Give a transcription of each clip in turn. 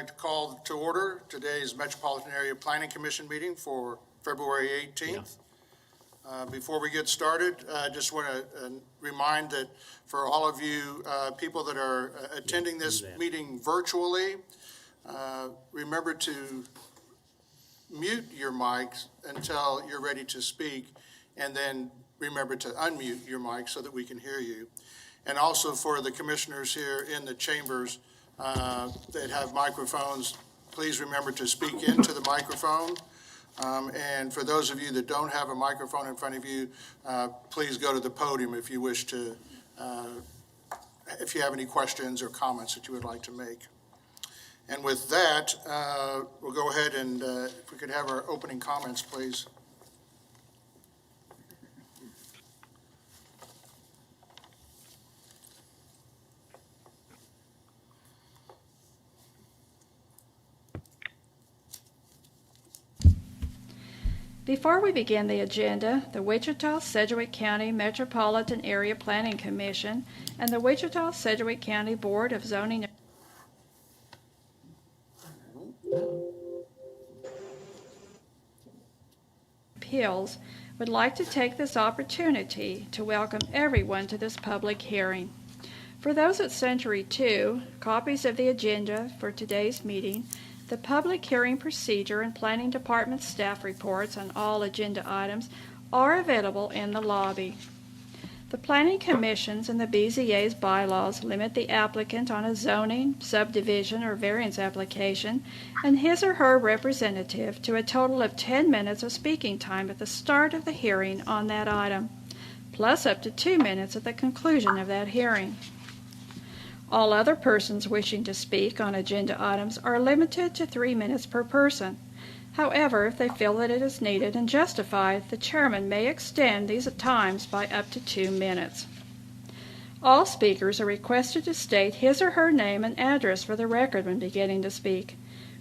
I'd like to call to order today's Metropolitan Area Planning Commission meeting for February 18th. Before we get started, I just want to remind that for all of you people that are attending this meeting virtually, remember to mute your mics until you're ready to speak, and then remember to unmute your mic so that we can hear you. And also for the commissioners here in the chambers that have microphones, please remember to speak into the microphone. And for those of you that don't have a microphone in front of you, please go to the podium if you wish to, if you have any questions or comments that you would like to make. And with that, we'll go ahead and if we could have our opening comments, please. Before we begin the agenda, the Wichita-Sedgwick County Metropolitan Area Planning Commission and the Wichita-Sedgwick County Board of Zoning Appeals would like to take this opportunity to welcome everyone to this public hearing. For those at Century 2, copies of the agenda for today's meeting, the public hearing procedure and planning department staff reports on all agenda items are available in the lobby. The Planning Commission's and the BZA's bylaws limit the applicant on a zoning, subdivision, or variance application and his or her representative to a total of 10 minutes of speaking time at the start of the hearing on that item, plus up to 2 minutes at the conclusion of that hearing. All other persons wishing to speak on agenda items are limited to 3 minutes per person. However, if they feel that it is needed and justified, the chairman may extend these times by up to 2 minutes. All speakers are requested to state his or her name and address for the record when beginning to speak.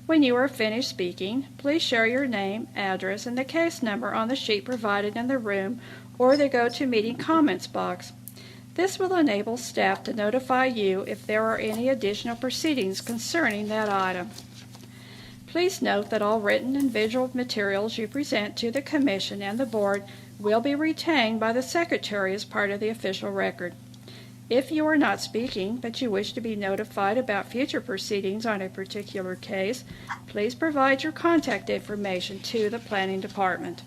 When you are finished speaking, please share your name, address, and the case number on the sheet provided in the room or the GoToMeeting comments box. This will enable staff to notify you if there are any additional proceedings concerning that item. Please note that all written and visual materials you present to the Commission and the Board will be retained by the Secretary as part of the official record. If you are not speaking, but you wish to be notified about future proceedings on a particular case, please provide your contact information to the Planning Department.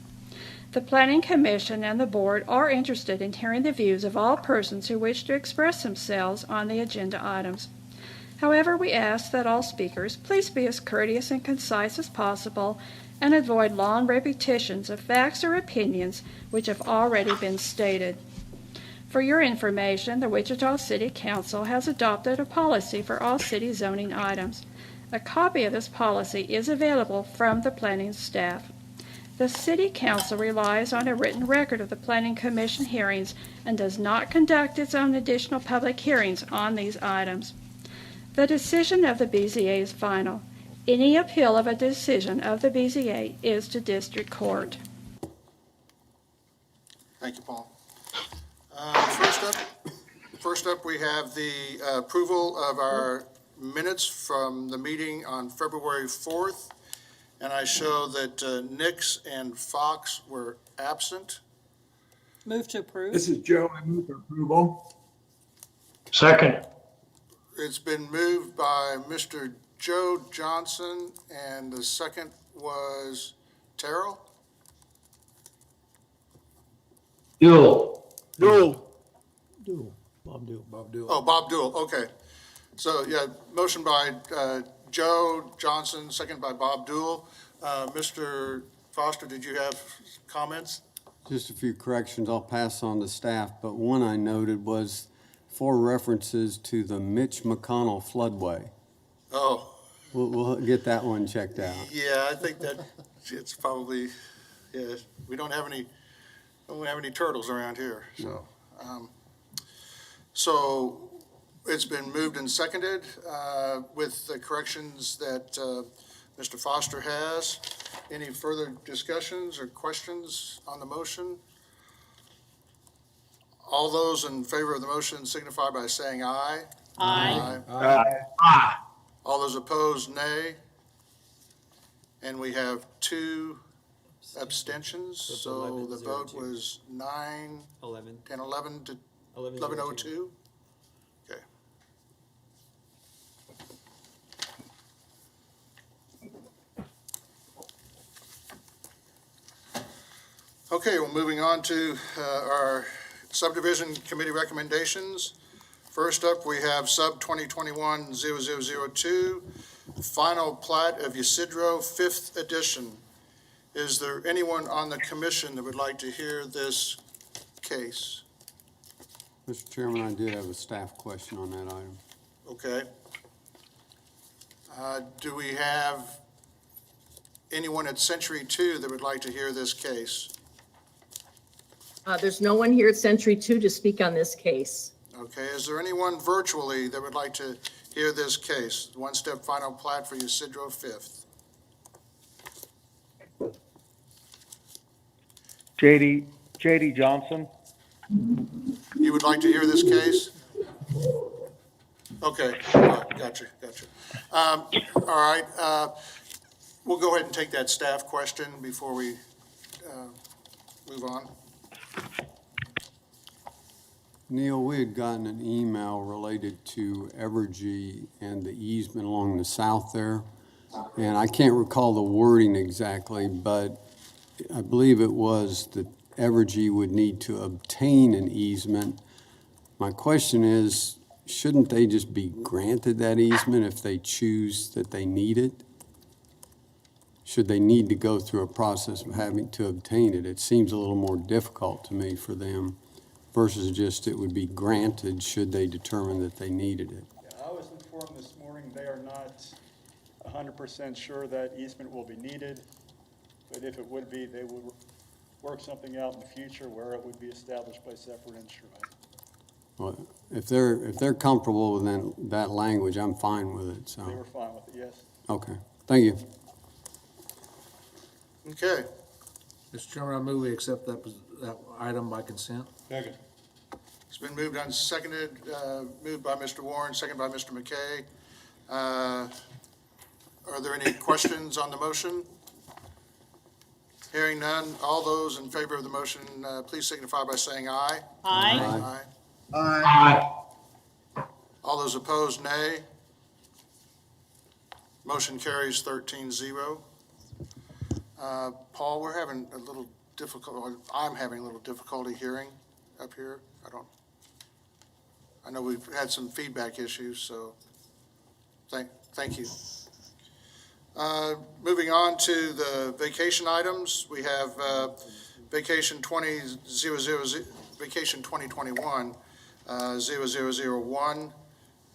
The Planning Commission and the Board are interested in hearing the views of all persons who wish to express themselves on the agenda items. However, we ask that all speakers please be as courteous and concise as possible and avoid long repetitions of facts or opinions which have already been stated. For your information, the Wichita City Council has adopted a policy for all city zoning items. A copy of this policy is available from the planning staff. The City Council relies on a written record of the Planning Commission hearings and does not conduct its own additional public hearings on these items. The decision of the BZA is final. Any appeal of a decision of the BZA is to district court. Thank you, Paul. First up, we have the approval of our minutes from the meeting on February 4th. And I show that Nix and Fox were absent. Move to approve. This is Joe. I move for approval. Second. It's been moved by Mr. Joe Johnson, and the second was Terrell. Duel. Bob Dewell. Oh, Bob Dewell. Okay. So, yeah, motion by Joe Johnson, second by Bob Dewell. Mr. Foster, did you have comments? Just a few corrections I'll pass on to staff, but one I noted was 4 references to the Mitch McConnell floodway. Oh. We'll get that one checked out. Yeah, I think that it's probably, yeah, we don't have any turtles around here, so. So it's been moved and seconded with the corrections that Mr. Foster has. Any further discussions or questions on the motion? All those in favor of the motion signify by saying aye. Aye. Aye. All those opposed, nay. And we have 2 abstentions, so the vote was 9, 11. 10, 11 to 1102. 1102? Okay. Okay, well, moving on to our subdivision committee recommendations. First up, we have sub 2021-0002, final plat of Ysidro, 5th edition. Is there anyone on the commission that would like to hear this case? Mr. Chairman, I did have a staff question on that item. Okay. Do we have anyone at Century 2 that would like to hear this case? There's no one here at Century 2 to speak on this case. Okay, is there anyone virtually that would like to hear this case? One-step final plat for Ysidro 5th. JD Johnson. You would like to hear this case? Okay, all right, gotcha. All right, we'll go ahead and take that staff question before we move on. Neil, we had gotten an email related to Evergy and the easement along the south there. And I can't recall the wording exactly, but I believe it was that Evergy would need to obtain an easement. My question is, shouldn't they just be granted that easement if they choose that they need it? Should they need to go through a process of having to obtain it? It seems a little more difficult to me for them versus just it would be granted should they determine that they needed it. Yeah, I was informed this morning they are not 100% sure that easement will be needed, but if it would be, they would work something out in the future where it would be established by separate instrument. Well, if they're comfortable with that language, I'm fine with it, They were so, fine with it, yes. okay, thank you. Okay, Mr. Chairman, I move we accept that item by consent. Second. it's been moved and seconded, moved by Mr. Warren, seconded by Mr. McKay. Are there any questions on the motion? Hearing none, all those in favor of the motion, please signify by saying aye. Aye. Aye. Aye. All those opposed, nay. Motion carries 13-0. Paul, we're having a little difficulty, I'm having a little difficulty hearing up here. I know we've had some feedback issues, so thank you. Moving on to the vacation items, we have vacation 2021 0001.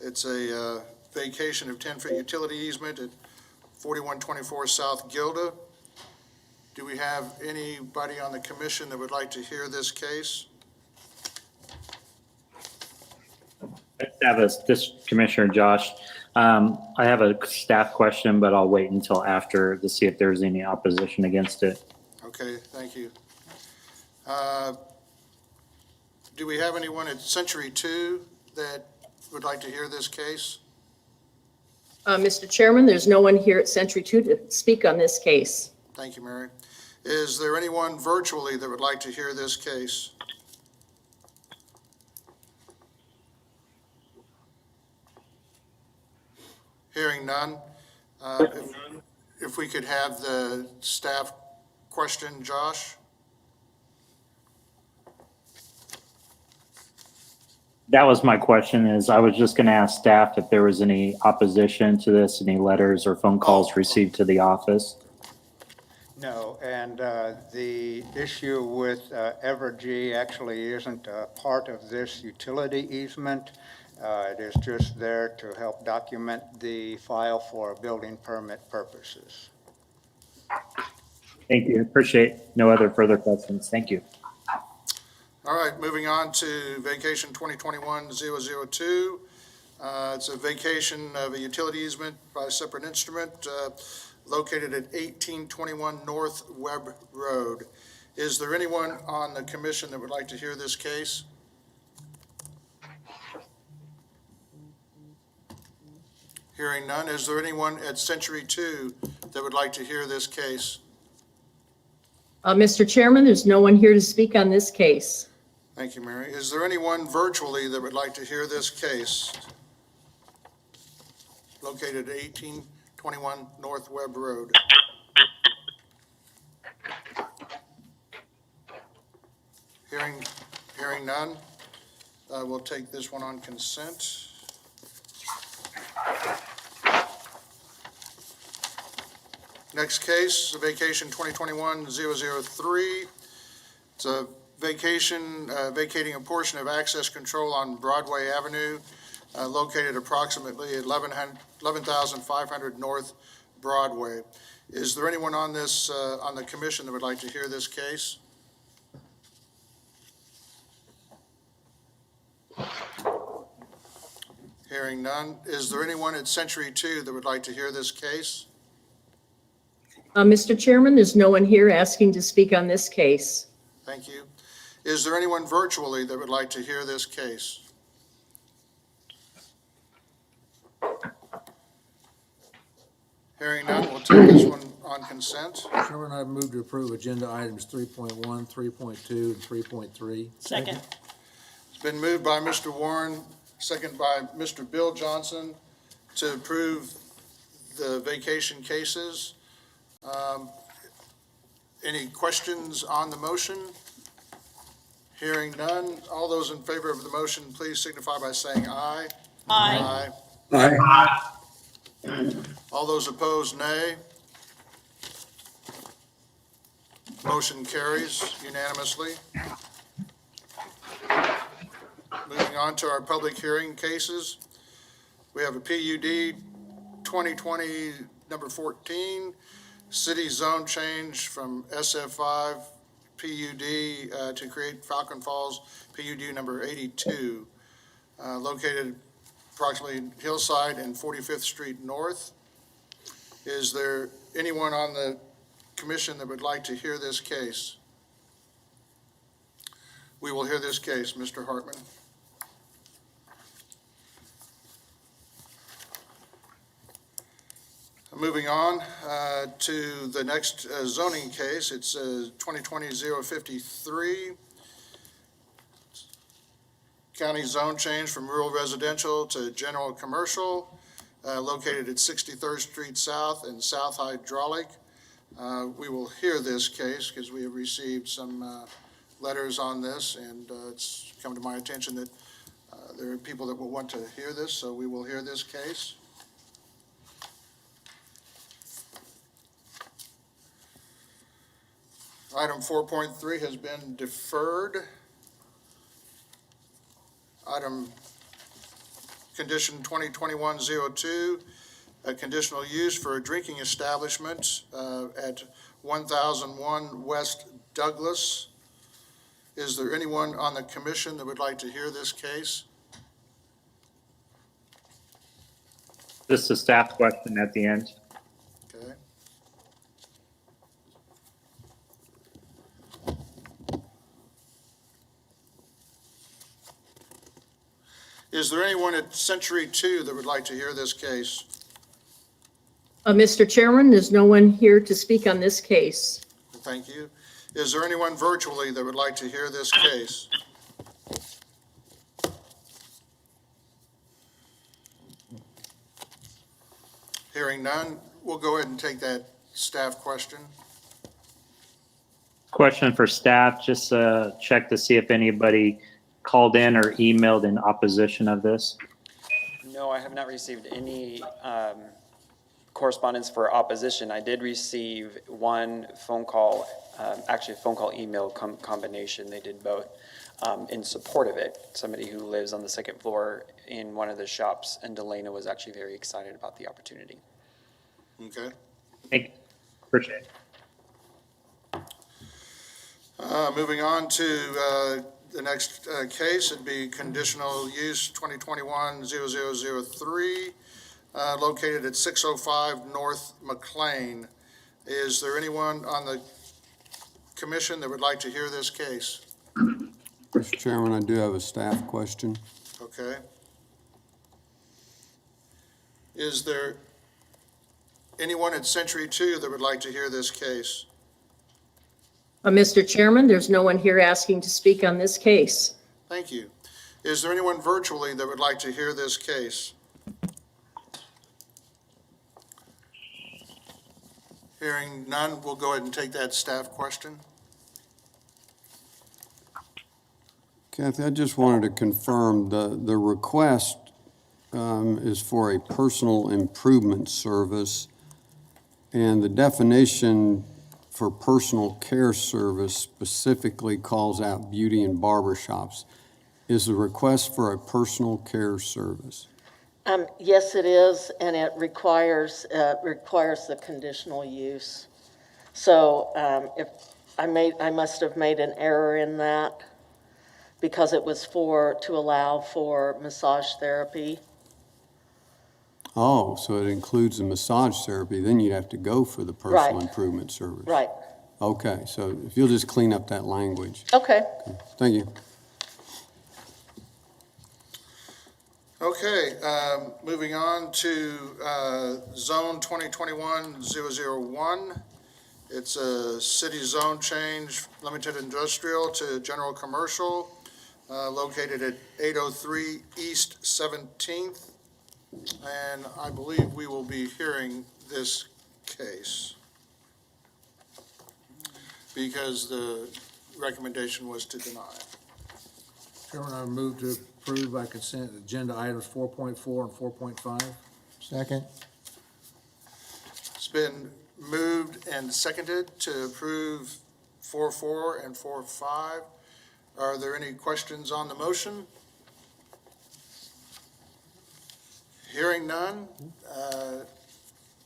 It's a vacation of 10-foot utility easement at 4124 South Gilda. Do we have anybody on the commission that would like to hear this case? This Commissioner Josh. I have a staff question, but I'll wait until after to see if there's any opposition against it. Okay, thank you. Do we have anyone at Century 2 that would like to hear this case? Mr. Chairman, there's no one here at Century 2 to speak on this case. Thank you, Mary. Is there anyone virtually that would like to hear this case? Hearing none. If we could have the staff question, Josh? That was my question is I was just going to ask staff if there was any opposition to this, any letters or phone calls received to the office. No, and the issue with Evergy actually isn't part of this utility easement. It is just there to help document the file for building permit purposes. Thank you. Appreciate no other further questions. Thank you. All right, moving on to vacation 2021-002. It's a vacation of a utility easement by a separate instrument located at 1821 North Webb Road. Is there anyone on the commission that would like to hear this case? Hearing none, is there anyone at Century 2 that would like to hear this case? Mr. Chairman, there's no one here to speak on this case. Thank you, Mary. Is there anyone virtually that would like to hear this case? Located at 1821 North Webb Road. Hearing none, we'll take this one on consent. Next case, vacation 2021-003. It's a vacating a portion of access control on Broadway Avenue, located approximately at 11,500 North Broadway. Is there anyone on this, on the commission that would like to hear this case? Hearing none. Is there anyone at Century 2 that would like to hear this case? Mr. Chairman, there's no one here asking to speak on this case. Thank you. Is there anyone virtually that would like to hear this case? Hearing none, we'll take this one on consent. Chairman, I move to approve agenda items 3.1, 3.2, and 3.3. Second. It's been moved by Mr. Warren, second by Mr. Bill Johnson, to approve the vacation cases. Any questions on the motion? Hearing none, all those in favor of the motion, please signify by saying aye. Aye. Aye. All those opposed, nay. Motion carries unanimously. Moving on to our public hearing cases. We have a PUD 2020 number 14, city zone change from SF5 PUD to create Falcon Falls PUD number 82, located approximately Hillside and 45th Street North. Is there anyone on the commission that would like to hear this case? We will hear this case. Mr. Hartman. Moving on to the next zoning case, it's 2020-053. County zone change from rural residential to general commercial, located at 63rd Street South and South Hydraulic. We will hear this case because we have received some letters on this, and it's come to my attention that there are people that will want to hear this, so we will hear this case. Item 4.3 has been deferred. Item condition 2021-02, a conditional use for a drinking establishment at 1001 West Douglas. Is there anyone on the commission that would like to hear this case? This is a staff question at the end. Okay. Is there anyone at Century 2 that would like to hear this case? Mr. Chairman, there's no one here to speak on this case. Thank you. Is there anyone virtually that would like to hear this case? Hearing none, we'll go ahead and take that staff question. Question for staff, just check to see if anybody called in or emailed in opposition of this. No, I have not received any correspondence for opposition. I did receive one phone call, actually a phone call email combination. They did both in support of it. Somebody who lives on the second floor in one of the shops in Delana was actually very excited about the opportunity. Okay. Thank you. Appreciate it. Moving on to the next case, it'd be conditional use 2021-0003, located at 605 North McLean. Is there anyone on the commission that would like to hear this case? Mr. Chairman, I do have a staff question. Okay. Is there anyone at Century 2 that would like to hear this case? Mr. Chairman, there's no one here asking to speak on this case. Thank you. Is there anyone virtually that would like to hear this case? Hearing none, we'll go ahead and take that staff question. Kathy, I just wanted to confirm the request is for a personal improvement service, and the definition for personal care service specifically calls out beauty and barber shops. Is the request for a personal care service? Yes, it is, and it requires the conditional use. So if I must have made an error in that because it was to allow for massage therapy. Oh, so it includes the massage therapy, then you'd have to go for the personal improvement service. Right. Okay, so if you'll just clean up that language. Okay. Thank you. Okay, moving on to Zone 2021-001. It's a city zone change, limited industrial to general commercial, located at 803 East 17th. And I believe we will be hearing this case because the recommendation was to deny. Chairman, I move to approve by consent agenda items 4.4 and 4.5. Second. It's been moved and seconded to approve 4.4 and 4.5. Are there any questions on the motion? Hearing none,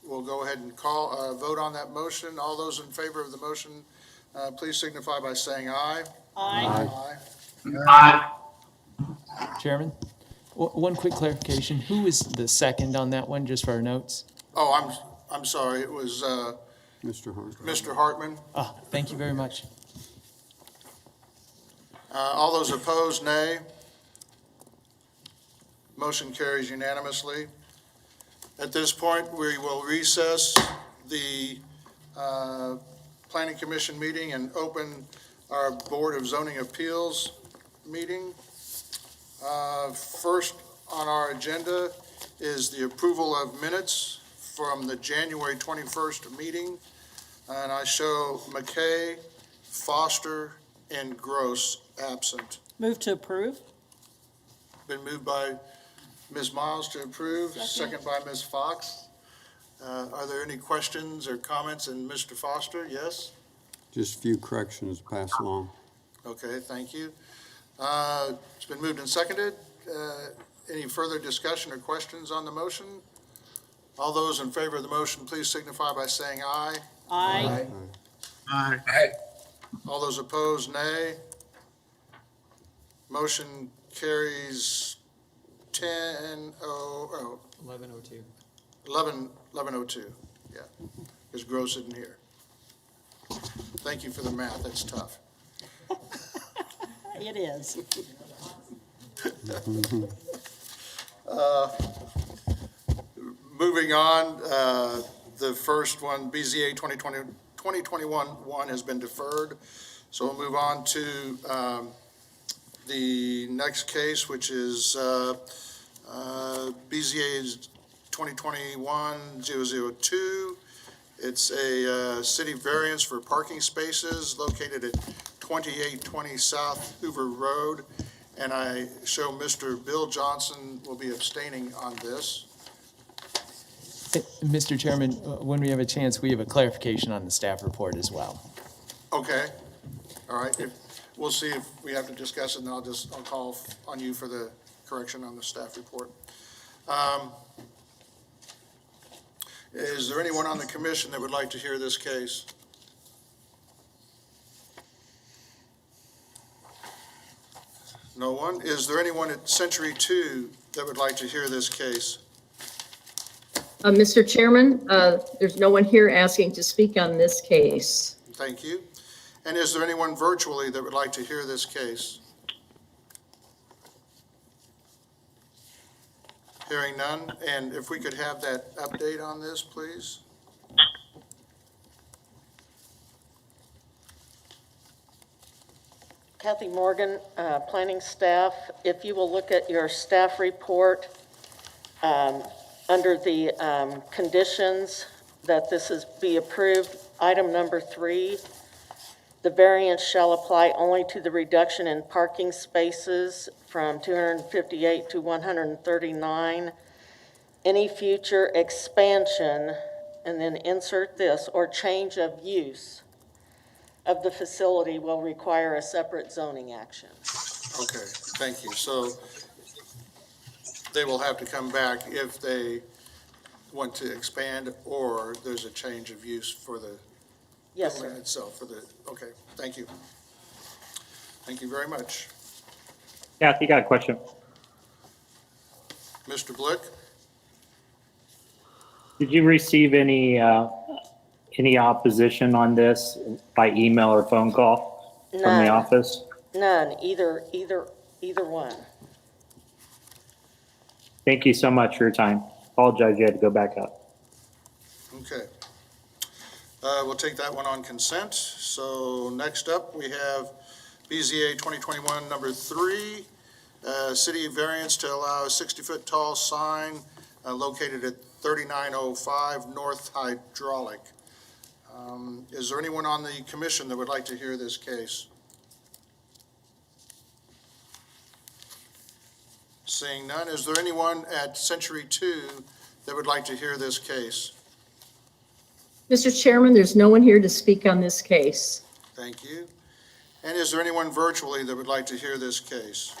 we'll go ahead and vote on that motion. All those in favor of the motion, please signify by saying aye. Aye. Aye. Chairman, one quick clarification. Who was the second on that one, just for our notes? Oh, I'm sorry. It was Mr. Hartman. Mr. Hartman. Oh, thank you very much. All those opposed, nay. Motion carries unanimously. At this point, we will recess the Planning Commission meeting and open our Board of Zoning Appeals meeting. First on our agenda is the approval of minutes from the January 21st meeting. And I show McKay, Foster, and Gross absent. Move to approve. Been moved by Ms. Miles to approve, second by Ms. Fox. Are there any questions or comments in Mr. Foster? Yes? Just a few corrections to pass along. Okay, thank you. It's been moved and seconded. Any further discussion or questions on the motion? All those in favor of the motion, please signify by saying aye. Aye. Aye. All those opposed, nay. Motion carries 11:02. 11:02, yeah, because Gross isn't here. Thank you for the math, that's tough. It is. Moving on, the first one, BZA 2021-1 has been deferred. So we'll move on to the next case, which is BZA 2021-002. It's a city variance for parking spaces located at 2820 South Hoover Road. And I show Mr. Bill Johnson will be abstaining on this. Mr. Chairman, when we have a chance, we have a clarification on the staff report as well. Okay, all right. We'll see if we have to discuss it, and I'll call on you for the correction on the staff report. Is there anyone on the commission that would like to hear this case? No one? Is there anyone at Century 2 that would like to hear this case? Mr. Chairman, there's no one here asking to speak on this case. Thank you. And is there anyone virtually that would like to hear this case? Hearing none, and if we could have that update on this, please? Kathy Morgan, planning staff, if you will look at your staff report, under the conditions that this is be approved, item number 3, the variance shall apply only to the reduction in parking spaces from 258 to 139. Any future expansion, and then insert this, or change of use of the facility will require a separate zoning action. Okay, thank you. So they will have to come back if they want to expand or there's a change of use for the Yes, building sir. itself, for the, okay, thank you. Thank you very much. Kathy, got a question. Mr. Blick? Did you receive any opposition on this by email or phone call from None. the office? None, either one. Thank you so much for your time. Apologize you had to go back up. Okay. We'll take that one on consent. So next up, we have BZA 2021 number 3, city variance to allow a 60-foot tall sign located at 3905 North Hydraulic. Is there anyone on the commission that would like to hear this case? Seeing none, is there anyone at Century 2 that would like to hear this case? Mr. Chairman, there's no one here to speak on this case. Thank you. And is there anyone virtually that would like to hear this case?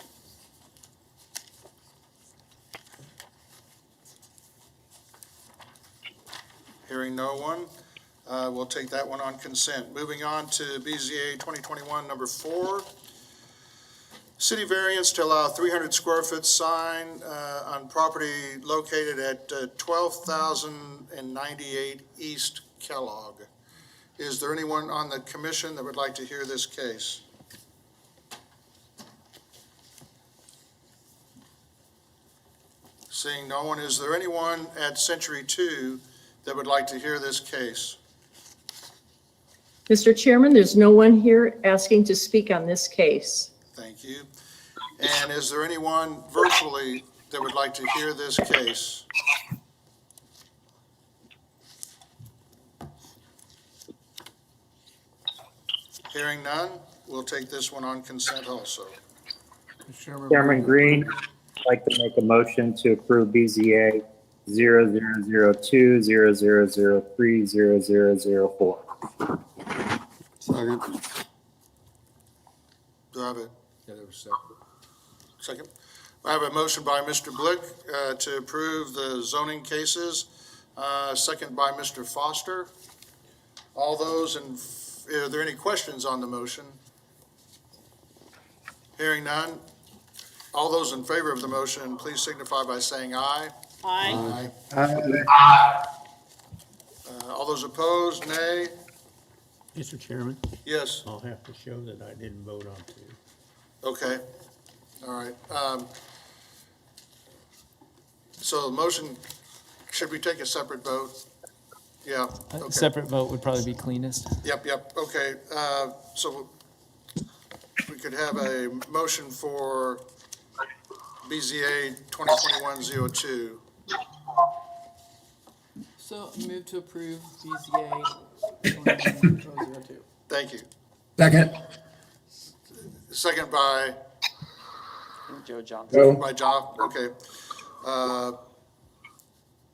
Hearing no one, we'll take that one on consent. Moving on to BZA 2021 number 4. City variance to allow 300 square foot sign on property located at 12,098 East Kellogg. Is there anyone on the commission that would like to hear this case? Seeing no one, is there anyone at Century 2 that would like to hear this case? Mr. Chairman, there's no one here asking to speak on this case. Thank you. And is there anyone virtually that would like to hear this case? Hearing none, we'll take this one on consent also. Chairman Green, I'd like to make a motion to approve BZA 0002-0003-0004. Second. Do I have a Yeah, that was separate. second? I have a motion by Mr. Blick to approve the zoning cases, second by Mr. Foster. All those, are there any questions on the motion? Hearing none. All those in favor of the motion, please signify by saying aye. Aye. All those opposed, nay. Mr. Chairman, Yes, I'll have to show that I didn't vote on two. okay, all right. So the motion, should we take a separate vote? Yeah, A okay. separate vote would probably be cleanest. Yep, okay. So we could have a motion for BZA 2021-02. So move to approve BZA 21-002. Thank you. Second. Second by Joe Johnson. John, okay.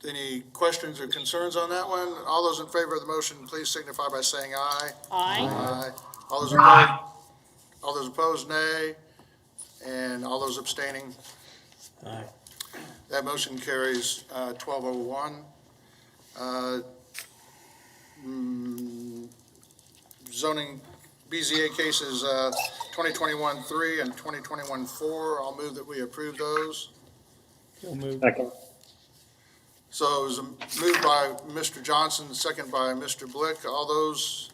Any questions or concerns on that one? All those in favor of the motion, please signify by saying aye. Aye. All those opposed, nay. And all those abstaining, Aye. that motion carries 1201. Zoning BZA cases 2021-3 and 2021-4. I'll move that we approve those. So moved. Second. So it was moved by Mr. Johnson, second by Mr. Blick. All those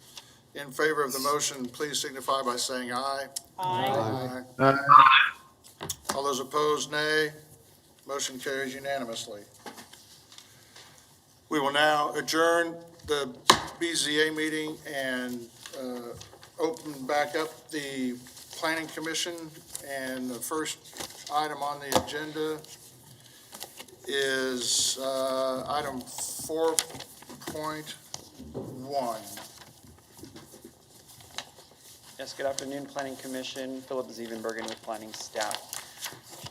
in favor of the motion, please signify by saying aye. Aye. All those opposed, nay. Motion carries unanimously. We will now adjourn the BZA meeting and open back up the Planning Commission. And the first item on the agenda is item 4.1. Yes, good afternoon, Planning Commission. Philip Zevenbergen with planning staff.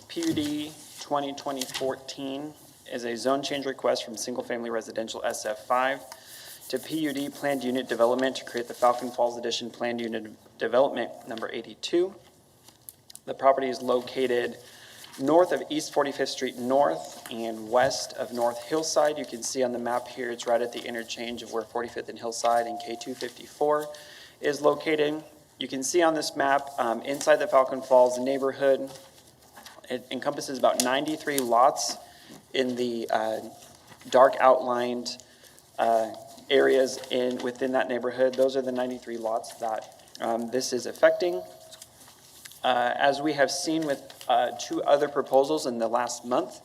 PUD 2020-14 is a zone change request from single-family residential SF5 to PUD planned unit development to create the Falcon Falls Edition planned unit development number 82. The property is located north of East 45th Street North and west of North Hillside. You can see on the map here, it's right at the interchange of where 45th and Hillside and K254 is located. You can see on this map, inside the Falcon Falls neighborhood, it encompasses about 93 lots in the dark outlined areas within that neighborhood. Those are the 93 lots that this is affecting. As we have seen with two other proposals in the last month,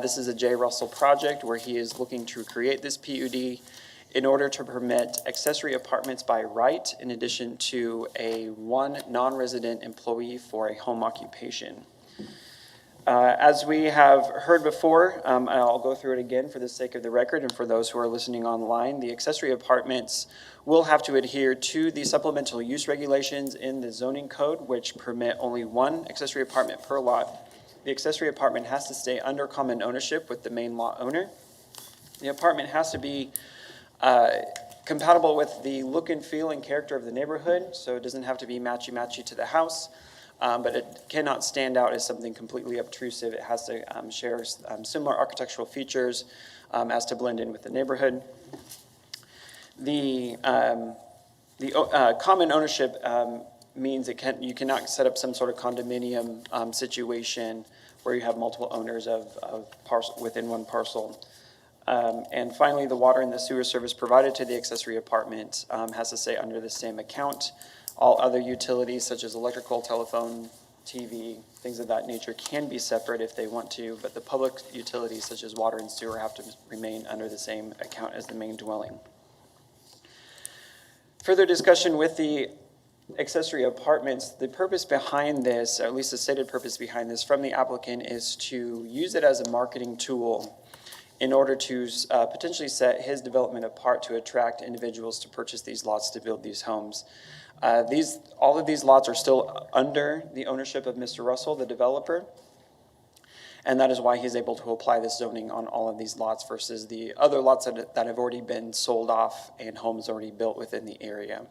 this is a J. Russell project where he is looking to create this PUD in order to permit accessory apartments by right, in addition to one non-resident employee for a home occupation. As we have heard before, and I'll go through it again for the sake of the record and for those who are listening online, the accessory apartments will have to adhere to the supplemental use regulations in the zoning code, which permit only one accessory apartment per lot. The accessory apartment has to stay under common ownership with the main lot owner. The apartment has to be compatible with the look and feel and character of the neighborhood, so it doesn't have to be matchy-matchy to the house, but it cannot stand out as something completely obtrusive. It has to share similar architectural features as to blend in with the neighborhood. The common ownership means you cannot set up some sort of condominium situation where you have multiple owners of parcel within one parcel. And finally, the water and the sewer service provided to the accessory apartment has to stay under the same account. All other utilities such as electrical, telephone, TV, things of that nature can be separate if they want to, but the public utilities such as water and sewer have to remain under the same account as the main dwelling. Further discussion with the accessory apartments, the purpose behind this, or at least the stated purpose behind this from the applicant, is to use it as a marketing tool in order to potentially set his development apart to attract individuals to purchase these lots to build these homes. All of these lots are still under the ownership of Mr. Russell, the developer, and that is why he's able to apply this zoning on all of these lots versus the other lots that have already been sold off and homes already built within the area.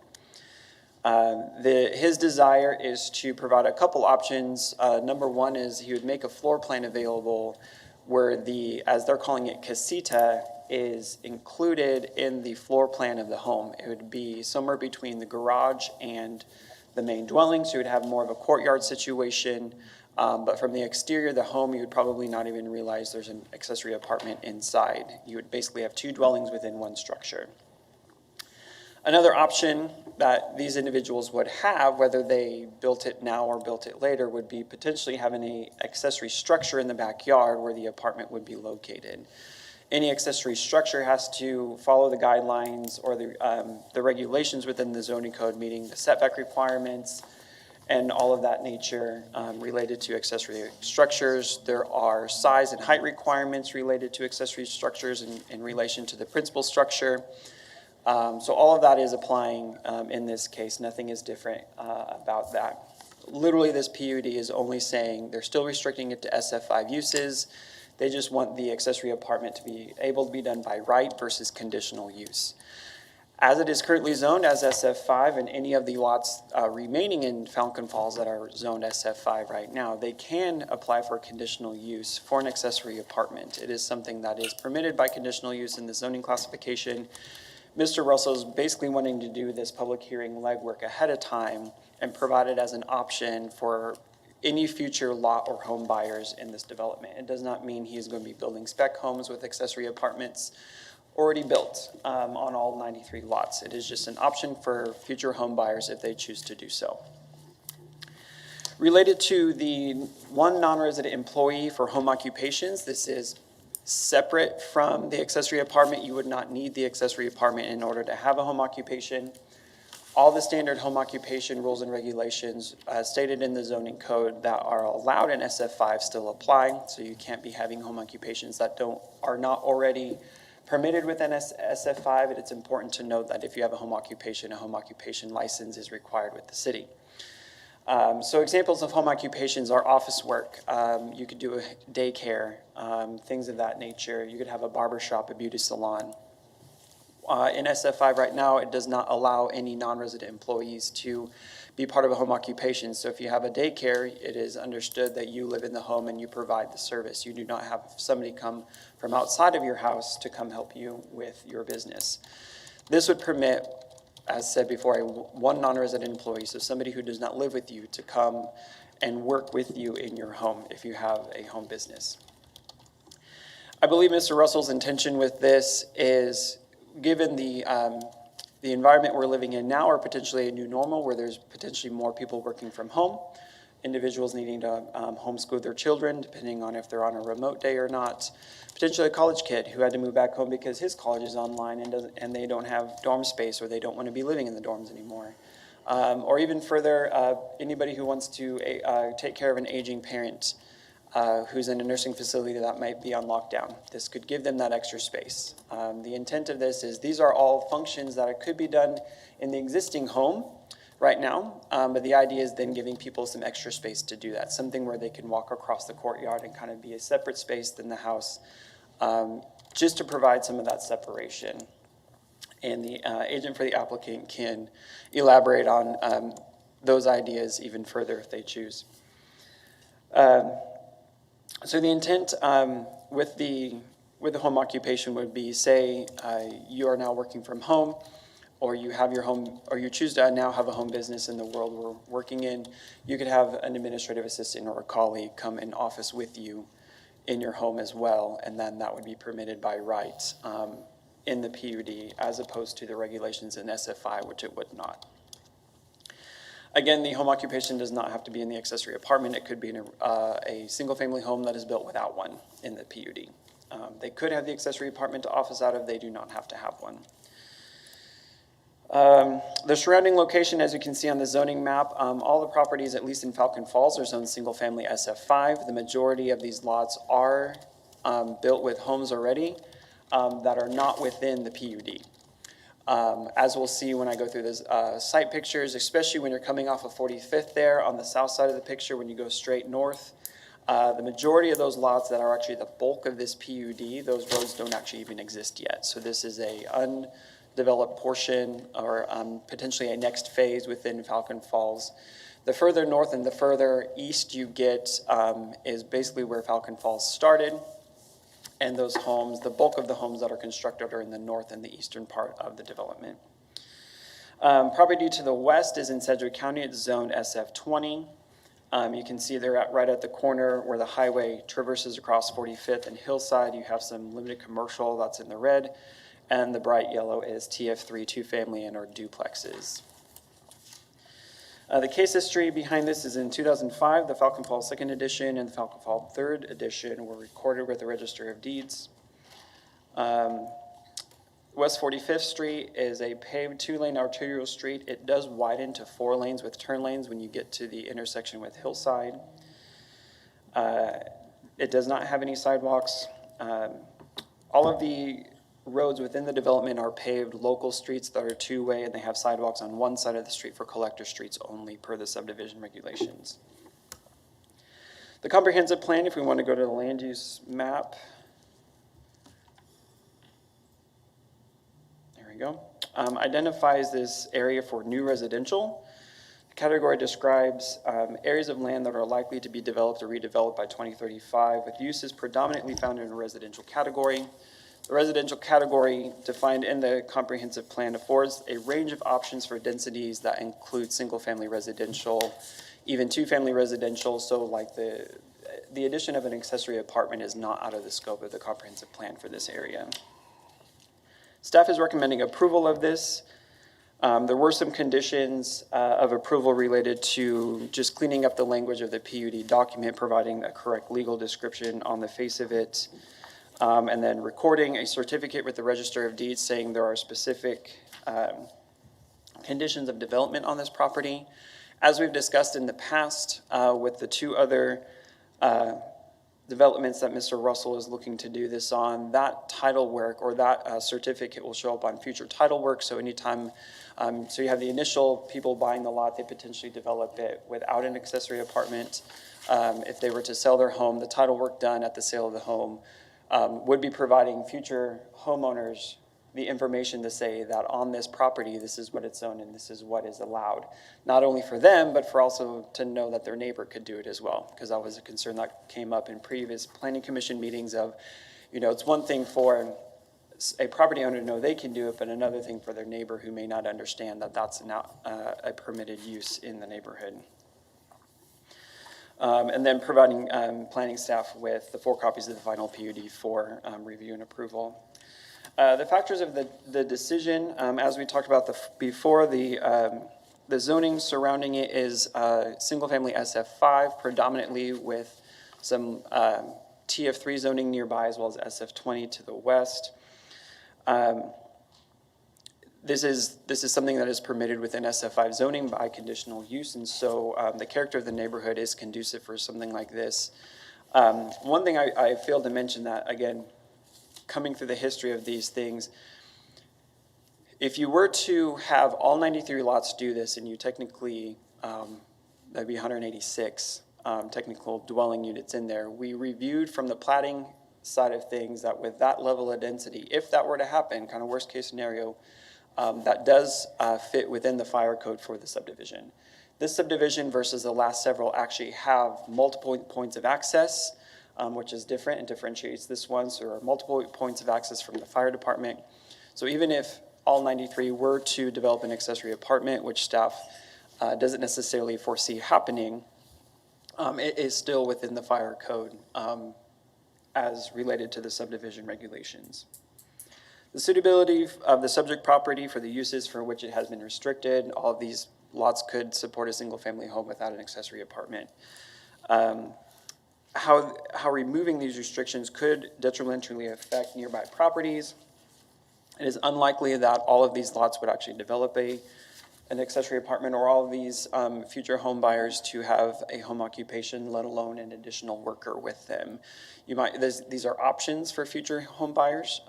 His desire is to provide a couple options. Number one is he would make a floor plan available where as they're calling it, casita is included in the floor plan of the home. It would be somewhere between the garage and the main dwelling, so you would have more of a courtyard situation. But from the exterior of the home, you would probably not even realize there's an accessory apartment inside. You would basically have two dwellings within one structure. Another option that these individuals would have, whether they built it now or built it later, would be potentially having an accessory structure in the backyard where the apartment would be located. Any accessory structure has to follow the guidelines or the regulations within the zoning code, meaning the setback requirements and all of that nature related to accessory structures. There are size and height requirements related to accessory structures in relation to the principal structure. So all of that is applying in this case. Nothing is different about that. Literally, this PUD is only saying they're still restricting it to SF5 uses. They just want the accessory apartment to be able to be done by right versus conditional use. As it is currently zoned as SF5, and any of the lots remaining in Falcon Falls that are zoned SF5 right now, they can apply for conditional use for an accessory apartment. It is something that is permitted by conditional use in the zoning classification. Mr. Russell's basically wanting to do this public hearing legwork ahead of time and provide it as an option for any future lot or home buyers in this development. It does not mean he's going to be building spec homes with accessory apartments already built on all 93 lots. It is just an option for future home buyers if they choose to do so. Related to the one non-resident employee for home occupations, this is separate from the accessory apartment. You would not need the accessory apartment in order to have a home occupation. All the standard home occupation rules and regulations stated in the zoning code that are allowed in SF5 still apply. So you can't be having home occupations that are not already permitted within SF5. And it's important to note that if you have a home occupation license is required with the city. So examples of home occupations are office work. You could do a daycare, things of that nature. You could have a barber shop, a beauty salon. In SF5 right now, it does not allow any non-resident employees to be part of a home occupation. So if you have a daycare, it is understood that you live in the home and you provide the service. You do not have somebody come from outside of your house to come help you with your business. This would permit, as said before, one non-resident employee, so somebody who does not live with you, to come and work with you in your home if you have a home business. I believe Mr. Russell's intention with this is, given the environment we're living in now, or potentially a new normal where there's potentially more people working from home, individuals needing to homeschool their children, depending on if they're on a remote day or not, potentially a college kid who had to move back home because his college is online and they don't have dorm space, or they don't want to be living in the dorms anymore. Or even further, anybody who wants to take care of an aging parent who's in a nursing facility that might be on lockdown. This could give them that extra space. The intent of this is these are all functions that could be done in the existing home right now, but the idea is then giving people some extra space to do that, something where they can walk across the courtyard and kind of be a separate space than the house, just to provide some of that separation. And the agent for the applicant can elaborate on those ideas even further if they choose. So the intent with the home occupation would be, say you are now working from home, or you have your home, or you choose to now have a home business in the world we're working in. You could have an administrative assistant or a colleague come in office with you in your home as well, and then that would be permitted by right in the PUD, as opposed to the regulations in SF5, which it would not. Again, the home occupation does not have to be in the accessory apartment. It could be in a single-family home that is built without one in the PUD. They could have the accessory apartment to office out of. They do not have to have one. The surrounding location, as you can see on the zoning map, all the properties, at least in Falcon Falls, are zoned single-family SF5. The majority of these lots are built with homes already that are not within the PUD. As we'll see when I go through those site pictures, especially when you're coming off of 45th there on the south side of the picture, when you go straight north, the majority of those lots that are actually the bulk of this PUD, those roads don't actually even exist yet. So this is a undeveloped portion, or potentially a next phase within Falcon Falls. The further north and the further east you get is basically where Falcon Falls started. And those homes, the bulk of the homes that are constructed are in the north and the eastern part of the development. Property to the west is in Sedgwick County. It's zoned SF20. You can see they're right at the corner where the highway traverses across 45th and Hillside. You have some limited commercial that's in the red, and the bright yellow is TF3, two-family and or duplexes. The case history behind this is in 2005, the Falcon Falls 2nd edition and the Falcon Falls 3rd edition were recorded with the Register of Deeds. West 45th Street is a paved 2-lane arterial street. It does widen to 4 lanes with turn lanes when you get to the intersection with Hillside. It does not have any sidewalks. All of the roads within the development are paved local streets that are 2-way, and they have sidewalks on one side of the street for collector streets only per the subdivision regulations. The comprehensive plan, if we want to go to the land use map, there we go, identifies this area for new residential. The category describes areas of land that are likely to be developed or redeveloped by 2035 with uses predominantly found in a residential category. The residential category defined in the comprehensive plan affords a range of options for densities that include single-family residential, even 2-family residential. So like the addition of an accessory apartment is not out of the scope of the comprehensive plan for this area. Staff is recommending approval of this. There were some conditions of approval related to just cleaning up the language of the PUD document, providing a correct legal description on the face of it, and then recording a certificate with the Register of Deeds saying there are specific conditions of development on this property. As we've discussed in the past with the two other developments that Mr. Russell is looking to do this on, that title work or that certificate will show up on future title work. So anytime, so you have the initial people buying the lot, they potentially develop it without an accessory apartment. If they were to sell their home, the title work done at the sale of the home would be providing future homeowners the information to say that on this property, this is what it's zoned and this is what is allowed. Not only for them, but for also to know that their neighbor could do it as well, because that was a concern that came up in previous planning commission meetings of, you know, it's one thing for a property owner to know they can do it, but another thing for their neighbor who may not understand that that's not a permitted use in the neighborhood. And then providing planning staff with the 4 copies of the final PUD for review and approval. The factors of the decision, as we talked about before, the zoning surrounding it is single-family SF5, predominantly with some TF3 zoning nearby, as well as SF20 to the west. This is something that is permitted within SF5 zoning by conditional use, and so the character of the neighborhood is conducive for something like this. One thing I failed to mention that, again, coming through the history of these things, if you were to have all 93 lots do this, and you technically, that'd be 186 technical dwelling units in there, we reviewed from the platting side of things that with that level of density, if that were to happen, kind of worst case scenario, that does fit within the fire code for the subdivision. This subdivision versus the last several actually have multiple points of access, which is different and differentiates this one. So there are multiple points of access from the fire department. So even if all 93 were to develop an accessory apartment, which staff doesn't necessarily foresee happening, it is still within the fire code as related to the subdivision regulations. The suitability of the subject property for the uses for which it has been restricted, all of these lots could support a single-family home without an accessory apartment. How removing these restrictions could detrimentally affect nearby properties. It is unlikely that all of these lots would actually develop an accessory apartment or all of these future home buyers to have a home occupation, let alone an additional worker with them. These are options for future home buyers.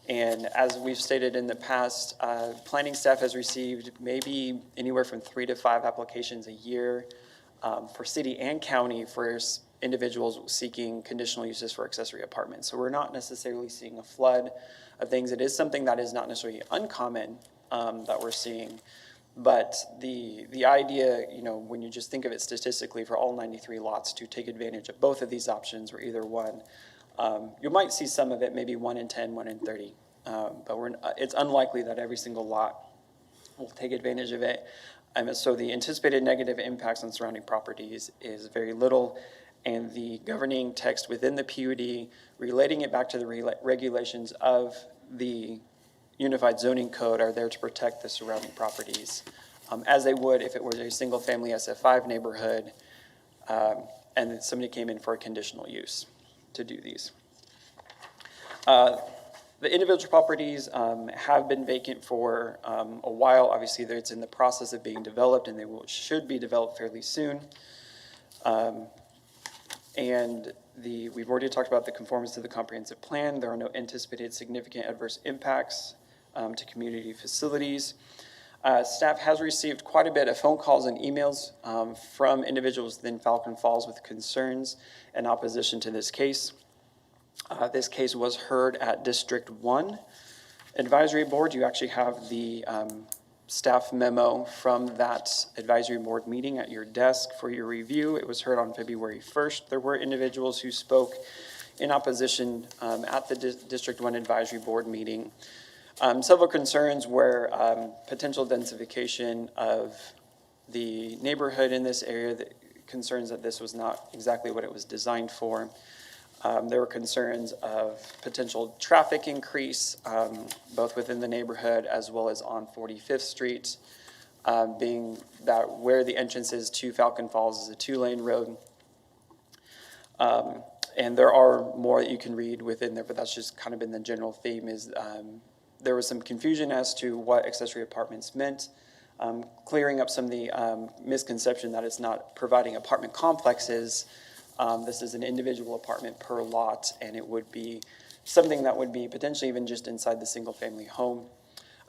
And as we've stated in the past, planning staff has received maybe anywhere from 3 to 5 applications a year for city and county for individuals seeking conditional uses for accessory apartments. So we're not necessarily seeing a flood of things. It is something that is not necessarily uncommon that we're seeing. But the idea, you know, when you just think of it statistically for all 93 lots to take advantage of both of these options or either one, you might see some of it, maybe 1 in 10, 1 in 30. But it's unlikely that every single lot will take advantage of it. So the anticipated negative impacts on surrounding properties is very little. And the governing text within the PUD, relating it back to the regulations of the Unified Zoning Code, are there to protect the surrounding properties, as they would if it were a single-family SF5 neighborhood, and somebody came in for a conditional use to do these. The individual properties have been vacant for a while. Obviously, it's in the process of being developed, and they should be developed fairly soon. And we've already talked about the conformance to the comprehensive plan. There are no anticipated significant adverse impacts to community facilities. Staff has received quite a bit of phone calls and emails from individuals within Falcon Falls with concerns and opposition to this case. This case was heard at District 1 Advisory Board. You actually have the staff memo from that advisory board meeting at your desk for your review. It was heard on February 1st. There were individuals who spoke in opposition at the District 1 Advisory Board meeting. Several concerns were potential densification of the neighborhood in this area, concerns that this was not exactly what it was designed for. There were concerns of potential traffic increase, both within the neighborhood as well as on 45th Street, being that where the entrance is to Falcon Falls is a 2-lane road. And there are more that you can read within there, but that's just kind of been the general theme is there was some confusion as to what accessory apartments meant, clearing up some of the misconception that it's not providing apartment complexes. This is an individual apartment per lot, and it would be something that would be potentially even just inside the single-family home.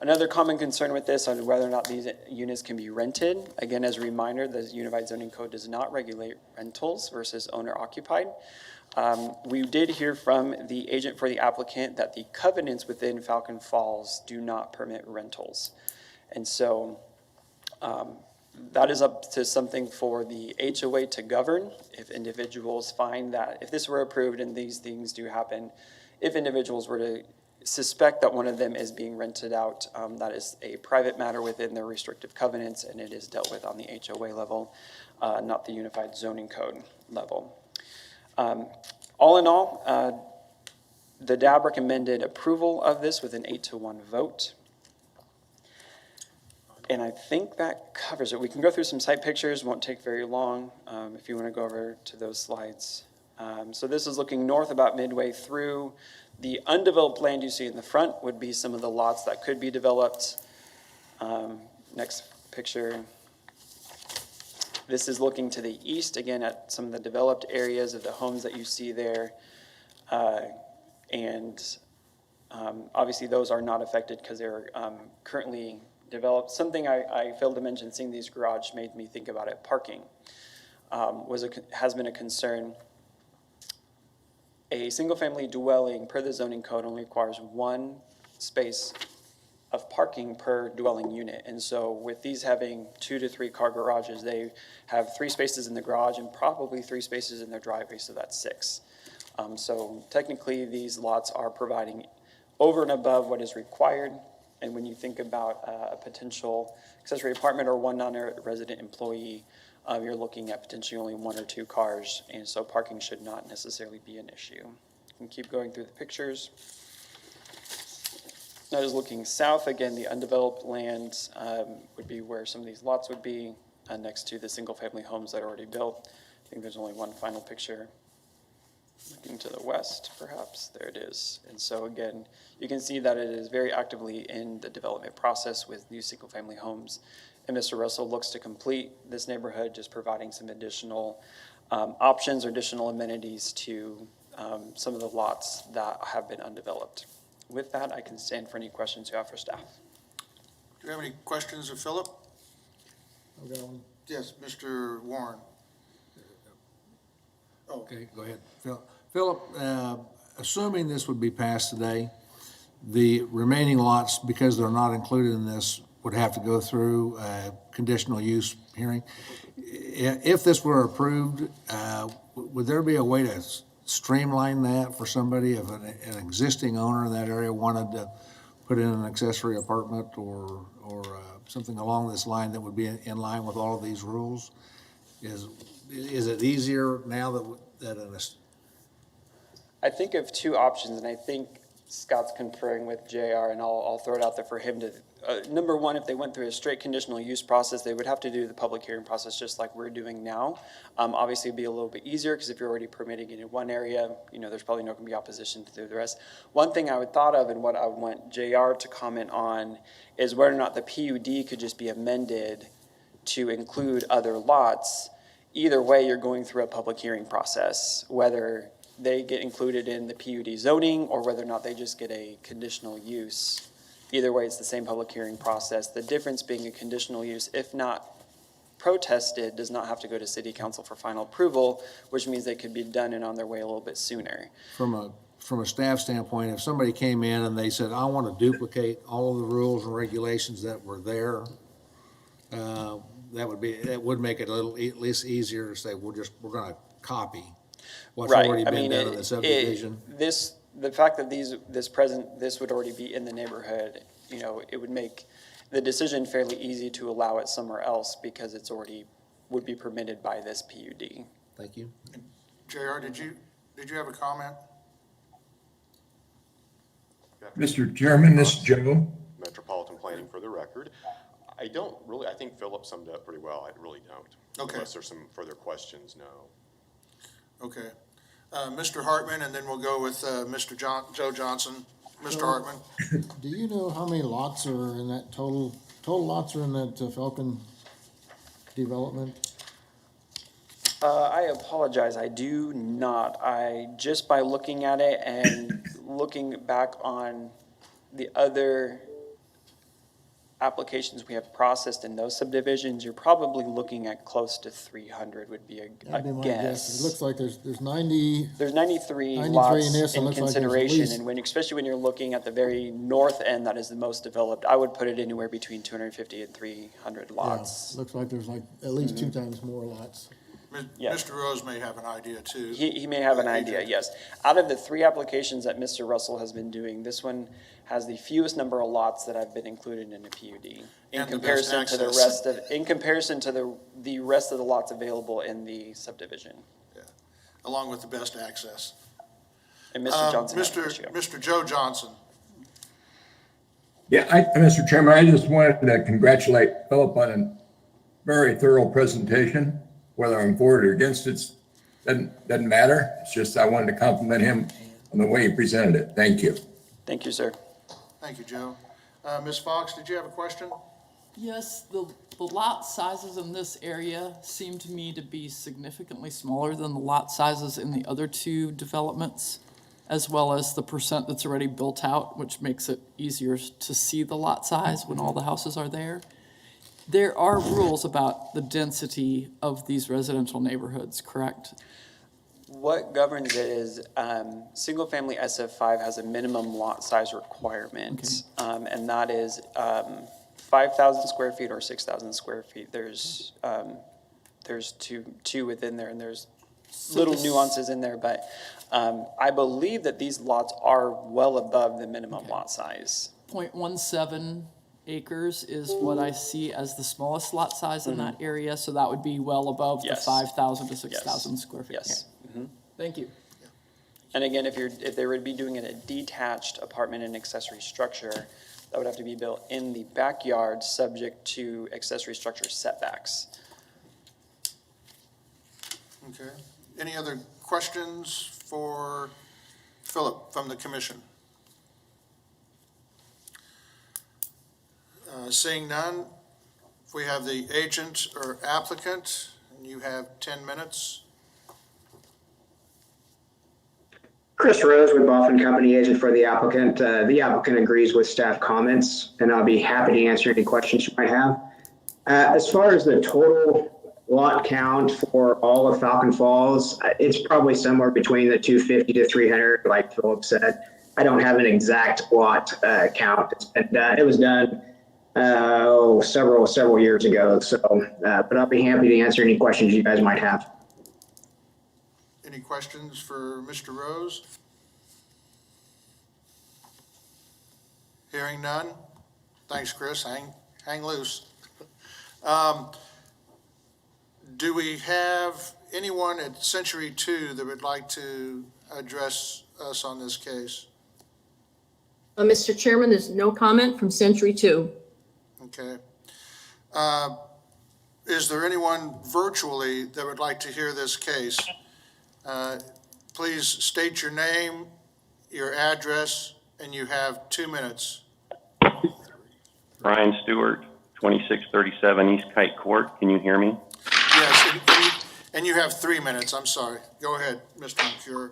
Another common concern with this on whether or not these units can be rented. Again, as a reminder, the Unified Zoning Code does not regulate rentals versus owner-occupied. We did hear from the agent for the applicant that the covenants within Falcon Falls do not permit rentals. And so that is up to something for the HOA to govern. If individuals find that, if this were approved and these things do happen, if individuals were to suspect that one of them is being rented out, that is a private matter within their restrictive covenants, and it is dealt with on the HOA level, not the Unified Zoning Code level. All in all, the DAB recommended approval of this with an 8-1 vote. And I think that covers it. We can go through some site pictures, won't take very long if you want to go over to those slides. So this is looking north about midway through. The undeveloped land you see in the front would be some of the lots that could be developed. Next picture. This is looking to the east, again, at some of the developed areas of the homes that you see there. Obviously, those are not affected because they're currently developed. Something I failed to mention, seeing these garage made me think about it. Parking has been a concern. A single-family dwelling per the zoning code only requires 1 space of parking per dwelling unit. And so with these having 2 to 3 car garages, they have 3 spaces in the garage and probably 3 spaces in their driveway, so that's 6. So technically, these lots are providing over and above what is required. And when you think about a potential accessory apartment or 1 non-resident employee, you're looking at potentially only 1 or 2 cars, and so parking should not necessarily be an issue. You can keep going through the pictures. Now just looking south, again, the undeveloped land would be where some of these lots would be next to the single-family homes that are already built. I think there's only one final picture. Looking to the west, perhaps, there it is. And so again, you can see that it is very actively in the development process with new single-family homes. And Mr. Russell looks to complete this neighborhood, just providing some additional options or additional amenities to some of the lots that have been undeveloped. With that, I can stand for any questions you have for staff. Do you have any questions of Philip? I've got one. Yes, Mr. Warren. Okay, go ahead. Philip, assuming this would be passed today, the remaining lots, because they're not included in this, would have to go through a conditional use hearing. If this were approved, would there be a way to streamline that for somebody if an existing owner in that area wanted to put in an accessory apartment or something along this line that would be in line with all of these rules? Is it easier now that I think of 2 options, and I think Scott's conferring with JR, and I'll throw it out there for him to, number one, if they went through a straight conditional use process, they would have to do the public hearing process just like we're doing now. Obviously, it'd be a little bit easier because if you're already permitting it in one area, there's probably not going to be opposition to do the rest. One thing I would thought of and what I would want JR to comment on is whether or not the PUD could just be amended to include other lots. Either way, you're going through a public hearing process, whether they get included in the PUD zoning or whether or not they just get a conditional use. Either way, it's the same public hearing process. The difference being a conditional use, if not protested, does not have to go to city council for final approval, which means they could be done and on their way a little bit sooner. from a staff standpoint, if somebody came in and they said, I want to duplicate all of the rules and regulations that were there, that would make it a little at least easier to say, we're going to copy what's already been done in the subdivision. The fact that this would already be in the neighborhood, it would make the decision fairly easy to allow it somewhere else because it's already would be permitted by this PUD. Thank you. JR, did you did you have a comment? Mr. Chairman, this is Joe. Metropolitan Planning for the record. I don't really, I think Philip summed it up pretty well. I really don't. Okay. Unless there's some further questions, no. Okay. Mr. Hartman, and then we'll go with Mr. Joe Johnson. Mr. Hartman? Do you know how many lots are in that total lots are in that Falcon development? I apologize, I do not. Just by looking at it and looking back on the other applications we have processed in those subdivisions, you're probably looking at close to 300 would be a That'd be my guess. It looks like there's 90. There's 93 93 lots in this, and in looks like there's at consideration, least- and especially when you're looking at the very north end that is the most developed, I would put it anywhere between 250 and 300 lots. Yeah, looks like there's like at least 2 times more lots. Yeah. Mr. Rose may have an idea too. He may have an idea, yes. Out of the 3 applications that Mr. Russell has been doing, this one has the fewest number of lots that have been included in a PUD in And the best comparison to the access. rest of, in comparison to the rest of the lots available in the subdivision. Along with the best access. And Mr. Johnson has an issue. Mr. Joe Johnson. Yeah, Mr. Chairman, I just wanted to congratulate Philip on a very thorough presentation. Whether I'm for it or against it doesn't matter. It's just I wanted to compliment him on the way he presented it. Thank you. Thank you, sir. Thank you, Joe. Ms. Fox, did you have a question? Yes, the lot sizes in this area seem to me to be significantly smaller than the lot sizes in the other 2 developments, as well as the percent that's already built out, which makes it easier to see the lot size when all the houses are there. There are rules about the density of these residential neighborhoods, correct? What governs it is, single-family SF5 has a minimum lot size requirement, and that is 5,000 square feet or 6,000 square feet. There's two within there, and there's little nuances in there, but I believe that these lots are well above the minimum lot size. 0.17 acres is what I see as the smallest lot size in that area, so that would be well above the 5,000 to 6,000 square feet. Yes. Okay. Thank you. And again, if they were to be doing a detached apartment and accessory structure, that would have to be built in the backyard, subject to accessory structure setbacks. Okay. Any other questions for Philip from the commission? Seeing none, if we have the agent or applicant, and you have 10 minutes. Chris Rose with Boffin Company, agent for the applicant. The applicant agrees with staff comments, and I'll be happy to answer any questions you might have. As far as the total lot count for all of Falcon Falls, it's probably somewhere between the 250 to 300, like Philip said. I don't have an exact lot count. It was done several years ago. So, but I'll be happy to answer any questions you guys might have. Any questions for Mr. Rose? Hearing none. Thanks, Chris. Hang loose. Do we have anyone at Century 2 that would like to address us on this case? Mr. Chairman, there's no comment from Century 2. Okay. Is there anyone virtually that would like to hear this case? Please state your name, your address, and you have 2 minutes. Brian Stewart, 2637 East Kite Court. Can you hear me? Yes, and you have 3 minutes. I'm sorry. Go ahead, Mr. McCure.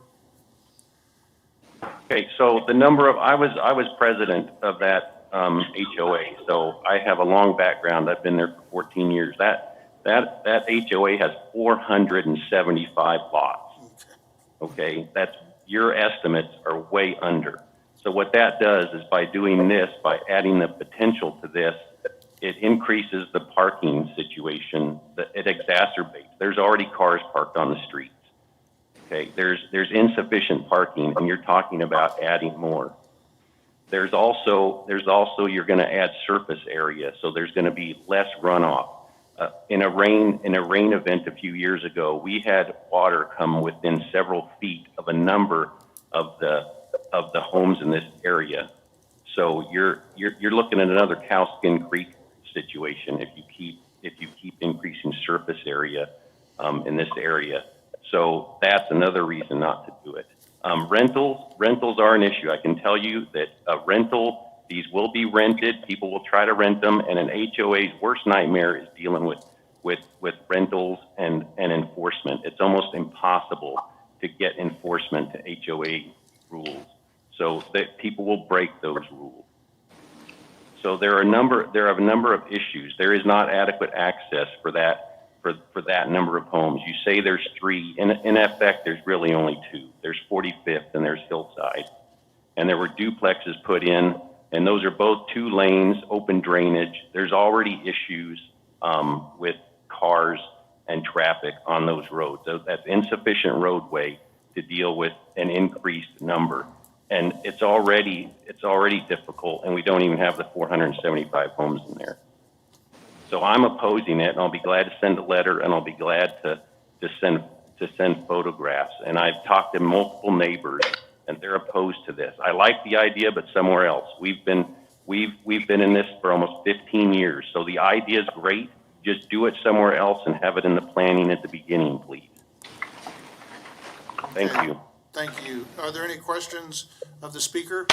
Okay, so the number of, I was president of that HOA, so I have a long background. I've been there for 14 years. That HOA has 475 lots. Okay, that's, your estimates are way under. So what that does is by doing this, by adding the potential to this, it increases the parking situation. It exacerbates. There's already cars parked on the streets. Okay, there's insufficient parking, and you're talking about adding more. There's also you're going to add surface area, so there's going to be less runoff. in a rain event a few years ago, we had water come within several feet of a number of the homes in this area. So you're looking at another Cowskin Creek situation if you keep increasing surface area in this area. So that's another reason not to do it. Rentals are an issue. I can tell you that these will be rented. People will try to rent them, and an HOA's worst nightmare is dealing with rentals and enforcement. It's almost impossible to get enforcement to HOA rules, so that people will break those rules. So there are a number of issues. There is not adequate access for that number of homes. You say there's 3. In effect, there's really only 2. There's 45th and there's Hillside. And there were duplexes put in, and those are both 2 lanes, open drainage. There's already issues with cars and traffic on those roads. So that's insufficient roadway to deal with an increased number. And it's already difficult, and we don't even have the 475 homes in there. So I'm opposing it, and I'll be glad to send a letter, and I'll be glad to send photographs. And I've talked to multiple neighbors, and they're opposed to this. I like the idea, but somewhere else. We've been in this for almost 15 years, so the idea is great. Just do it somewhere else and have it in the planning at the beginning, please. Thank you. Thank you. Are there any questions of the speaker?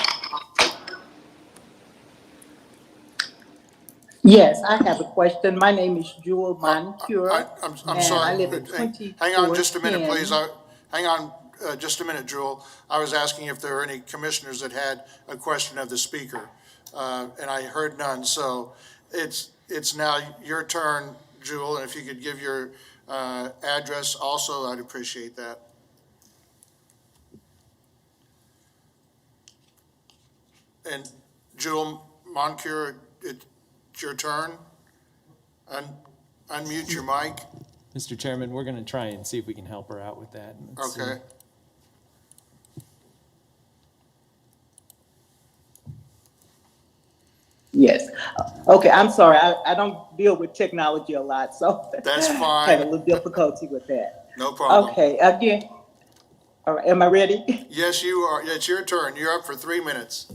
Yes, I have a question. My name is Jewel Moncure. I'm sorry. I live at 2410. Hang on just a minute, please. Hang on just a minute, Jewel. I was asking if there are any commissioners that had a question of the speaker, and I heard none. So it's now your turn, Jewel, and if you could give your address also, I'd appreciate that. And Jewel Moncure, it's your turn. Unmute your mic. Mr. Chairman, we're going to try and see if we can help her out with that. Let's see. Okay. Yes. Okay, I'm sorry. I don't deal with technology a lot, so that's fine. I have a little difficulty with that. No problem. Okay, again. All right, am I ready? Yes, you are. It's your turn. You're up for 3 minutes.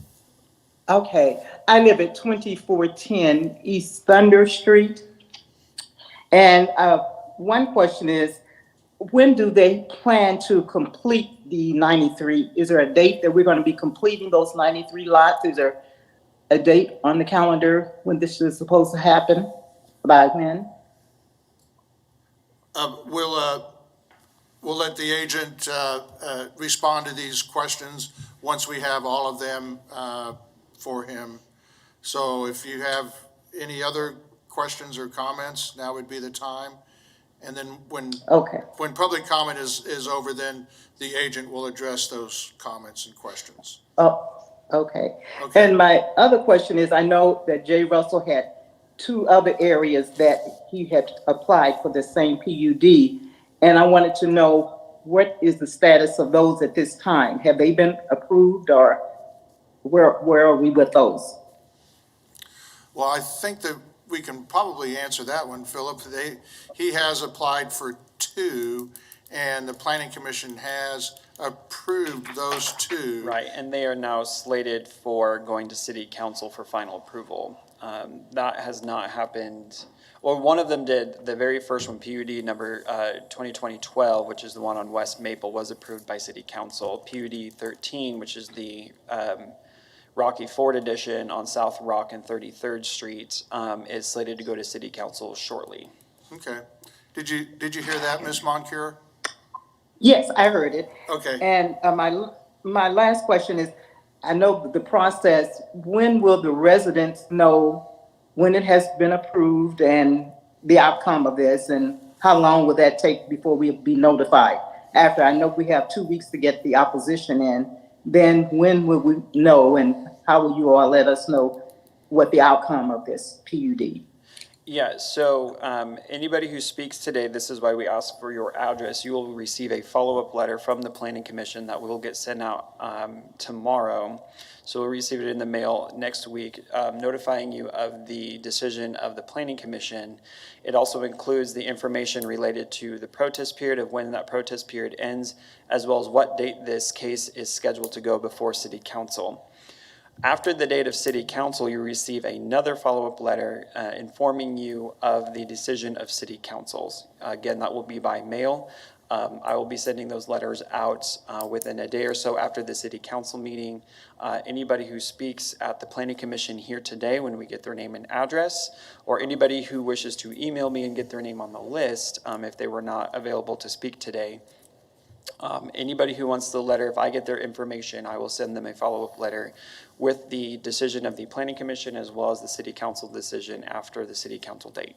Okay, I live at 2410 East Thunder Street. And one question is, when do they plan to complete the 93? Is there a date that we're going to be completing those 93 lots? Is there a date on the calendar when this is supposed to happen? By when? We'll let the agent respond to these questions once we have all of them for him. So if you have any other questions or comments, now would be the time. And then when public comment is over, then the agent will address those comments and questions. Oh, okay. And my other question is, I know that Jay Russell had 2 other areas that he had applied for the same PUD, and I wanted to know what is the status of those at this time? Have they been approved, or where are we with those? Well, I think that we can probably answer that one, Philip. He has applied for 2, and the Planning Commission has approved those 2. Right, and they are now slated for going to City Council for final approval. That has not happened. Well, one of them did. The very first one, PUD number 2020-12, which is the one on West Maple, was approved by City Council. PUD 13, which is the Rocky Ford edition on South Rock and 33rd Street, is slated to go to City Council shortly. Okay. Did you hear that, Ms. Moncure? Yes, I heard it. Okay. And my last question is, I know the process, when will the residents know when it has been approved and the outcome of this, and how long will that take before we'll be notified? After, I know we have 2 weeks to get the opposition in, then when will we know, and how will you all let us know what the outcome of this PUD? Yeah, so anybody who speaks today, this is why we ask for your address. You will receive a follow-up letter from the Planning Commission that will get sent out tomorrow. So we'll receive it in the mail next week, notifying you of the decision of the Planning Commission. It also includes the information related to the protest period, of when that protest period ends, as well as what date this case is scheduled to go before City Council. After the date of City Council, you receive another follow-up letter informing you of the decision of City Councils. Again, that will be by mail. I will be sending those letters out within a day or so after the City Council meeting. Anybody who speaks at the Planning Commission here today, when we get their name and address, or anybody who wishes to email me and get their name on the list if they were not available to speak today, anybody who wants the letter, if I get their information, I will send them a follow-up letter with the decision of the Planning Commission as well as the City Council decision after the City Council date.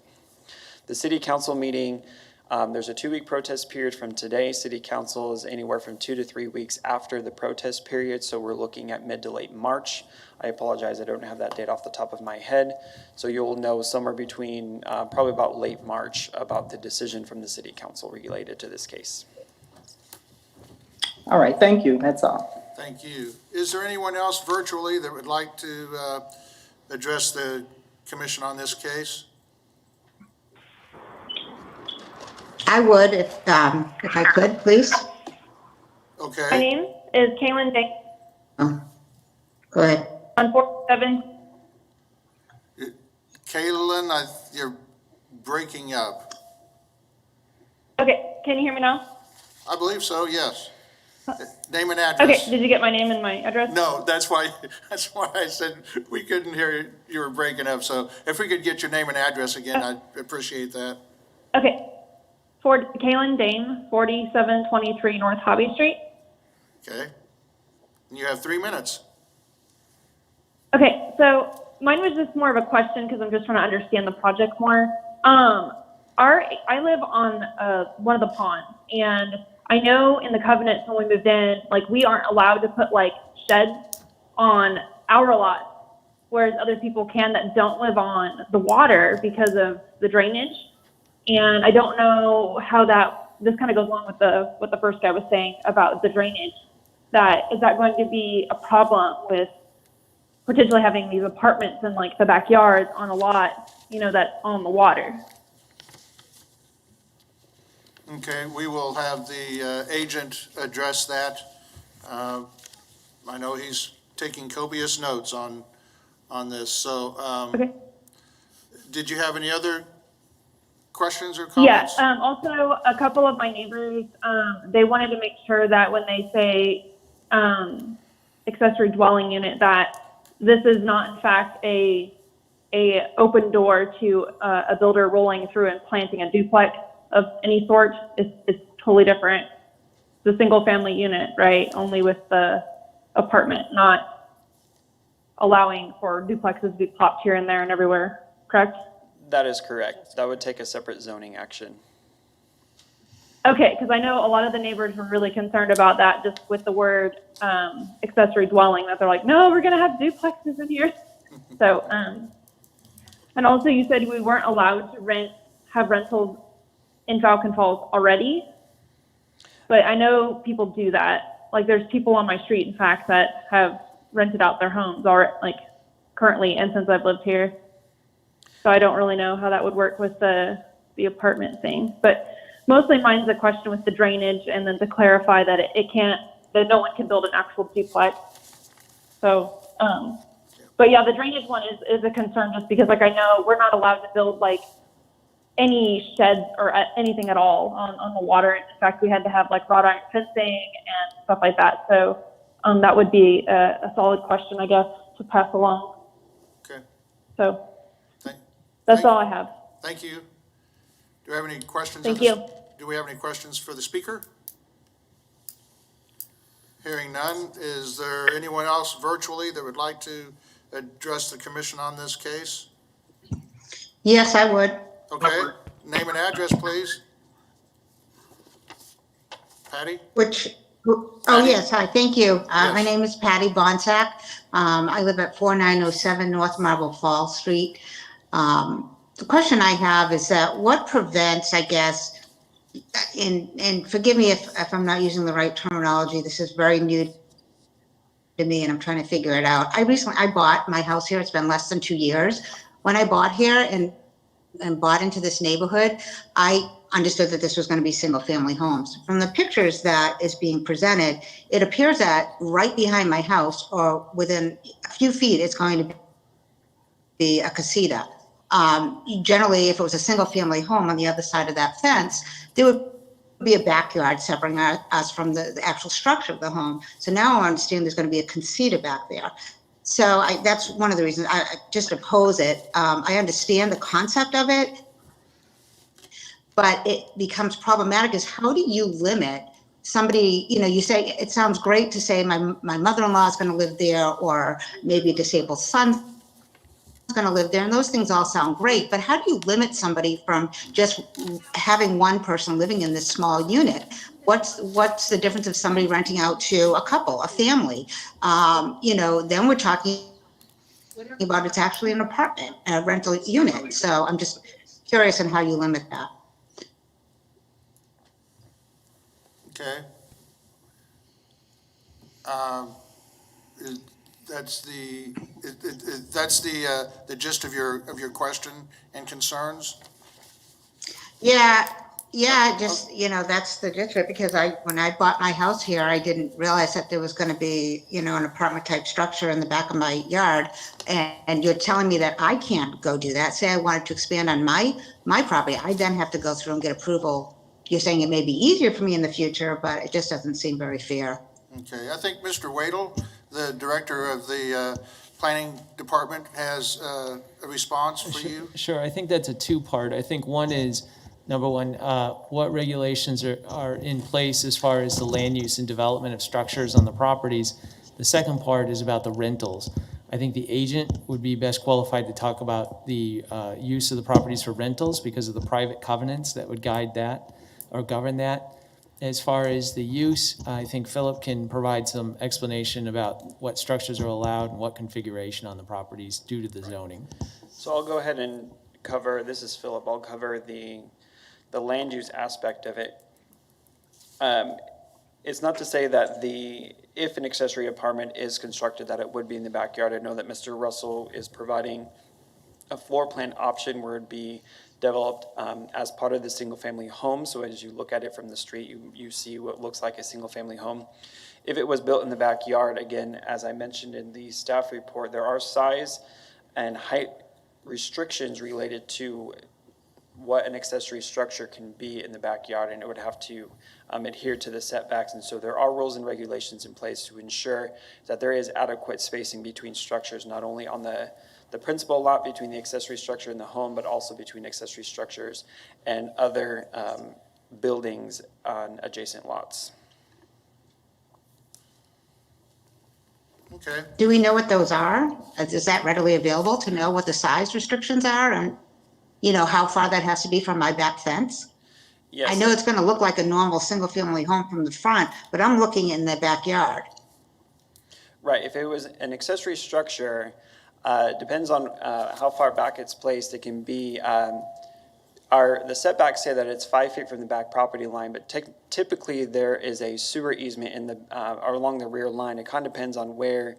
The City Council meeting, there's a 2-week protest period from today. City Council is anywhere from 2 to 3 weeks after the protest period, so we're looking at mid to late March. I apologize, I don't have that date off the top of my head. So you'll know somewhere between probably about late March about the decision from the City Council related to this case. All right, thank you. That's all. Thank you. Is there anyone else virtually that would like to address the commission on this case? I would if I could, please. Okay. My name is Kaylin Day. Go ahead. On 47. Kaylin, you're breaking up. Okay, can you hear me now? I believe so, yes. Name and address. Okay, did you get my name and my address? No, that's why I said we couldn't hear you. You were breaking up. So if we could get your name and address again, I'd appreciate that. Okay. Kaylin Dame, 4723 North Hobby Street. Okay. And you have 3 minutes. Okay, so mine was just more of a question because I'm just trying to understand the project more. I live on one of the ponds, and I know in the covenants when we moved in, like, we aren't allowed to put like sheds on our lot, whereas other people can that don't live on the water because of the drainage. And I don't know how this kind of goes along with what the first guy was saying about the drainage. Is that going to be a problem with potentially having these apartments in like the backyards on a lot, that's on the water? Okay, we will have the agent address that. I know he's taking copious notes on this. So, okay. Did you have any other questions or comments? Yeah. Also, a couple of my neighbors, they wanted to make sure that when they say accessory dwelling unit, that this is not in fact a open door to a builder rolling through and planting a duplex of any sort. It's totally different. It's a single family unit, right? Only with the apartment, not allowing for duplexes to be plopped here and there and everywhere, correct? That is correct. That would take a separate zoning action. Okay, because I know a lot of the neighbors were really concerned about that, just with the word accessory dwelling, that they're like, no, we're gonna have duplexes in here. So, and also you said we weren't allowed to have rentals in Falcon Falls already, but I know people do that. Like, there's people on my street, in fact, that have rented out their homes currently and since I've lived here. So I don't really know how that would work with the apartment thing, but mostly mine's a question with the drainage, and then to clarify that that no one can build an actual duplex. So, but yeah, the drainage one is a concern, just because, like, I know we're not allowed to build like any sheds or anything at all on the water. In fact, we had to have like wrought iron fencing and stuff like that. So that would be a solid question, I guess, to pass along. Okay. So that's all I have. Thank you. Do we have any questions? Thank you. Do we have any questions for the speaker? Hearing none, is there anyone else virtually that would like to address the commission on this case? Yes, I would. Okay, name and address, please. Patty? Yes, hi, thank you. My name is Patty Bonsack. I live at 4907 North Marble Falls Street. the question I have is that what prevents, I guess, and forgive me if I'm not using the right terminology, this is very new to me and I'm trying to figure it out. I bought my house here, it's been less than 2 years. When I bought here and bought into this neighborhood, I understood that this was going to be single family homes. From the pictures that is being presented, it appears that right behind my house or within a few feet, it's going to be a casita. Generally, if it was a single family home on the other side of that fence, there would be a backyard separating us from the actual structure of the home. So now I understand there's going to be a casita back there. So that's one of the reasons I just oppose it. I understand the concept of it, but it becomes problematic is how do you limit somebody, you say, it sounds great to say my mother-in-law is going to live there or maybe a disabled son going to live there, and those things all sound great, but how do you limit somebody from just having one person living in this small unit? What's the difference of somebody renting out to a couple, a family? Then we're talking about it's actually an apartment, a rental unit. So I'm just curious on how you limit that. Okay. That's the gist of your question and concerns? Yeah, just, that's the gist of it, because when I bought my house here, I didn't realize that there was going to be, an apartment type structure in the back of my yard. And you're telling me that I can't go do that. Say I wanted to expand on my property, I then have to go through and get approval. You're saying it may be easier for me in the future, but it just doesn't seem very fair. Okay, I think Mr. Wadle, the director of the planning department, has a response for you. Sure, I think that's a two-part. I think one is, number one, what regulations are in place as far as the land use and development of structures on the properties. The second part is about the rentals. I think the agent would be best qualified to talk about the use of the properties for rentals because of the private covenants that would guide that or govern that. As far as the use, I think Philip can provide some explanation about what structures are allowed and what configuration on the properties due to the zoning. So I'll go ahead and cover, this is Philip, I'll cover the land use aspect of it. It's not to say that if an accessory apartment is constructed that it would be in the backyard. I know that Mr. Russell is providing a floor plan option where it'd be developed as part of the single family home. So as you look at it from the street, you see what looks like a single family home. If it was built in the backyard, again, as I mentioned in the staff report, there are size and height restrictions related to what an accessory structure can be in the backyard, and it would have to adhere to the setbacks. And so there are rules and regulations in place to ensure that there is adequate spacing between structures, not only on the principal lot between the accessory structure and the home, but also between accessory structures and other buildings on adjacent lots. Okay. Do we know what those are? Is that readily available to know what the size restrictions are and, how far that has to be from my back fence? Yes. I know it's going to look like a normal single family home from the front, but I'm looking in the backyard. Right. If it was an accessory structure, depends on how far back it's placed. It can be, the setbacks say that it's 5 feet from the back property line, but typically there is a sewer easement or along the rear line. It kind of depends on where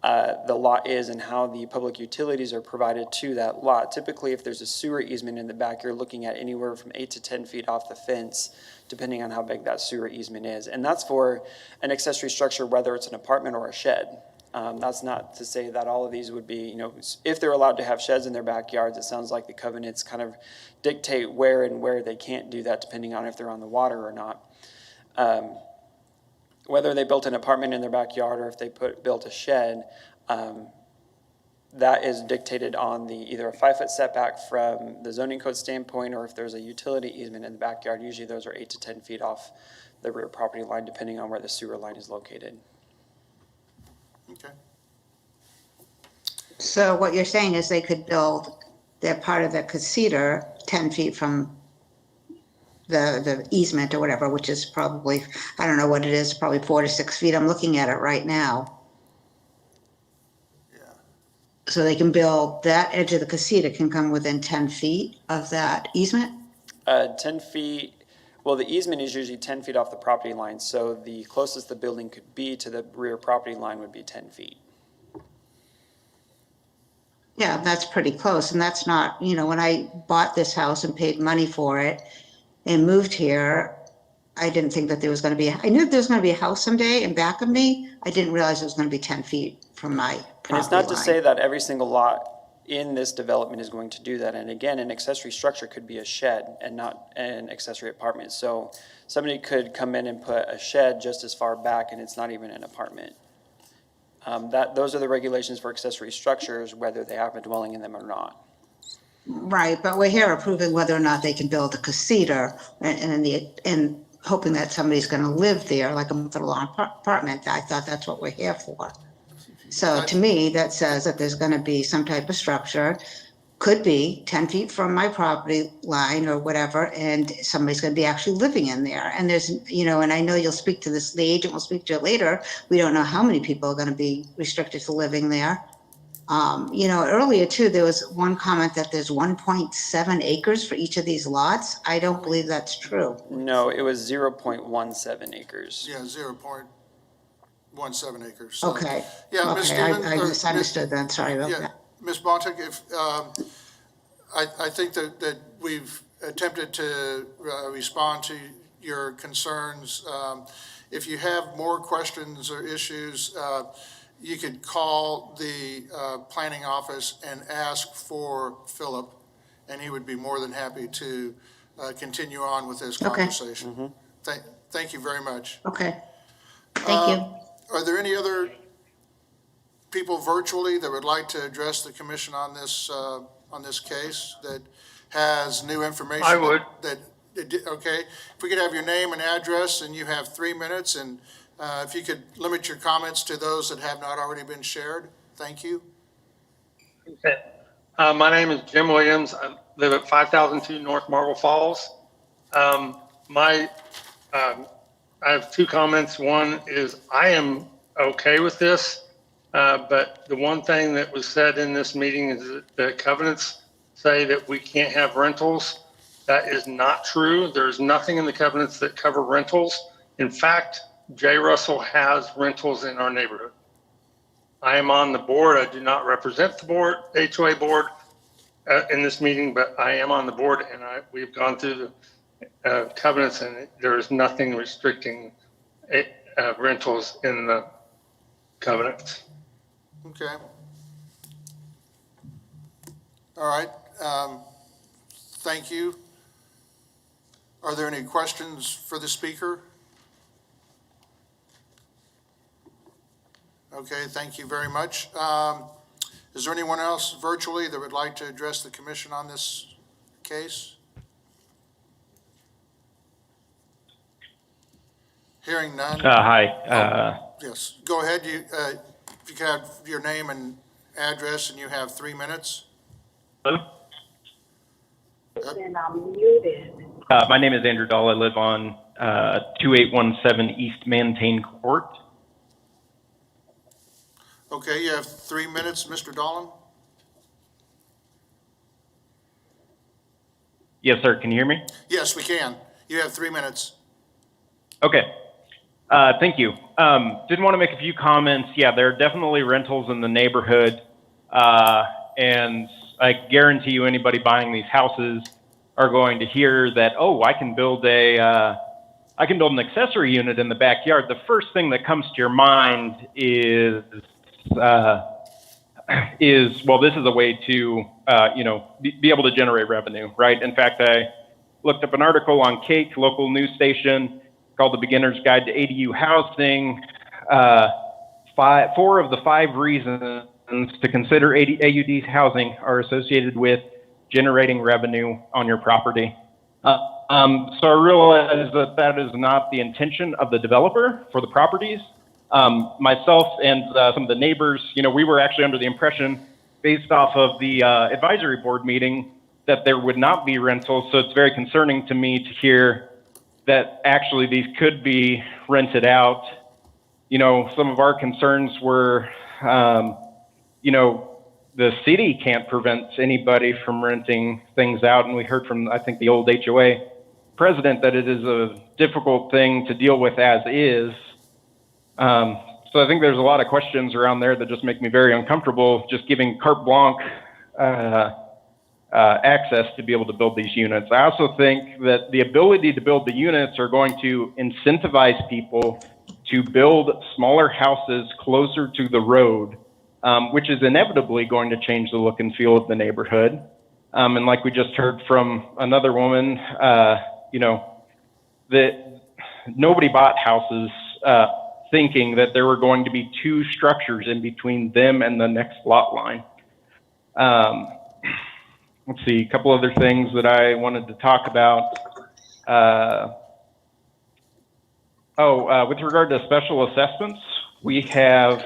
the lot is and how the public utilities are provided to that lot. Typically, if there's a sewer easement in the back, you're looking at anywhere from 8 to 10 feet off the fence, depending on how big that sewer easement is. And that's for an accessory structure, whether it's an apartment or a shed. That's not to say that all of these would be, if they're allowed to have sheds in their backyards, it sounds like the covenants kind of dictate where and where they can't do that, depending on if they're on the water or not. Whether they built an apartment in their backyard or if they built a shed, that is dictated on either a 5-foot setback from the zoning code standpoint, or if there's a utility easement in the backyard. Usually those are 8 to 10 feet off the rear property line, depending on where the sewer line is located. Okay. So what you're saying is they could build their part of the casita 10 feet from the easement or whatever, which is probably, I don't know what it is, probably 4 to 6 feet. I'm looking at it right now. So they can build, that edge of the casita can come within 10 feet of that easement? 10 feet, well, the easement is usually 10 feet off the property line, so the closest the building could be to the rear property line would be 10 feet. Yeah, that's pretty close, and that's not, when I bought this house and paid money for it and moved here, I didn't think that there was gonna be, I knew there was gonna be a house someday in back of me. I didn't realize it was gonna be 10 feet from my And it's property not to line. say that every single lot in this development is going to do that. And again, an accessory structure could be a shed and not an accessory apartment. So somebody could come in and put a shed just as far back and it's not even an apartment. Those are the regulations for accessory structures, whether they have a dwelling in them or not. Right, but we're here approving whether or not they can build a casita and hoping that somebody's gonna live there, like a month-long apartment. I thought that's what we're here for. So to me, that says that there's gonna be some type of structure, could be 10 feet from my property line or whatever, and somebody's gonna be actually living in there. And there's, and I know you'll speak to this, the agent will speak to it later. We don't know how many people are gonna be restricted to living there. Earlier too, there was one comment that there's 1.7 acres for each of these lots. I don't believe that's true. No, it was 0.17 acres. Yeah, 0.17 acres. So, Okay. Yeah, Ms. Okay, Stevens. I misunderstood that, sorry about that. Ms. Bontic, I think that we've attempted to respond to your concerns. If you have more questions or issues, you could call the planning office and ask for Philip, and he would be more than happy to continue on with this Okay. conversation. Thank you very much. Okay, thank you. Are there any other people virtually that would like to address the commission on this case that has new information? I would. Okay, if we could have your name and address, and you have 3 minutes, and if you could limit your comments to those that have not already been shared, thank you. Okay. My name is Jim Williams. I live at 5002 North Marble Falls. I have two comments. One is I am okay with this, but the one thing that was said in this meeting is that the covenants say that we can't have rentals. That is not true. There's nothing in the covenants that cover rentals. In fact, J. Russell has rentals in our neighborhood. I am on the board. I do not represent the board, HOA board, in this meeting, but I am on the board, and we've gone through the covenants, and there is nothing restricting rentals in the covenants. Okay. All right. Thank you. Are there any questions for the speaker? Okay, thank you very much. Is there anyone else virtually that would like to address the commission on this case? Hearing none. Hi. Yes, go ahead. If you could have your name and address, and you have 3 minutes. Hello? My name is Andrew Dahl. I live on 2817 East Mantain Court. Okay, you have 3 minutes, Mr. Dolan. Yes, sir. Can you hear me? Yes, we can. You have 3 minutes. Okay. Thank you. Did want to make a few comments. Yeah, there are definitely rentals in the neighborhood. And I guarantee you anybody buying these houses are going to hear that, oh, I can build an accessory unit in the backyard. The first thing that comes to your mind is well, this is a way to, be able to generate revenue, right? In fact, I looked up an article on Cake, local news station, called The Beginner's Guide to ADU Housing. 4 of the 5 reasons to consider AUD housing are associated with generating revenue on your property. So I realize that is not the intention of the developer for the properties. Myself and some of the neighbors, we were actually under the impression, based off of the advisory board meeting, that there would not be rentals. So it's very concerning to me to hear that actually these could be rented out. Some of our concerns were, the city can't prevent anybody from renting things out. And we heard from, I think, the old HOA president that it is a difficult thing to deal with as is. So I think there's a lot of questions around there that just make me very uncomfortable, just giving carte blanche access to be able to build these units. I also think that the ability to build the units are going to incentivize people to build smaller houses closer to the road, which is inevitably going to change the look and feel of the neighborhood. And like we just heard from another woman, you know, that nobody bought houses thinking that there were going to be two structures in between them and the next lot line. Let's see, a couple other things that I wanted to talk about. With regard to special assessments, we have,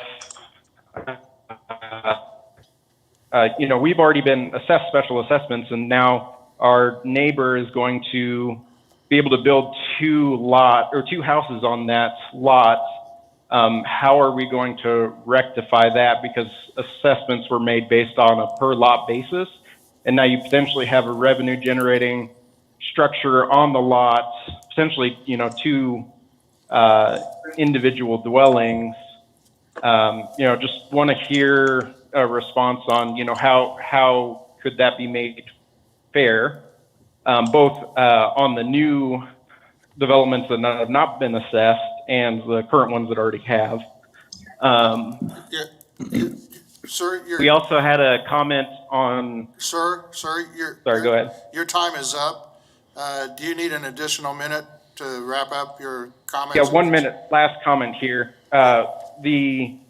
you know, we've already been assessed special assessments, and now our neighbor is going to be able to build two houses on that lot. How are we going to rectify that? Because assessments were made based on a per lot basis, and now you potentially have a revenue generating structure on the lot, potentially, you know, two individual dwellings. You know, just want to hear a response on, you know, how could that be made fair, both on the new developments that have not been assessed and the current ones that already have. Sir, we also had a comment on. Sorry, go ahead. Your time is up. Do you need an additional minute to wrap up your comments? Yeah, 1 minute. Last comment here. Somebody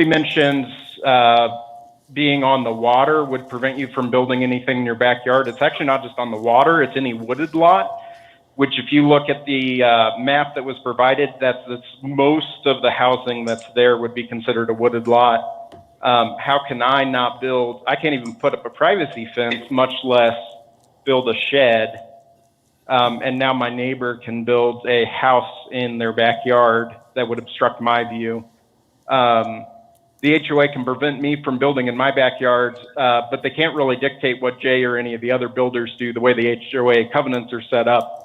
mentions being on the water would prevent you from building anything in your backyard. It's actually not just on the water, it's any wooded lot, which if you look at the map that was provided, that's most of the housing that's there would be considered a wooded lot. How can I not build, I can't even put up a privacy fence, much less build a shed. And now my neighbor can build a house in their backyard that would obstruct my view. The HOA can prevent me from building in my backyard, but they can't really dictate what Jay or any of the other builders do the way the HOA covenants are set up.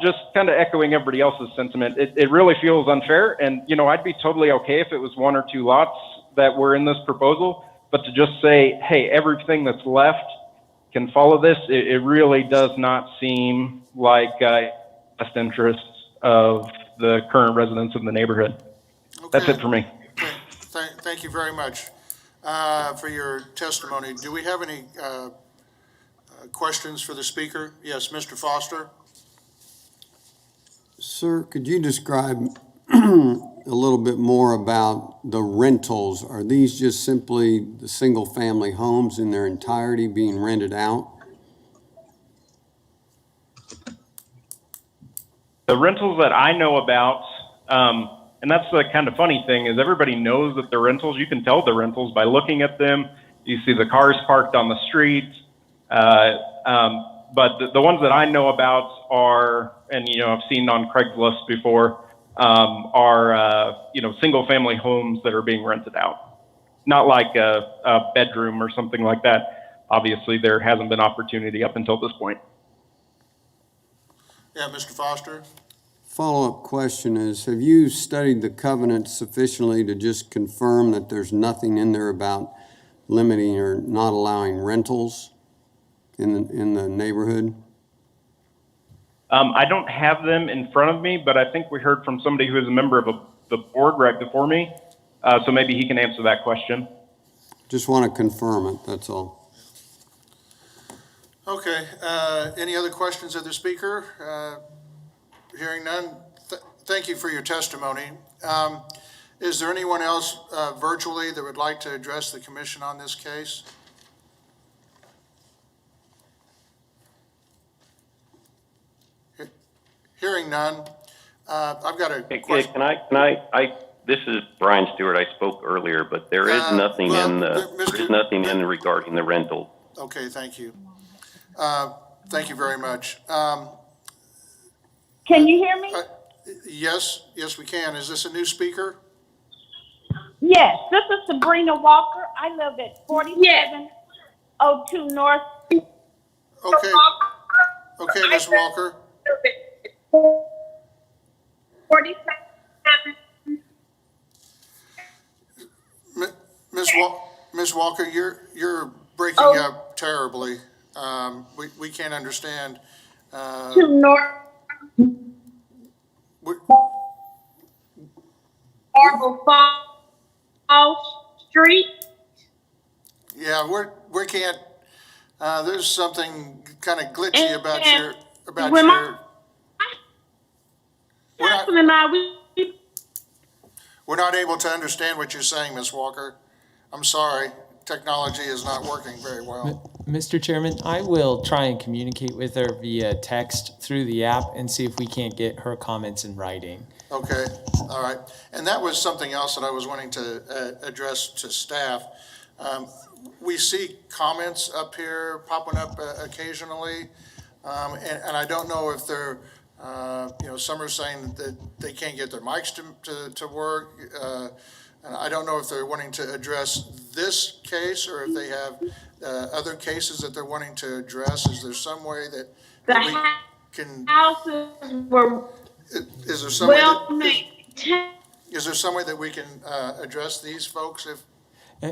Just kind of echoing everybody else's sentiment, it really feels unfair. And, you know, I'd be totally okay if it was one or two lots that were in this proposal, but to just say, hey, everything that's left can follow this, it really does not seem like best interests of the current residents of the neighborhood. Okay. That's it for me. Thank you very much for your testimony. Do we have any questions for the speaker? Yes, Mr. Foster. Sir, could you describe a little bit more about the rentals? Are these just simply the single-family homes in their entirety being rented out? The rentals that I know about, and that's the kind of funny thing, is everybody knows that they're rentals. You can tell they're rentals by looking at them. You see the cars parked on the street. But the ones that I know about are, and, you know, I've seen on Craigslist before, are, you know, single family homes that are being rented out. Not like a bedroom or something like that. Obviously, there hasn't been opportunity up until this point. Yeah, Mr. Foster. Follow-up question is, have you studied the covenant sufficiently to just confirm that there's nothing in there about limiting or not allowing rentals in the neighborhood? I don't have them in front of me, but I think we heard from somebody who is a member of the board right before me, so maybe he can answer that question. Just want to confirm it, that's all. Okay, any other questions of the speaker? Hearing none, thank you for your testimony. Is there anyone else virtually that would like to address the commission on this case? Hearing none, I've got a question. Can I, this is Brian Stewart. I spoke earlier, but there is nothing there's nothing in regarding the rental. Okay, thank you. Thank you very much. Can you hear me? Yes, we can. Is this a new speaker? Yes, this is Sabrina Walker. I live at 4702 North. Okay, okay, Ms. Walker. 47. Ms. Walker, you're breaking up terribly. We can't understand. To North. Marble Falls Street. Yeah, we can't, there's something kind of glitchy about your, we're not able to understand what you're saying, Ms. Walker. I'm sorry, technology is not working very well. Mr. Chairman, I will try and communicate with her via text through the app and see if we can't get her comments in writing. Okay, all right. And that was something else that I was wanting to address to staff. We see comments up here popping up occasionally, and I don't know if they're, some are saying that they can't get their mics to work. And I don't know if they're wanting to address this case or if they have other cases that they're wanting to address. Is there some way that we can? Houses were Is there some way that we can address these folks if?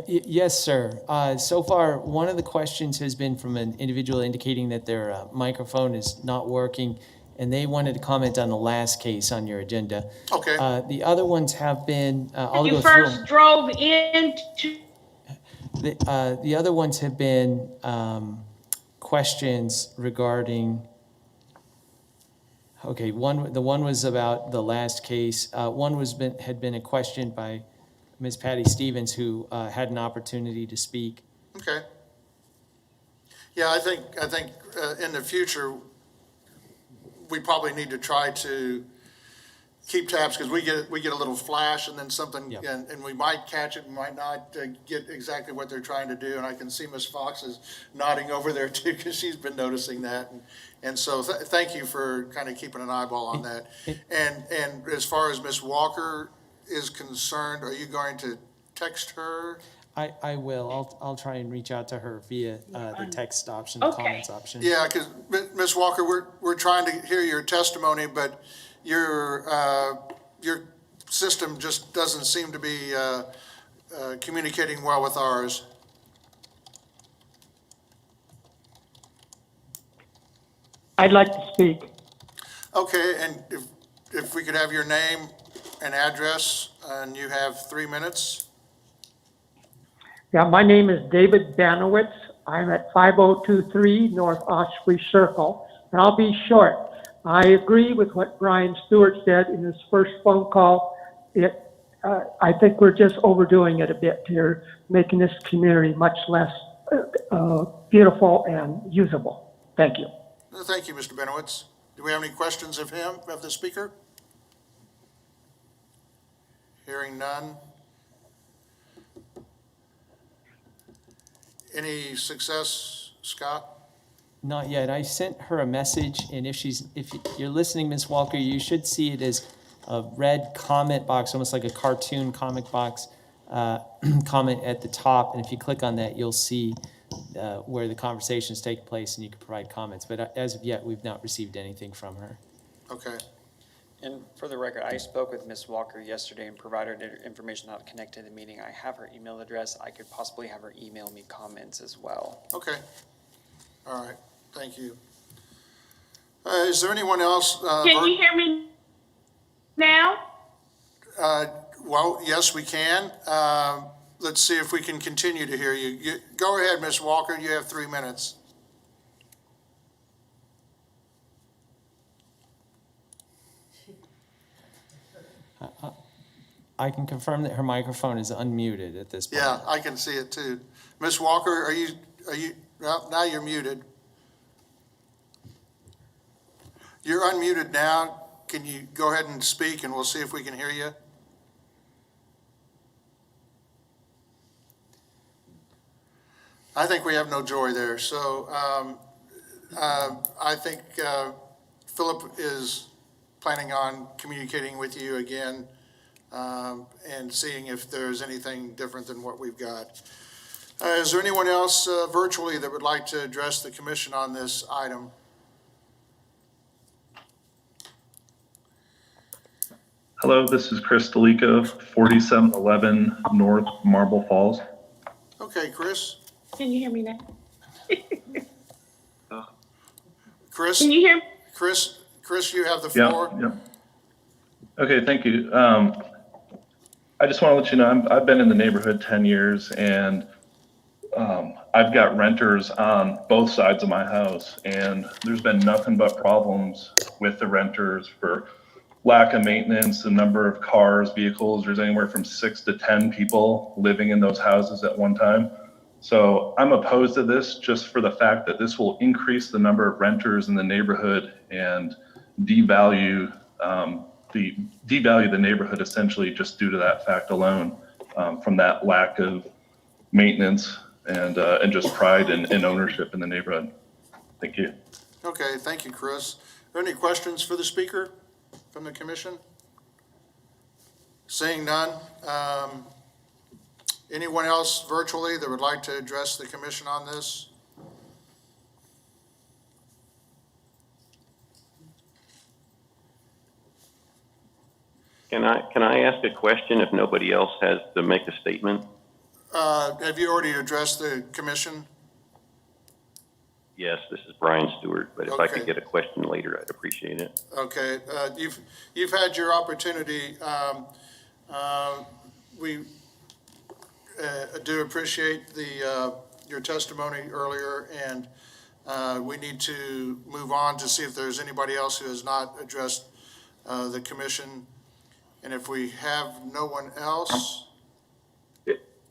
Yes, sir. So far, one of the questions has been from an individual indicating that their microphone is not working, and they wanted to comment on the last case on your agenda. Okay. The other ones have been. You first drove into. The other ones have been questions regarding. Okay, the one was about the last case. One had been a question by Ms. Patty Stevens, who had an opportunity to speak. Okay. Yeah, I think in the future we probably need to try to keep tabs because we get a little flash and then something, Yep. and we might catch it, we might not get exactly what they're trying to do. And I can see Ms. Fox is nodding over there too because she's been noticing that. And so thank you for kind of keeping an eyeball on that. And as far as Ms. Walker is concerned, are you going to text her? I will. I'll try and reach out to her via the text option, the comments option. Yeah, because Ms. Walker, we're trying to hear your testimony, but your system just doesn't seem to be communicating well with ours. I'd like to speak. Okay, and if we could have your name and address, and you have 3 minutes. Yeah, my name is David Banowitz. I'm at 5023 North Osprey Circle, and I'll be short. I agree with what Brian Stewart said in his first phone call. I think we're just overdoing it a bit here, making this community much less beautiful and usable. Thank you. Thank you, Mr. Benowitz. Do we have any questions of him, of the speaker? Hearing none. Any success, Scott? Not yet. I sent her a message, and if you're listening, Ms. Walker, you should see it as a red comment box, almost like a cartoon comic box comment at the top. And if you click on that, you'll see where the conversation is taking place, and you can provide comments. But as of yet, we've not received anything from her. Okay. And for the record, I spoke with Ms. Walker yesterday and provided her information how to connect to the meeting. I have her email address. I could possibly have her email me comments as well. Okay. All right. Thank you. Is there anyone else? Can you hear me now? Well, yes, we can. Let's see if we can continue to hear you. Go ahead, Ms. Walker. You have 3 minutes. I can confirm that her microphone is unmuted at this point. Yeah, I can see it too. Ms. Walker, are you, well, now you're muted. You're unmuted now. Can you go ahead and speak and we'll see if we can hear you? I think we have no joy there. So I think Philip is planning on communicating with you again and seeing if there's anything different than what we've got. Is there anyone else virtually that would like to address the commission on this item? Hello, this is Chris Delica, 4711 North Marble Falls. Okay, Chris. Can you hear me now? Chris? Can you hear me? Chris, you have the floor. Yeah. Okay, thank you. I just want to let you know, I've been in the neighborhood 10 years, and I've got renters on both sides of my house, and there's been nothing but problems with the renters for lack of maintenance, the number of cars, vehicles. There's anywhere from 6 to 10 people living in those houses at one time. So I'm opposed to this just for the fact that this will increase the number of renters in the neighborhood and devalue the neighborhood essentially just due to that fact alone, from that lack of maintenance and just pride in ownership in the neighborhood. Thank you. Okay, thank you, Chris. Are there any questions for the speaker from the commission? Seeing none. Anyone else virtually that would like to address the commission on this? Can I ask a question if nobody else has to make a statement? Have you already addressed the commission? Yes, this is Brian Stewart, but if I Okay. could get a question later, I'd appreciate it. Okay, you've had your opportunity. We do appreciate your testimony earlier, and we need to move on to see if there's anybody else who has not addressed the commission. And if we have no one else.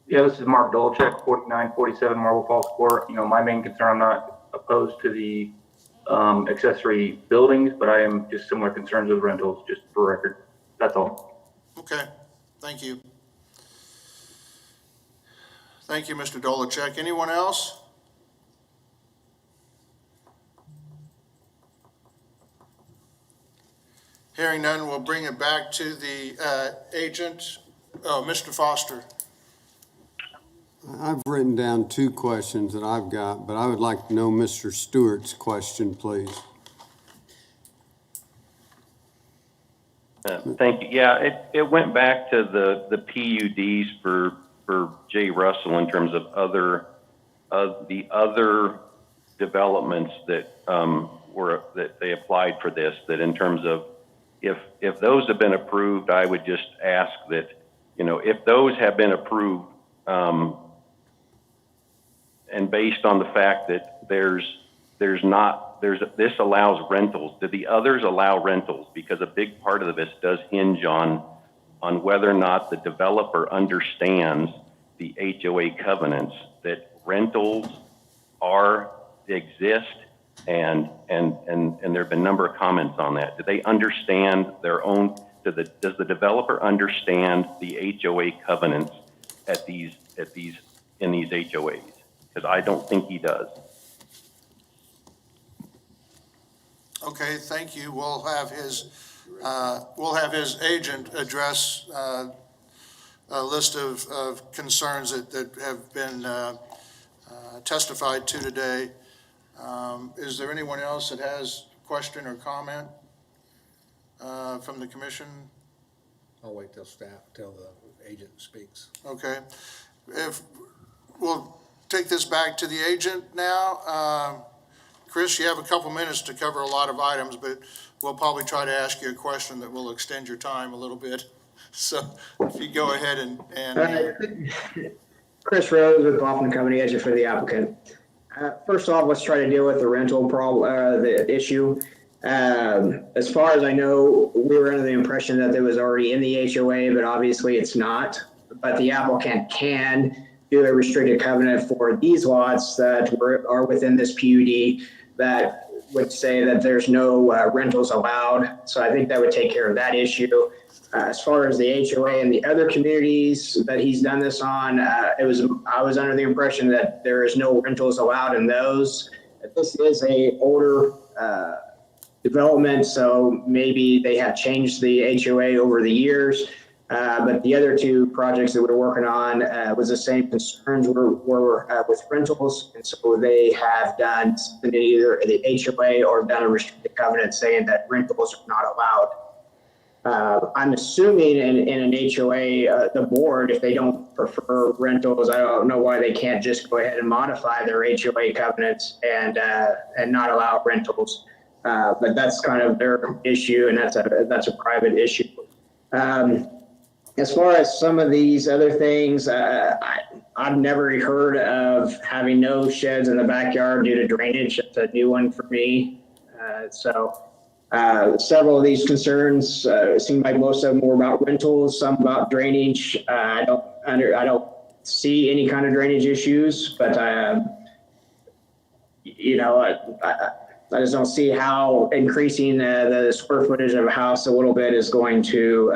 Yeah, this is Mark Dolchek, 4947 Marble Falls Court. You know, my main concern, I'm not opposed to the accessory buildings, but I am just similar concerns with rentals, just for record. That's all. Okay, thank you. Thank you, Mr. Dolachek. Anyone else? Hearing none, we'll bring it back to the agent. Oh, Mr. Foster. I've written down 2 questions that I've got, but I would like to know Mr. Stewart's question, please. Thank you. Yeah, it went back to the PUDs for Jay Russell in terms of the other developments that that they applied for this. That in terms of if those have been approved, I would just ask that, you know, if those have been approved, and based on the fact that this allows rentals, do the others allow rentals? Because a big part of this does hinge on whether or not the developer understands the HOA covenants, that rentals exist, and there have been a number of comments on that. Do they understand their own? Does the developer understand the HOA covenants in these HOAs? Because I don't think he does. Okay, thank you. We'll have his agent address a list of concerns that have been testified to today. Is there anyone else that has a question or comment from the commission? I'll wait till the agent speaks. Okay. If we'll take this back to the agent now. Chris, you have a couple minutes to cover a lot of items, but we'll probably try to ask you a question that will extend your time a little bit. So if you go ahead and Chris Rose with Baughman Company, agent for the applicant. First off, let's try to deal with the rental problem, the issue. As far as I know, we were under the impression that it was already in the HOA, but obviously it's not. But the applicant can do a restricted covenant for these lots that are within this PUD that would say that there's no rentals allowed. So I think that would take care of that issue. As far as the HOA and the other communities that he's done this on, I was under the impression that there is no rentals allowed in those. This is a older development, so maybe they have changed the HOA over the years. But the other two projects that we're working on was the same concerns were with rentals. And so they have done something in either the HOA or done a restricted covenant saying that rentals are not allowed. I'm assuming in an HOA, the board, if they don't prefer rentals, I don't know why they can't just go ahead and modify their HOA covenants and not allow rentals. But that's kind of their issue, and that's a private issue. As far as some of these other things, I've never heard of having no sheds in the backyard due to drainage. It's a new one for me. Several of these concerns seem like most of them were about rentals, some about drainage. I don't see any kind of drainage issues, but I just don't see how increasing the square footage of a house a little bit is going to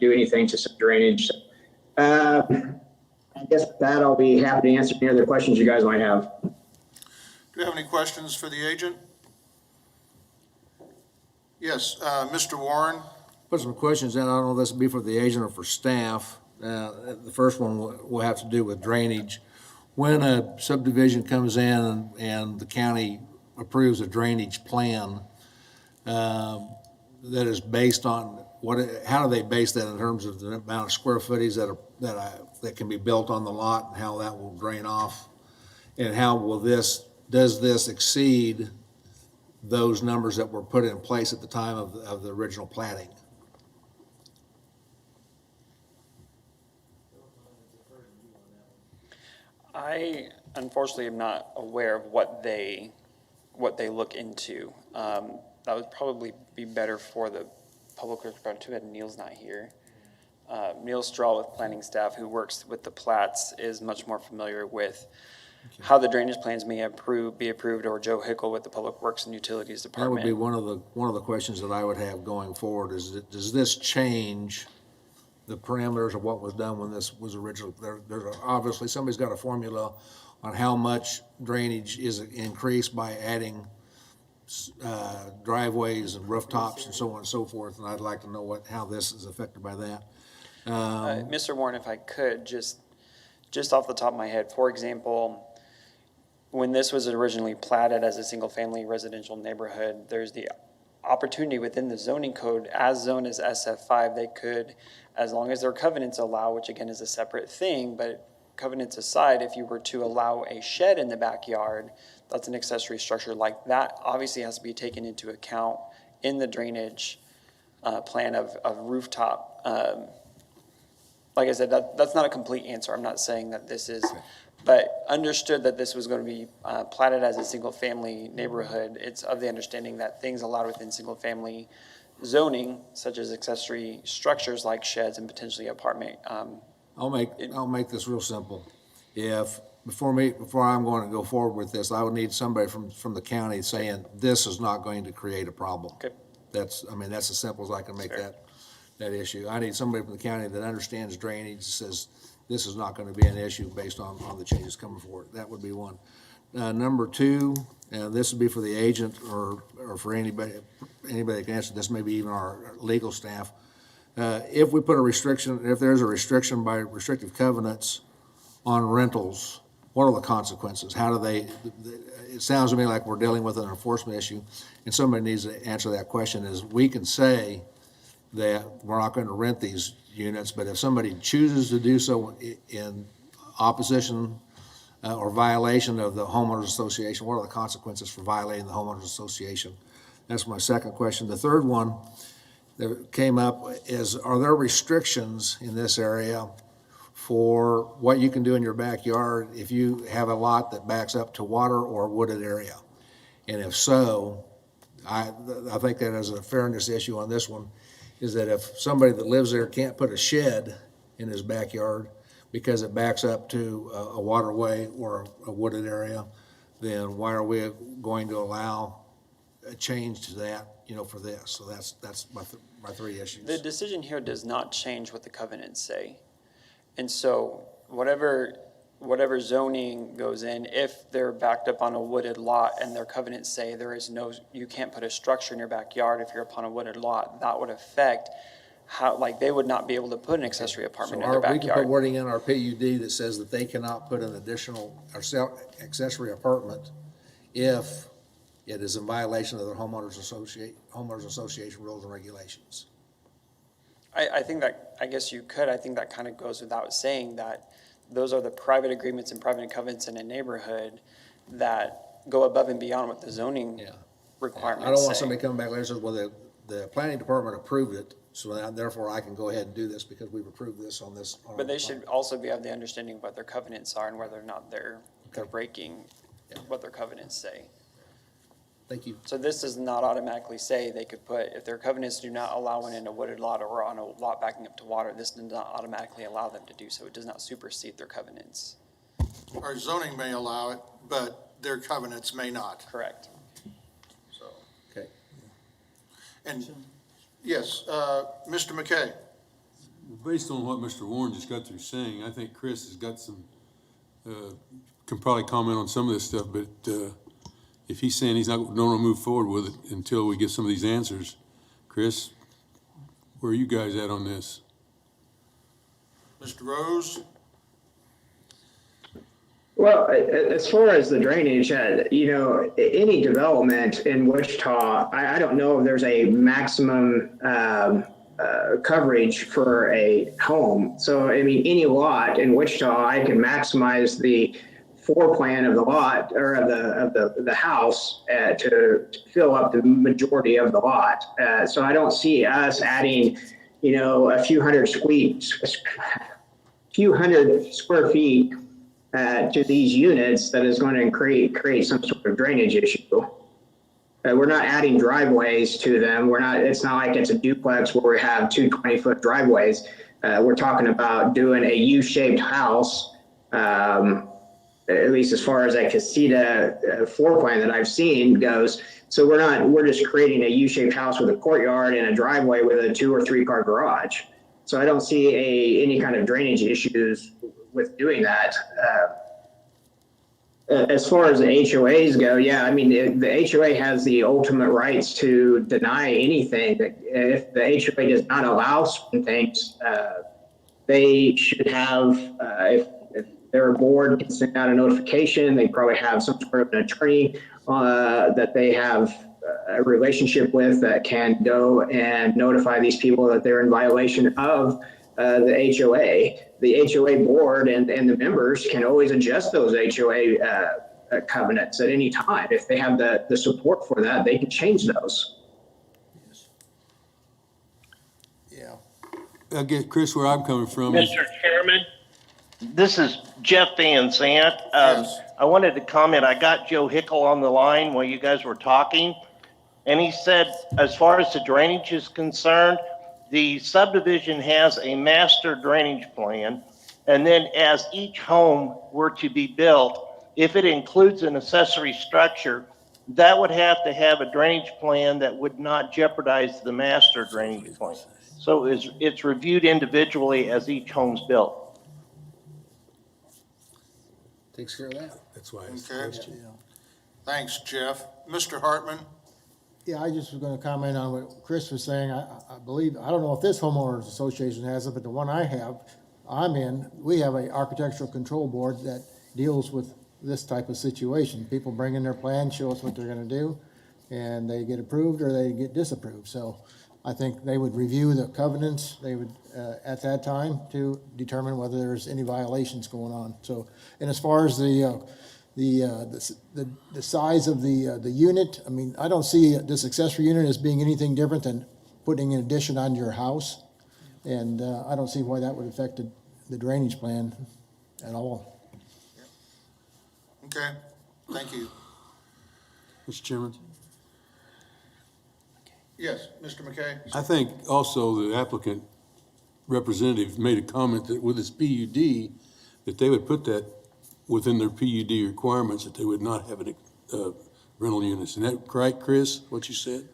do anything to some drainage. I guess with that, I'll be happy to answer any other questions you guys might have. Do you have any questions for the agent? Yes, Mr. Warren. Put some questions in. I don't know if this will be for the agent or for staff. The first one will have to do with drainage. When a subdivision comes in and the county approves a drainage plan that is based on how do they base that in terms of the amount of square footage that can be built on the lot and how that will drain off, and how does this exceed those numbers that were put in place at the time of the original planning? I unfortunately am not aware of what they look into. That would probably be better for the public works department. Too bad Neil's not here. Neil Straw with planning staff, who works with the plats, is much more familiar with how the drainage plans may be approved, or Joe Hickle with the public works and utilities department. That would be one of the questions that I would have going forward. Does this change the parameters of what was done when this was originally? There's obviously somebody's got a formula on how much drainage is increased by adding driveways and rooftops and so on and so forth, and I'd like to know how this is affected by that. Mr. Warren, if I could, just off the top of my head, for example, when this was originally platted as a single-family residential neighborhood, there's the opportunity within the zoning code, as zoned as SF5, they could, as long as their covenants allow, which again is a separate thing, but covenants aside, if you were to allow a shed in the backyard, that's an accessory structure. Like that obviously has to be taken into account in the drainage plan of rooftop. Like I said, that's not a complete answer. I'm not saying that this is, but understood that this was going to be platted as a single-family neighborhood. It's of the understanding that things allowed within single-family zoning, such as accessory structures like sheds and potentially apartment. I'll make this real simple. Before I'm going to go forward with this, I would need somebody from the county saying this is not going to create a problem. Okay. That's as simple as I can make that issue. I need somebody from the county that understands drainage, says this is not going to be an issue based on the changes coming forward. That would be one. Number two, this would be for the agent or for anybody that can answer this, maybe even our legal staff. If we put a restriction, if there's a restriction by restrictive covenants on rentals, what are the consequences? It sounds to me like we're dealing with an enforcement issue, and somebody needs to answer that question. Is we can say that we're not going to rent these units, but if somebody chooses to do so in opposition or violation of the homeowners association, what are the consequences for violating the homeowners association? That's my second question. The third one that came up is, are there restrictions in this area for what you can do in your backyard if you have a lot that backs up to water or wooded area? And if so, I think that is a fairness issue on this one, is that if somebody that lives there can't put a shed in his backyard because it backs up to a waterway or a wooded area, then why are we going to allow a change to that, for this? So that's my three issues. The decision here does not change what the covenants say. And so whatever zoning goes in, if they're backed up on a wooded lot and their covenants say you can't put a structure in your backyard if you're upon a wooded lot, that would affect how, like, they would not be able to put an accessory apartment in So their we can put backyard. wording in our PUD that says that they cannot put an additional or accessory apartment if it is in violation of the homeowners association rules and regulations. I think that, I guess you could, I think that kind of goes without saying that those are the private agreements and private covenants in a neighborhood that go above and beyond what the zoning requirements I don't want say. somebody coming back later and says, well, the planning department approved it, so now therefore I can go ahead and do this because we've approved this on this. But they should also have the understanding of what their covenants are and whether or not they're breaking what their covenants say. Thank you. So this does not automatically say they could put, if their covenants do not allow one in a wooded lot or on a lot backing up to water, this does not automatically allow them to do so. It does not supersede their covenants. Our zoning may allow it, but their covenants may not. Correct. So, okay. And, yes, Mr. McKay. Based on what Mr. Warren just got through saying, I think Chris has got some, can probably comment on some of this stuff, but if he's saying he's not going to move forward with it until we get some of these answers, Chris, where are you guys at on this? Mr. Rose? Well, as far as the drainage, any development in Wichita, I don't know if there's a maximum coverage for a home. So, I mean, any lot in Wichita, I can maximize the floor plan of the lot or of the house to fill up the majority of the lot. So I don't see us adding, a few hundred square feet to these units that is going to create some sort of drainage issue. We're not adding driveways to them. It's not like it's a duplex where we have two 20-foot driveways. We're talking about doing a U-shaped house, at least as far as a casita floor plan that I've seen goes. So we're just creating a U-shaped house with a courtyard and a driveway with a 2 or 3 car garage. So I don't see any kind of drainage issues with doing that. As far as the HOAs go, yeah, I mean, the HOA has the ultimate rights to deny anything. If the HOA does not allow certain things, they should have, if their board can send out a notification, they probably have some sort of an attorney that they have a relationship with that can go and notify these people that they're in violation of the HOA. The HOA board and the members can always adjust those HOA covenants at any time. If they have the support for that, they can change those. Yeah. I get, Chris, where I'm coming from is, Mr. Chairman, this is Jeff Van Sant. I wanted to comment. I got Joe Hickle on the line while you guys were talking, and he said, as far as the drainage is concerned, the subdivision has a master drainage plan, and then as each home were to be built, if it includes an accessory structure, that would have to have a drainage plan that would not jeopardize the master drainage plan. So it's reviewed individually as each home's built. Takes care of that. That's why it's Okay. Thanks, Jeff. Mr. Hartman? Yeah, I just was gonna comment on what Chris was saying. I believe, I don't know if this homeowners association has it, but the one I'm in, we have a architectural control board that deals with this type of situation. People bring in their plan, show us what they're gonna do, and they get approved or they get disapproved. So I think they would review the covenants, they would, at that time, to determine whether there's any violations going on. So, and as far as the size of the unit, I mean, I don't see this accessory unit as being anything different than putting an addition onto your house. And I don't see why that would affect the drainage plan at all. Okay, thank you. Mr. Chairman. Yes, Mr. McKay? I think also the applicant representative made a comment that with his PUD, that they would put that within their PUD requirements, that they would not have any rental units. Isn't that right, Chris, what you said?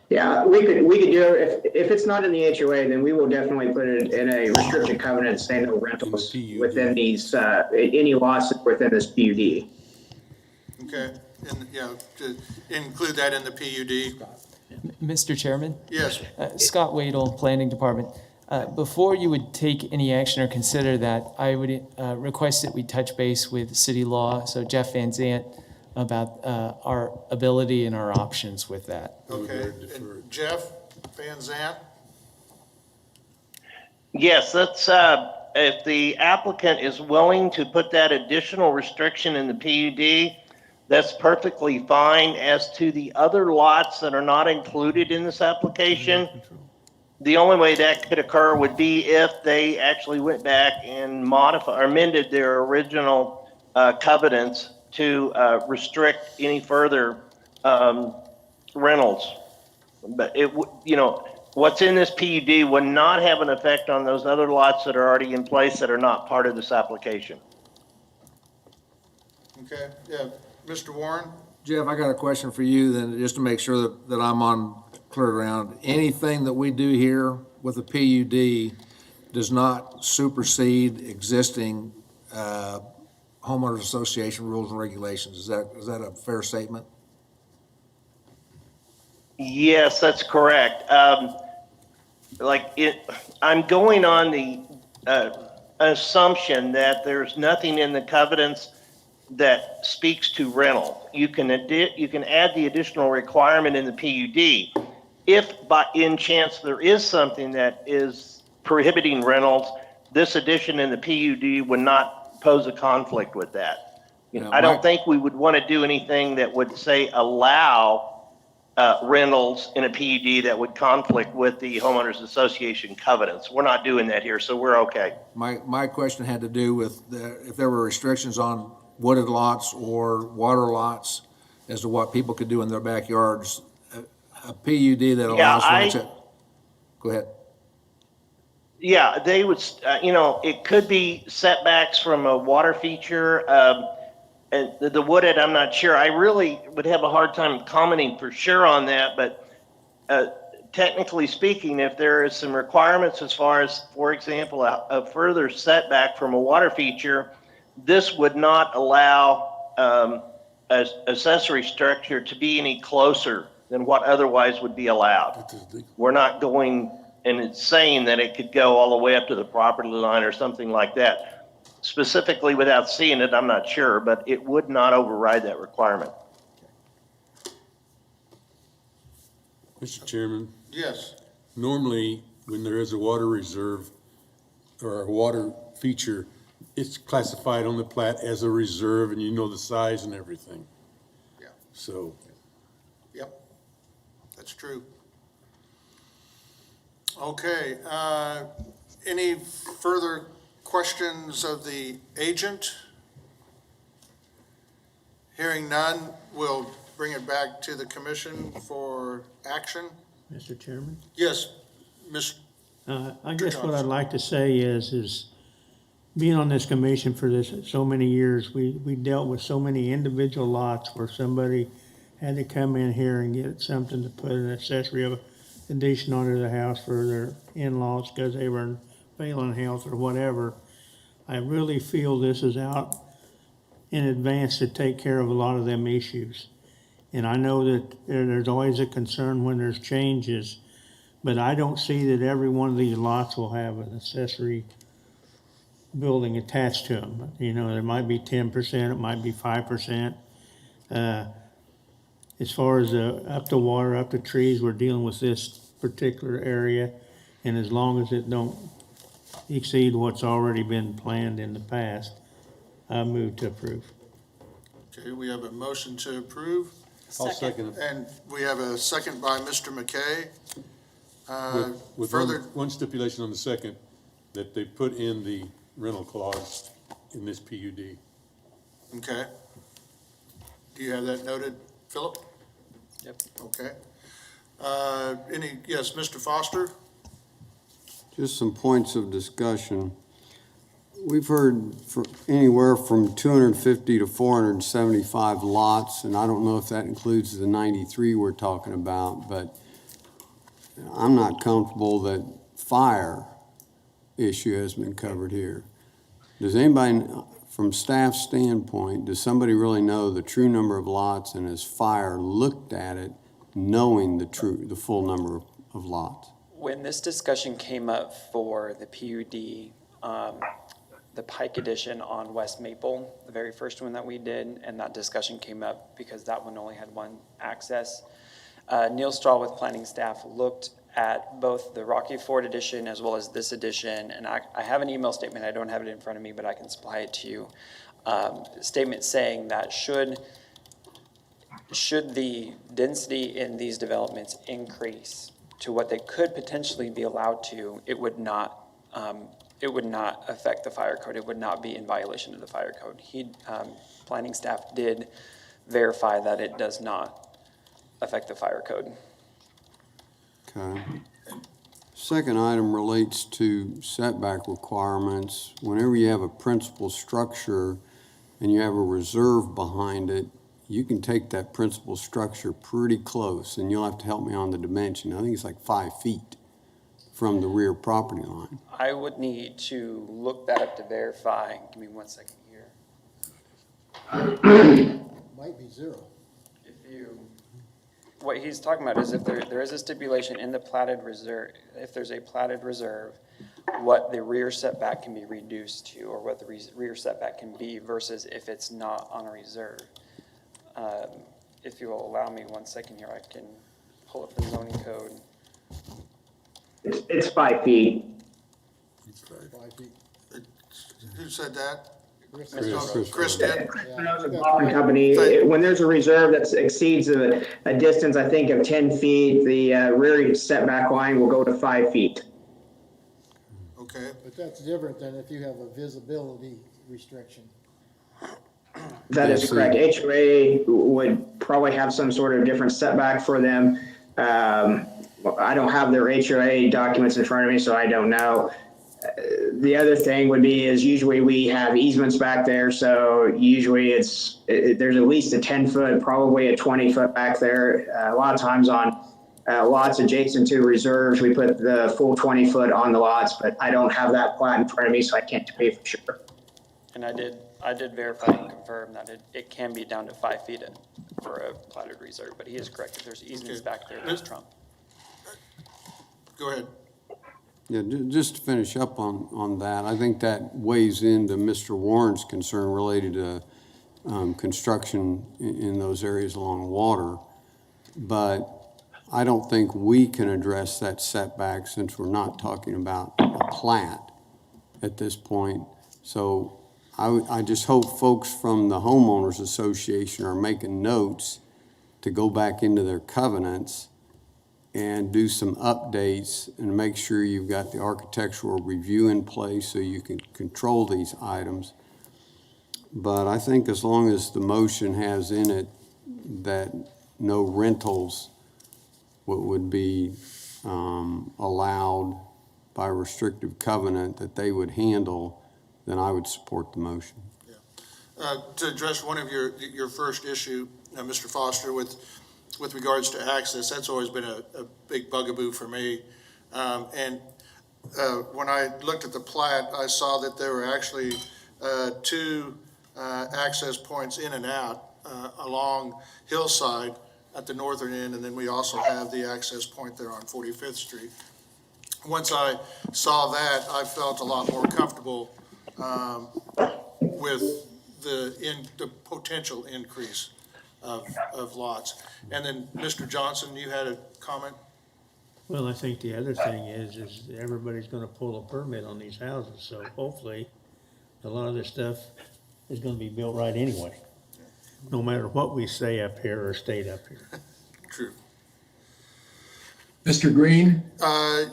Yeah, we could do it. If it's not in the HOA, then we will definitely put it in a restricted covenant saying no rentals within these, any lots within this PUD. Okay, to include that in the PUD. Mr. Chairman? Yes. Scott Wadle, Planning Department. Before you would take any action or consider that, I would request that we touch base with city law, so Jeff Van Zant, about our ability and our options with that. Okay. And Jeff Van Zant? Yes, that's, if the applicant is willing to put that additional restriction in the PUD, that's perfectly fine. As to the other lots that are not included in this application, the only way that could occur would be if they actually went back and modified or amended their original covenants to restrict any further rentals. But it would, what's in this PUD would not have an effect on those other lots that are already in place that are not part of this application. Okay, yeah. Mr. Warren? Jeff, I got a question for you then, just to make sure that I'm on clear ground. Anything that we do here with the PUD does not supersede existing homeowners association rules and regulations. Is that a fair statement? Yes, that's correct. I'm going on the assumption that there's nothing in the covenants that speaks to rental. You can add the additional requirement in the PUD. If by in chance there is something that is prohibiting rentals, this addition in the PUD would not pose a conflict with that. I don't think we would want to do anything that would say allow rentals in a PUD that would conflict with the homeowners association covenants. We're not doing that here, so we're okay. My question had to do with if there were restrictions on wooded lots or water lots as to what people could do in their backyards. A PUD that allows go ahead. Yeah, they would, it could be setbacks from a water feature. And the wooded, I'm not sure. I really would have a hard time commenting for sure on that, but technically speaking, if there is some requirements as far as, for example, a further setback from a water feature, this would not allow an accessory structure to be any closer than what otherwise would be allowed. We're not going and it's saying that it could go all the way up to the property line or something like that. Specifically, without seeing it, I'm not sure, but it would not override that requirement. Mr. Chairman? Yes. Normally, when there is a water reserve or a water feature, it's classified on the plat as a reserve and you know the size and everything. Yeah. So. Yep, that's true. Okay, any further questions of the agent? Hearing none, we'll bring it back to the commission for action. Mr. Chairman? Yes, Ms. I guess what I'd like to say is being on this commission for so many years, we dealt with so many individual lots where somebody had to come in here and get something to put an accessory of addition onto the house for their in-laws because they were in failing health or whatever. I really feel this is out in advance to take care of a lot of them issues. And I know that there's always a concern when there's changes, but I don't see that every one of these lots will have an accessory building attached to them. There might be 10%, it might be 5%. As far as up to water, up to trees, we're dealing with this particular area. And as long as it don't exceed what's already been planned in the past, I move to approve. Okay, we have a motion to approve. I'll second it. And we have a second by Mr. McKay. With further, one stipulation on the second, that they put in the rental clause in this PUD. okay. Do you have that noted, Philip? Yep. Okay. Yes, Mr. Foster? Just some points of discussion. We've heard anywhere from 250 to 475 lots, and I don't know if that includes the 93 we're talking about, but I'm not comfortable that fire issue has been covered here. Does anybody from staff standpoint, does somebody really know the true number of lots, and has fire looked at it knowing the full number of lots? When this discussion came up for the PUD, the Pike Edition on West Maple, the very first one that we did, and that discussion came up because that one only had one access. Neil Straw with planning staff looked at both the Rocky Ford edition as well as this edition, and I have an email statement, I don't have it in front of me, but I can supply it to you. Statement saying that should the density in these developments increase to what they could potentially be allowed to, it would not affect the fire code. It would not be in violation of the fire code. Planning staff did verify that it does not affect the fire code. Okay. Second item relates to setback requirements. Whenever you have a principal structure and you have a reserve behind it, you can take that principal structure pretty close, and you'll have to help me on the dimension. I think it's like 5 feet from the rear property line. I would need to look that up to verify. Give me 1 second here. Might be 0. What he's talking about is if there is a stipulation in the platted reserve, if there's a platted reserve, what the rear setback can be reduced to, or what the rear setback can be versus if it's not on a reserve. If you will allow me 1 second here, I can pull up the zoning code. It's 5 feet. It's 5 feet. Who said that? Chris did. Company, when there's a reserve that exceeds a distance, I think, of 10 feet, the rear setback line will go to 5 feet. Okay. But that's different than if you have a visibility restriction. That is correct. HOA would probably have some sort of different setback for them. I don't have their HOA documents in front of me, so I don't know. The other thing would be is usually we have easements back there, so usually there's at least a 10-foot, probably a 20-foot back there. A lot of times on lots adjacent to reserves, we put the full 20-foot on the lots, but I don't have that plat in front of me, so I can't tell you for sure. And I did verify and confirm that it can be down to 5 feet for a platted reserve, but he is correct. If there's easements back there, there's trump. Go ahead. Yeah, just to finish up on that, I think that weighs into Mr. Warren's concern related to construction in those areas along water. But I don't think we can address that setback since we're not talking about a plat at this point. So I just hope folks from the homeowners association are making notes to go back into their covenants and do some updates and make sure you've got the architectural review in place so you can control these items. But I think as long as the motion has in it that no rentals would be allowed by restrictive covenant that they would handle, then I would support the motion. Yeah. To address one of your first issue, Mr. Foster, with regards to access, that's always been a big bugaboo for me. And when I looked at the plat, I saw that there were actually 2 access points in and out along Hillside at the northern end, and then we also have the access point there on 45th Street. Once I saw that, I felt a lot more comfortable with the potential increase of lots. And then, Mr. Johnson, you had a comment? Well, I think the other thing is everybody's gonna pull a permit on these houses, so hopefully a lot of this stuff is gonna be built right anyway, no matter what we say up here or state up here. True. Mr. Green?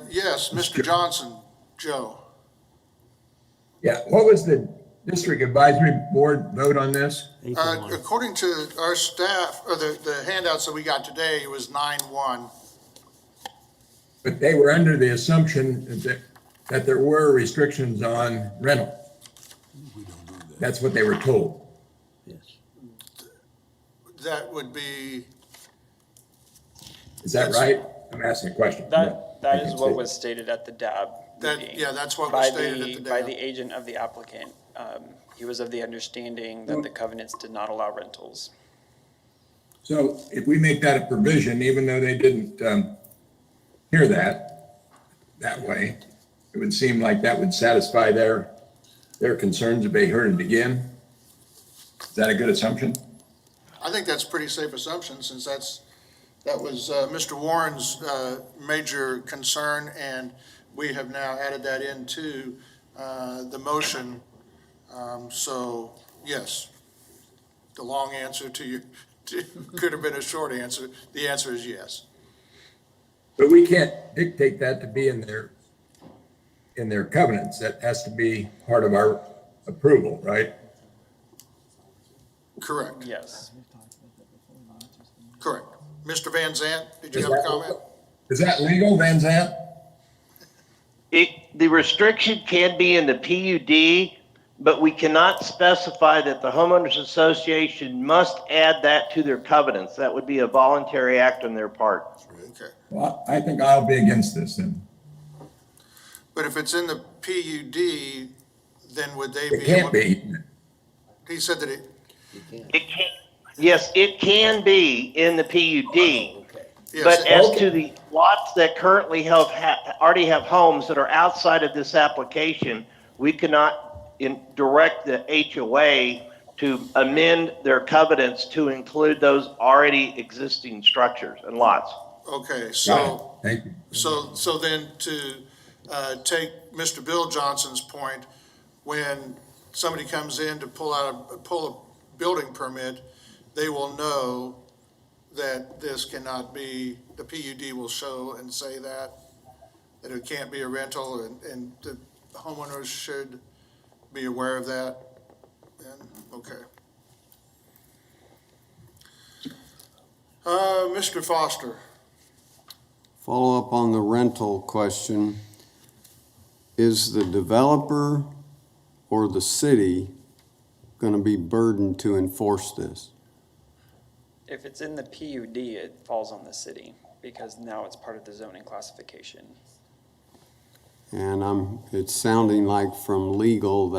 Yes, Mr. Johnson, Joe. Yeah, what was the district advisory board vote on this? According to our staff, or the handouts that we got today, it was 9-1. But they were under the assumption that there were restrictions on rental. That's what they were told. Yes. That would be. Is that right? I'm asking a question. That is what was stated at the DAB meeting. Yeah, that's what was stated at the DAB. By the agent of the applicant. He was of the understanding that the covenants did not allow rentals. So if we make that a provision, even though they didn't hear that way, it would seem like that would satisfy their concerns if they heard it again. Is that a good assumption? I think that's a pretty safe assumption, since that was Mr. Warren's major concern, and we have now added that into the motion. So, yes, the long answer to you could have been a short answer. The answer is yes. But we can't dictate that to be in their covenants. That has to be part of our approval, right? Correct. Yes. Correct. Mr. Van Zant, did you have a comment? Is that legal, Van Zant? The restriction can be in the PUD, but we cannot specify that the homeowners association must add that to their covenants. That would be a voluntary act on their part. Okay. Well, I think I'll be against this then. But if it's in the PUD, then would they be? It can't be. He said that It can, yes, it can be in the PUD. Yes, But it- as to the lots that currently already have homes that are outside of this application, we cannot direct the HOA to amend their covenants to include those already existing structures and lots. Okay, so, Thank you. so then to take Mr. Bill Johnson's point, when somebody comes in to pull a building permit, they will know that this cannot be, the PUD will show and say that it can't be a rental, and the homeowners should be aware of that. And, okay. Mr. Foster. Follow up on the rental question. Is the developer or the city going to be burdened to enforce this? If it's in the PUD, it falls on the city because now it's part of the zoning classification. And it's sounding like from legal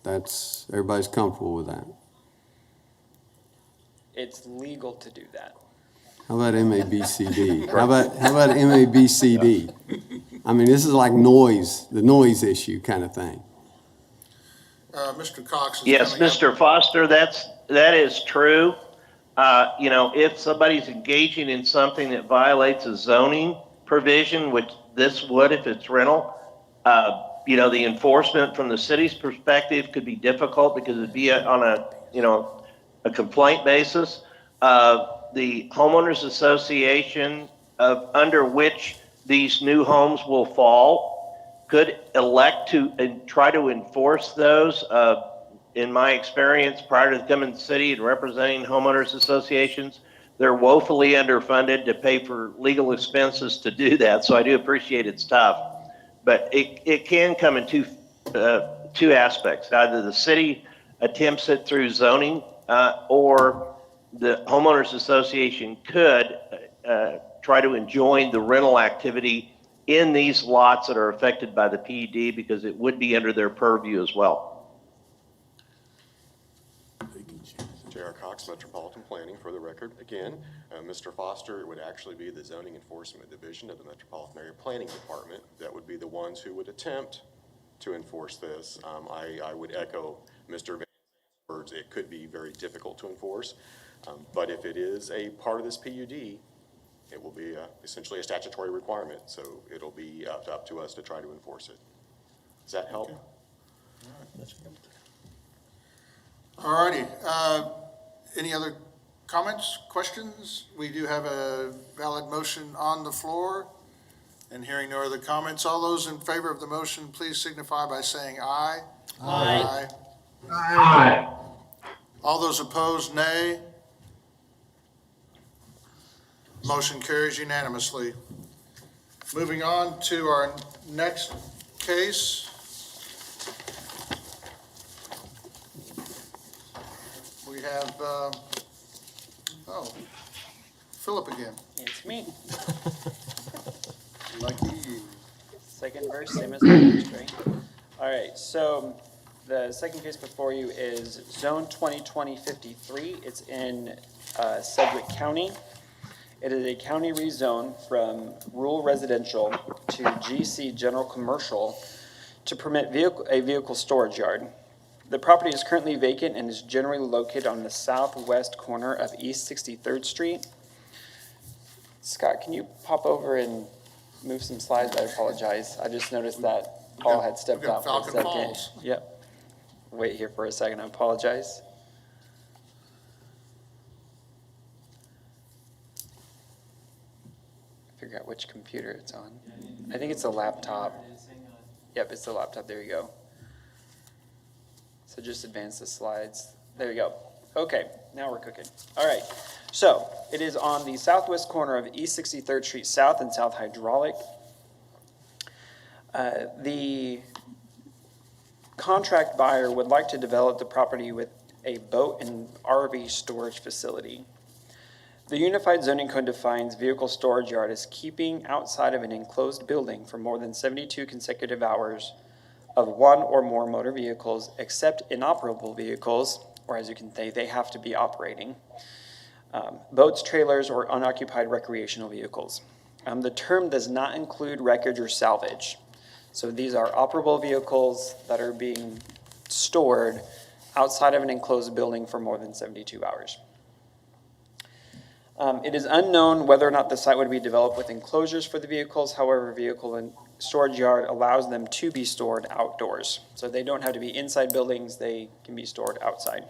everybody's comfortable with that. It's legal to do that. How about MABCD? How about MABCD? I mean, this is like the noise issue kind of thing. Mr. Cox is Yes, coming up. Mr. Foster, that is true. If somebody's engaging in something that violates a zoning provision, which this would if it's rental, the enforcement from the city's perspective could be difficult because it'd be on a complaint basis. The homeowners association under which these new homes will fall could elect to try to enforce those. In my experience, prior to coming to the city and representing homeowners associations, they're woefully underfunded to pay for legal expenses to do that. So I do appreciate it's tough, but it can come in two aspects. Either the city attempts it through zoning, or the homeowners association could try to enjoin the rental activity in these lots that are affected by the PUD because it would be under their purview as well. J.R. Cox, Metropolitan Planning, for the record. Again, Mr. Foster, it would actually be the Zoning Enforcement Division of the Metropolitan Area Planning Department that would be the ones who would attempt to enforce this. I would echo Mr. Van's words. It could be very difficult to enforce, but if it is a part of this PUD, it will be essentially a statutory requirement, so it'll be up to us to try to enforce it. Does that help? Okay. All righty. Any other comments, questions? We do have a valid motion on the floor, and hearing no other comments. All those in favor of the motion, please signify by saying aye. Aye. Aye. All those opposed, nay. Motion carries unanimously. Moving on to our next case. We have, Philip again. It's me. Lucky you. Second verse, same as the first, right? All right, so The second case before you is Zone 2020-53. It's in Sedgwick County. It is a county rezone from rural residential to GC general commercial to permit a vehicle storage yard. The property is currently vacant and is generally located on the southwest corner of East 63rd Street. Scott, can you pop over and move some slides? I apologize. I just noticed that Paul had stepped out for a Falcon second. Falls. Yep. Wait here for a second. I apologize. Figure out which computer it's on. I think it's a laptop. Yep, it's the laptop. There you go. So just advance the slides. There you go. Okay, now we're cooking. All right. So it is on the southwest corner of East 63rd Street South and South Hydraulic. The contract buyer would like to develop the property with a boat and RV storage facility. The Unified Zoning Code defines vehicle storage yard as keeping outside of an enclosed building for more than 72 consecutive hours of one or more motor vehicles, except inoperable vehicles, or as you can say, they have to be operating, boats, trailers, or unoccupied recreational vehicles. The term does not include wreckage or salvage. So these are operable vehicles that are being stored outside of an enclosed building for more than 72 hours. It is unknown whether or not the site would be developed with enclosures for the vehicles. However, vehicle and storage yard allows them to be stored outdoors. So they don't have to be inside buildings, they can be stored outside.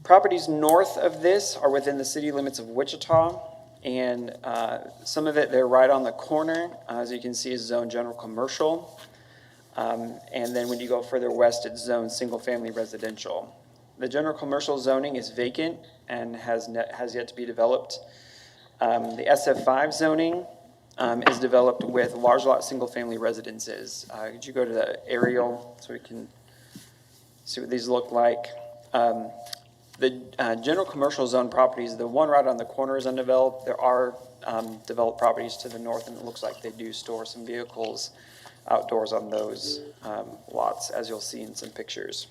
Properties north of this are within the city limits of Wichita, and some of it, they're right on the corner. As you can see, is zone general commercial. And then when you go further west, it's zone single family residential. The general commercial zoning is vacant and has yet to be developed. The SF5 zoning is developed with large lot single family residences. Could you go to the aerial so we can see what these look like? The general commercial zone properties, the one right on the corner is undeveloped. There are developed properties to the north, and it looks like they do store some vehicles outdoors on those lots, as you'll see in some pictures.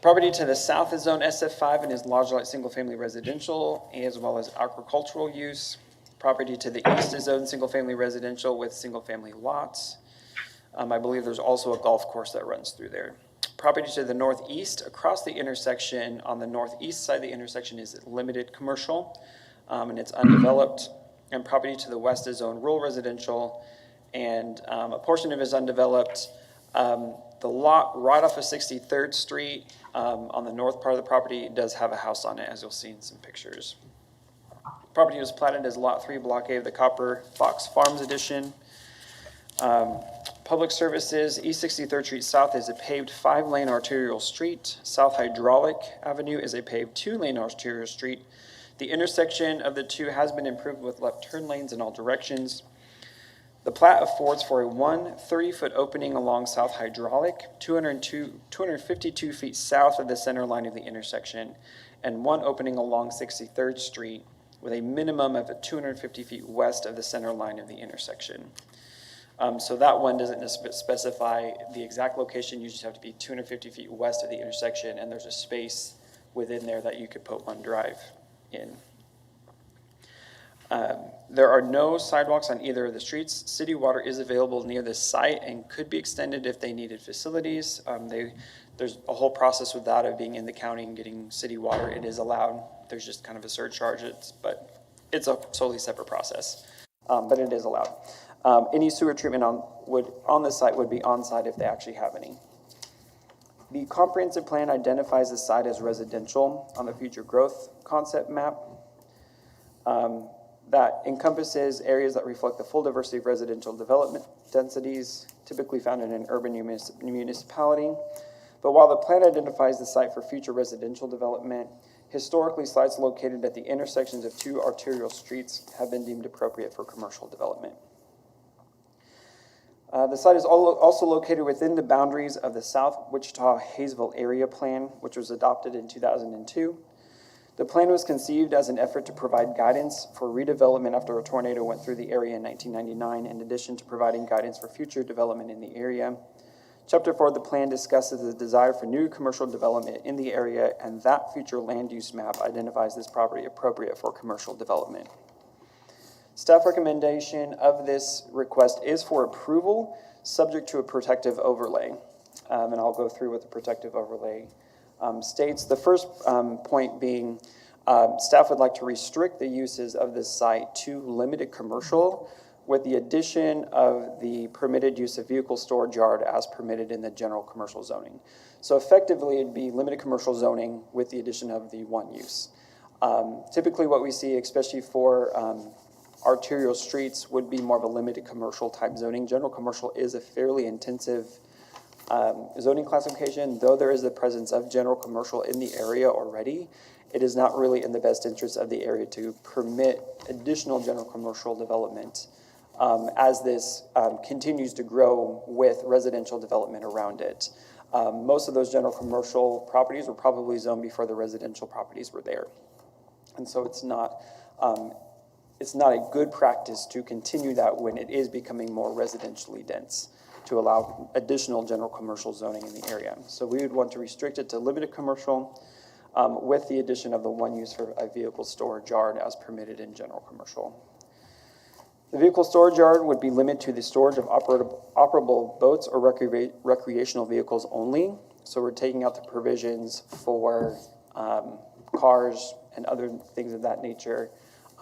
Property to the south is zone SF5 and is large lot single family residential as well as agricultural use. Property to the east is zone single family residential with single family lots. I believe there's also a golf course that runs through there. Property to the northeast across the intersection, on the northeast side of the intersection, is limited commercial and it's undeveloped. And property to the west is zone rural residential, and a portion of it is undeveloped. The lot right off of 63rd Street on the north part of the property does have a house on it, as you'll see in some pictures. Property was platted as Lot 3, Block A of the Copper Fox Farms Edition. Public services, East 63rd Street South is a paved 5-lane arterial street. South Hydraulic Avenue is a paved 2-lane arterial street. The intersection of the two has been improved with left turn lanes in all directions. The plat affords for a 30-foot opening along South Hydraulic, 252 feet south of the center line of the intersection, and one opening along 63rd Street with a minimum of 250 feet west of the center line of the intersection. So that one doesn't specify the exact location. You just have to be 250 feet west of the intersection, and there's a space within there that you could put one drive in. There are no sidewalks on either of the streets. City water is available near this site and could be extended if they needed facilities. There's a whole process with that of being in the county and getting city water. It is allowed. There's just kind of a surcharge, but it's a totally separate process. But it is allowed. Any sewer treatment on this site would be on site if they actually have any. The comprehensive plan identifies the site as residential on the future growth concept map. That encompasses areas that reflect the full diversity of residential development densities typically found in an urban municipality. But while the plan identifies the site for future residential development, historically sites located at the intersections of two arterial streets have been deemed appropriate for commercial development. The site is also located within the boundaries of the South Wichita Hayesville Area Plan, which was adopted in 2002. The plan was conceived as an effort to provide guidance for redevelopment after a tornado went through the area in 1999, in addition to providing guidance for future development in the area. Chapter 4 of the plan discusses the desire for new commercial development in the area, and that future land use map identifies this property appropriate for commercial development. Staff recommendation of this request is for approval, subject to a protective overlay. And I'll go through what the protective overlay states. The first point being, staff would like to restrict the uses of this site to limited commercial with the addition of the permitted use of vehicle storage yard as permitted in the general commercial zoning. So effectively, it'd be limited commercial zoning with the addition of the one use. Typically what we see, especially for arterial streets, would be more of a limited commercial type zoning. General commercial is a fairly intensive zoning classification. Though there is the presence of general commercial in the area already, it is not really in the best interest of the area to permit additional general commercial development as this continues to grow with residential development around it. Most of those general commercial properties were probably zoned before the residential properties were there. And so it's not a good practice to continue that when it is becoming more residentially dense, to allow additional general commercial zoning in the area. So we would want to restrict it to limited commercial with the addition of the one use for a vehicle storage yard as permitted in general commercial. The vehicle storage yard would be limited to the storage of operable boats or recreational vehicles only. So we're taking out the provisions for cars and other things of that nature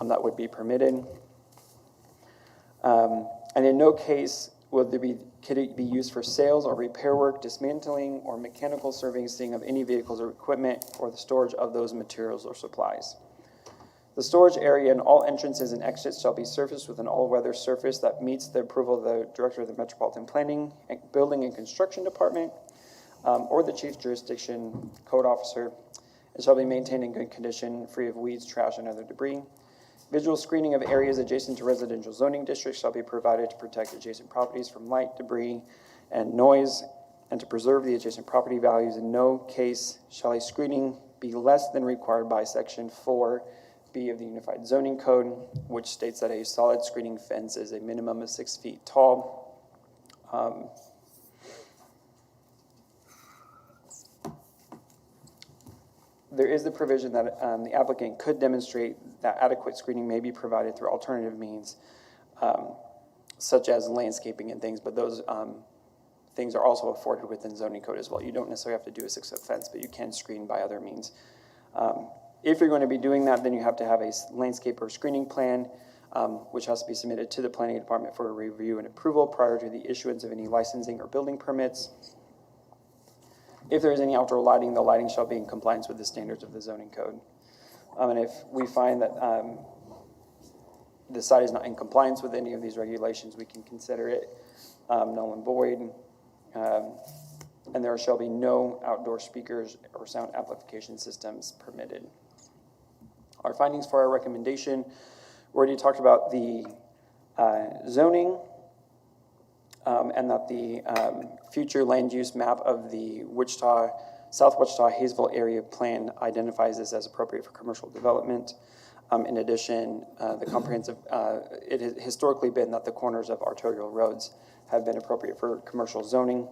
that would be permitted. And in no case could it be used for sales or repair work, dismantling, or mechanical servicing of any vehicles or equipment, or the storage of those materials or supplies. The storage area and all entrances and exits shall be surfaced with an all-weather surface that meets the approval of the Director of the Metropolitan Planning, Building and Construction Department, or the Chief Jurisdiction Code Officer. It shall be maintained in good condition, free of weeds, trash, and other debris. Visual screening of areas adjacent to residential zoning districts shall be provided to protect adjacent properties from light, debris, and noise, and to preserve the adjacent property values. In no case shall a screening be less than required by Section 4B of the Unified Zoning Code, which states that a solid screening fence is a minimum of 6 feet tall. There is the provision that the applicant could demonstrate that adequate screening may be provided through alternative means, such as landscaping and things, but those things are also afforded within zoning code as well. You don't necessarily have to do a 6-foot fence, but you can screen by other means. If you're going to be doing that, then you have to have a landscape or screening plan, which has to be submitted to the planning department for review and approval prior to the issuance of any licensing or building permits. If there is any outdoor lighting, the lighting shall be in compliance with the standards of the zoning code. And if we find that the site is not in compliance with any of these regulations, we can consider it null and void. And there shall be no outdoor speakers or sound amplification systems permitted. Our findings for our recommendation, we already talked about the zoning, and that the future land use map of the South Wichita Hayesville area plan identifies this as appropriate for commercial development. In addition, the comprehensive, it has historically been that the corners of arterial roads have been appropriate for commercial zoning.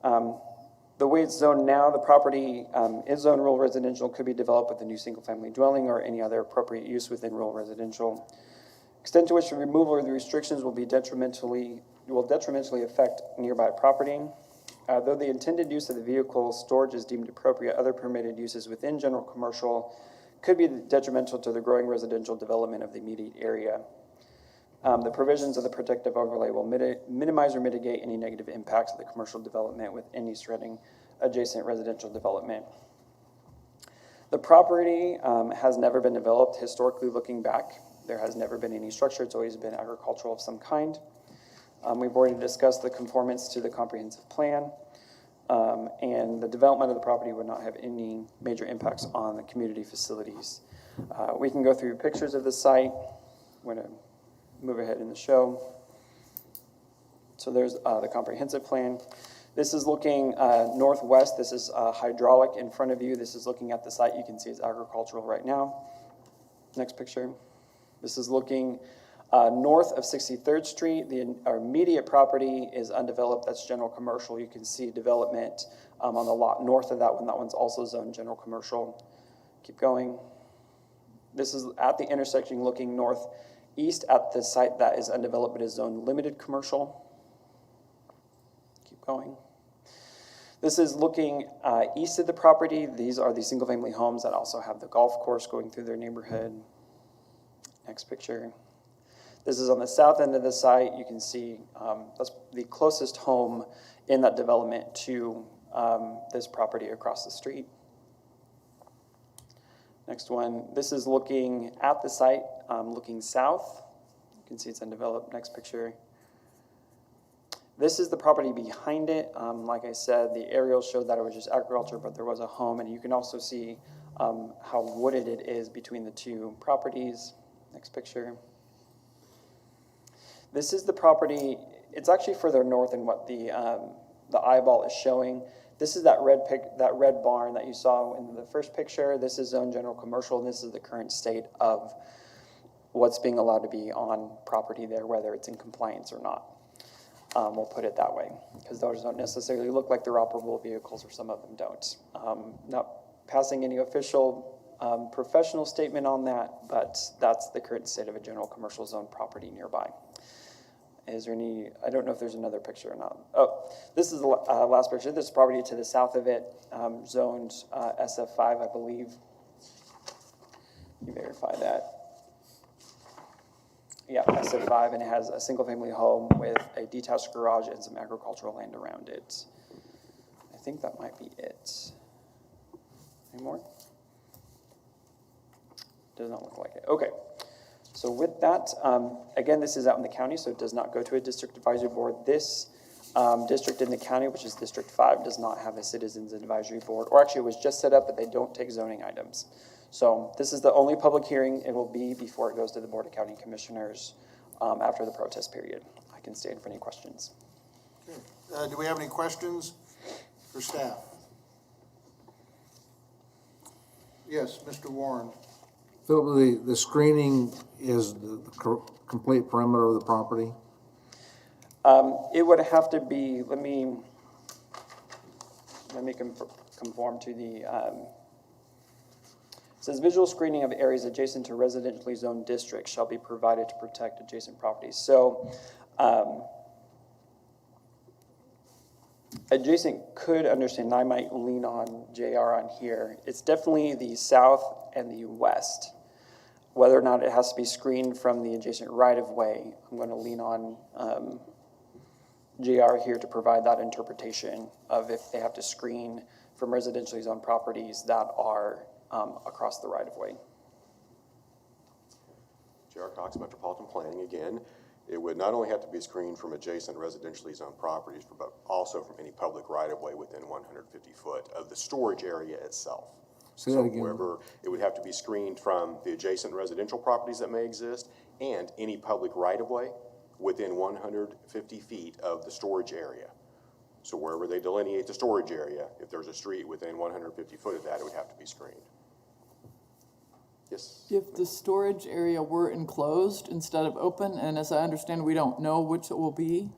The way it's zoned now, the property is zoned rural residential, could be developed with a new single-family dwelling or any other appropriate use within rural residential. Extent to which the removal of the restrictions will detrimentally affect nearby property. Though the intended use of the vehicle storage is deemed appropriate, other permitted uses within general commercial could be detrimental to the growing residential development of the immediate area. The provisions of the protective overlay will minimize or mitigate any negative impacts of the commercial development with any surrounding adjacent residential development. The property has never been developed. Historically, looking back, there has never been any structure. It's always been agricultural of some kind. We've already discussed the conformance to the comprehensive plan, and the development of the property would not have any major impacts on the community facilities. We can go through pictures of the site. We're going to move ahead in the show. So there's the comprehensive plan. This is looking northwest. This is hydraulic in front of you. This is looking at the site. You can see it's agricultural right now. Next picture. This is looking North of 63rd Street, our immediate property is undeveloped. That's general commercial. You can see development on the lot north of that one. That one's also zoned general commercial. Keep going. This is at the intersection looking northeast at the site that is undeveloped but is zoned limited commercial. Keep going. This is looking east of the property. These are the single-family homes that also have the golf course going through their neighborhood. Next picture. This is on the south end of the site. You can see that's the closest home in that development to this property across the street. Next one. This is looking at the site, looking south. You can see it's undeveloped. Next picture. This is the property behind it. Like I said, the aerial showed that it was just agriculture, but there was a home, and you can also see how wooded it is between the two properties. Next picture. This is the property. It's actually further north than what the eyeball is showing. This is that red barn that you saw in the first picture. This is zone general commercial, and this is the current state of what's being allowed to be on property there, whether it's in compliance or not. We'll put it that way, because those don't necessarily look like they're operable vehicles, or some of them don't. Not passing any official professional statement on that, but that's the current state of a general commercial zone property nearby. Is there any, I don't know if there's another picture or not. Oh, this is the last picture. This property to the south of it, zoned SF5, I believe. You verify that. Yeah, SF5, and it has a single-family home with a detached garage and some agricultural land around it. I think that might be it. Any more? Does not look like it. Okay. So with that, again, this is out in the county, so it does not go to a district advisory board. This district in the county, which is District 5, does not have a citizens advisory board, or actually it was just set up, but they don't take zoning items. So this is the only public hearing it will be before it goes to the Board of County Commissioners after the protest period. I can stand for any questions. Okay. Do we have any questions for staff? Yes, Mr. Warren. Philip, the screening is the complete perimeter of the property? It would have to be, let me conform to the, it says visual screening of areas adjacent to residentially zoned districts shall be provided to protect adjacent properties. So adjacent could understand, and I might lean on JR on here. It's definitely the south and the west. Whether or not it has to be screened from the adjacent right-of-way, I'm going to lean on JR here to provide that interpretation of if they have to screen from residentially zoned properties that are across the right-of-way. J.R. Cox, Metropolitan Planning again. It would not only have to be screened from adjacent residentially zoned properties, but also from any public right-of-way within 150 foot of the storage area itself. Say that again. Wherever it would have to be screened from the adjacent residential properties that may exist and any public right-of-way within 150 feet of the storage area. So wherever they delineate the storage area, if there's a street within 150 foot of that, it would have to be screened. Yes? If the storage area were enclosed instead of open, and as I understand, we don't know which it will be,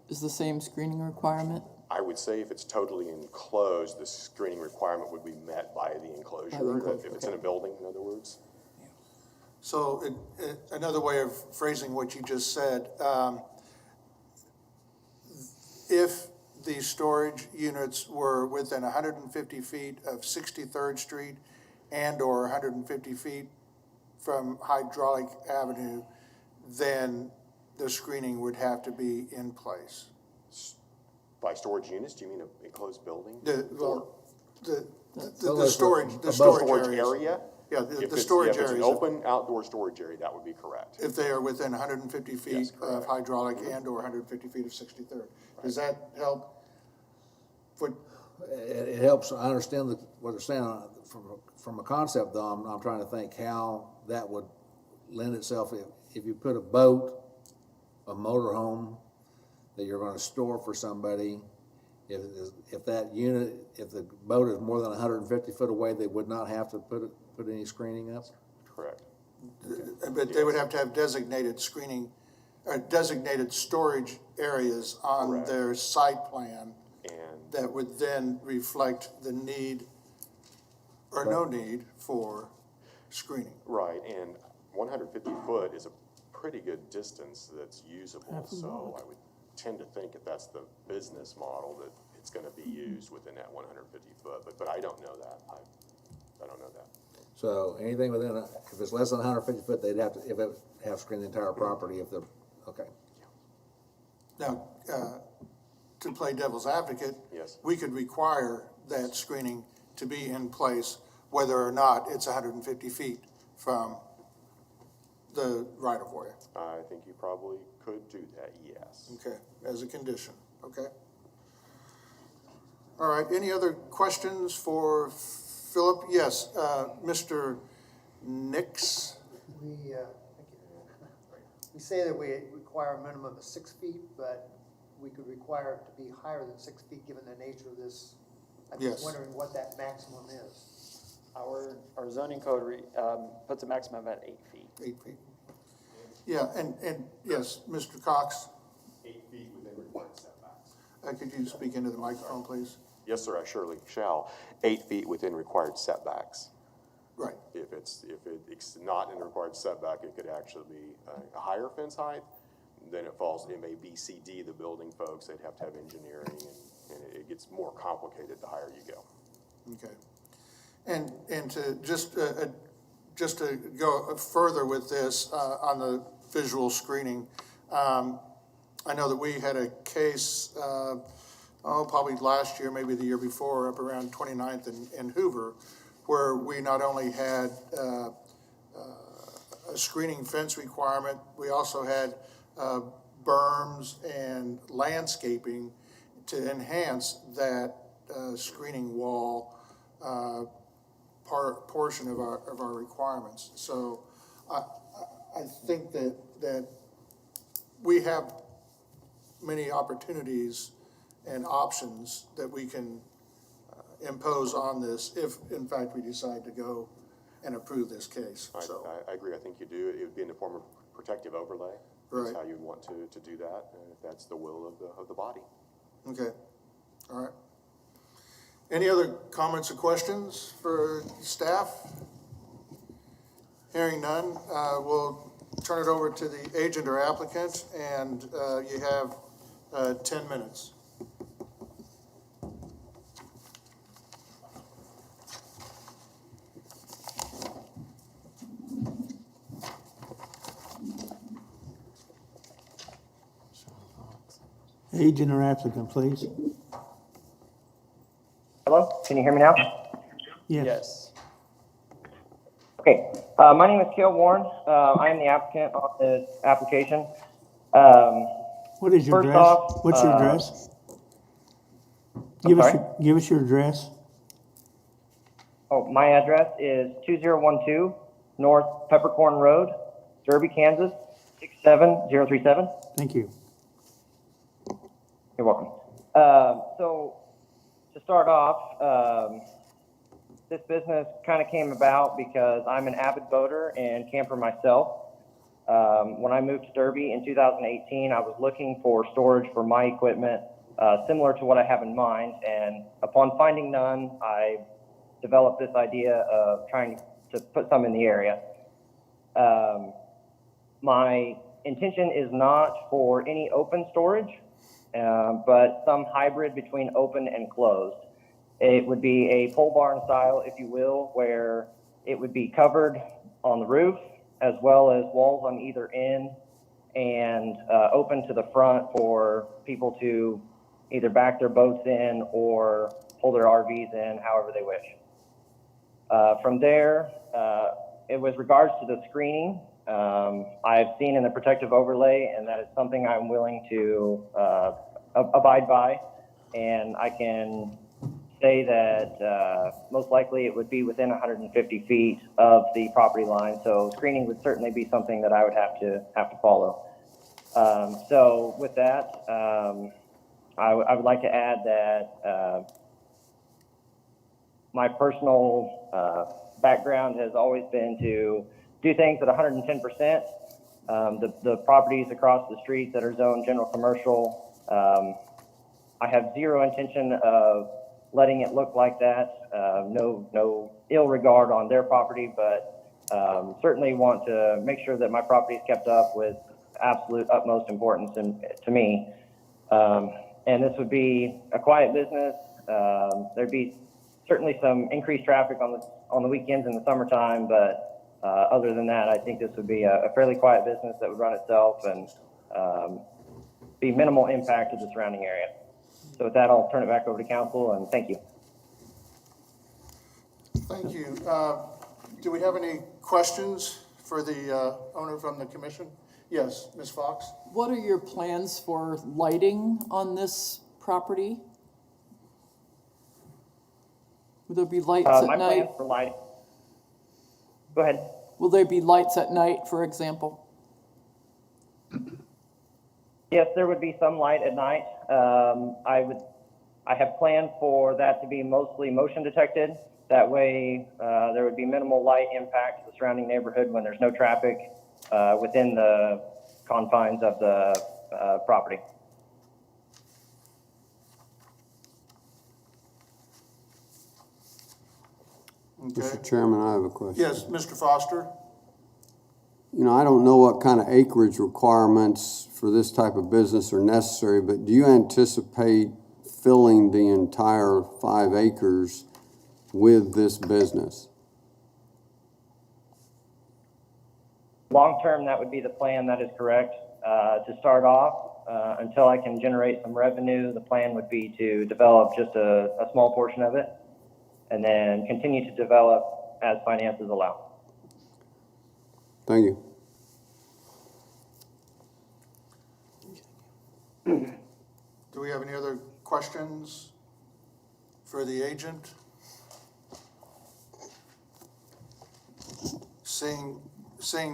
is the same screening requirement? I would say if it's totally enclosed, the screening requirement would be met by the enclosure, if it's in a building, in other words. So another way of phrasing what you just said, if the storage units were within 150 feet of 63rd Street and or 150 feet from Hydraulic Avenue, then the screening would have to be in place. By storage units, do you mean an enclosed building? The storage area. Yeah, the storage area. If it's an areas. open outdoor storage area, that would be correct. If they are within 150 feet of Hydraulic and or 150 feet of 63rd. Does that help? It helps. I understand what they're saying. From a concept, though, I'm trying to think how that would lend itself if you put a boat, a motorhome that you're going to store for somebody. If that unit, if the boat is more than 150 foot away, they would not have to put any screening up? Correct. But they would have to have designated screening, or designated storage areas on Correct. their site plan And that would then reflect the need or no need for screening. right, and 150 foot is a pretty good distance that's usable, so I would tend to think if that's the business model, that it's gonna be used within that 150 foot, but I don't know that. I don't know that. So anything within, if it's less than 150 foot, they'd have to, if it have to screen the entire property if they're, okay. Now, to play devil's advocate, Yes. we could require that screening to be in place whether or not it's 150 feet from the right-of-way. I think you probably could do that, yes. Okay, as a condition, okay? All right, any other questions for Philip? Yes, Mr. Nix? We say that we require a minimum of 6 feet, but we could require it to be higher than 6 feet given the nature of this. I'm Yes. just wondering what that maximum is. Our zoning code puts a maximum at 8 feet. 8 feet. Yeah, and yes, Mr. Cox? 8 feet within required setbacks. Could you speak into the microphone, please? Yes, sir, I surely shall. 8 feet within required setbacks. Right. If it's not in the required setback, it could actually be a higher fence height. Then it falls MAPC, the building folks, they'd have to have engineering, and it gets more complicated the higher you go. Okay. And to just to go further with this, on the visual screening, I know that we had a case, probably last year, maybe the year before, up around 29th and Hoover, where we not only had a screening fence requirement, we also had berms and landscaping to enhance that screening wall portion of our requirements. So I think that we have many opportunities and options that we can impose on this if, in fact, we decide to go and approve this case. So, I agree, I think you do. It would be in the form of protective overlay. Right. That's how you'd want to do that, if that's the will of the body. okay, all right. Any other comments or questions for staff? Hearing none, we'll turn it over to the agent or applicant, and you have 10 minutes. Agent or applicant, please. Hello, can you hear me now? Yes. Okay, my name is Cale Warren. I am the applicant on the application. What is your First address? off, What's your address? Give us your address. Oh, my address is 2012 North Peppercorn Road, Derby, Kansas, 67037. Thank you. You're welcome. So to start off, this business kind of came about because I'm an avid boater and camper myself. When I moved to Derby in 2018, I was looking for storage for my equipment, similar to what I have in mind. And upon finding none, I developed this idea of trying to put some in the area. My intention is not for any open storage, but some hybrid between open and closed. It would be a pole barn style, if you will, where it would be covered on the roof as well as walls on either end and open to the front for people to either back their boats in or pull their RVs in however they wish. From there, it was regards to the screening. I've seen in the protective overlay, and that is something I'm willing to abide by. And I can say that most likely it would be within 150 feet of the property line. So screening would certainly be something that I would have to follow. So with that, I would like to add that my personal background has always been to do things at 110%. The properties across the street that are zoned general commercial, I have zero intention of letting it look like that. No ill regard on their property, but certainly want to make sure that my property is kept up with absolute utmost importance to me. And this would be a quiet business. There'd be certainly some increased traffic on the weekends in the summertime, but other than that, I think this would be a fairly quiet business that would run itself and be minimal impact to the surrounding area. So with that, I'll turn it back over to council, and thank you. Thank you. Do we have any questions for the owner from the commission? Yes, Ms. Fox? What are your plans for lighting on this property? Will there be lights at My night? plans for lighting. Go ahead. Will there be lights at night, for example? Yes, there would be some light at night. I have planned for that to be mostly motion detected. That way, there would be minimal light impact to the surrounding neighborhood when there's no traffic within the confines of the property. Okay. Mr. Chairman, I have a question. Yes, Mr. Foster? You know, I don't know what kind of acreage requirements for this type of business are necessary, but do you anticipate filling the entire 5 acres with this business? Long-term, that would be the plan. That is correct. To start off, until I can generate some revenue, the plan would be to develop just a small portion of it and then continue to develop as finances allow. Thank you. Do we have any other questions for the agent? Seeing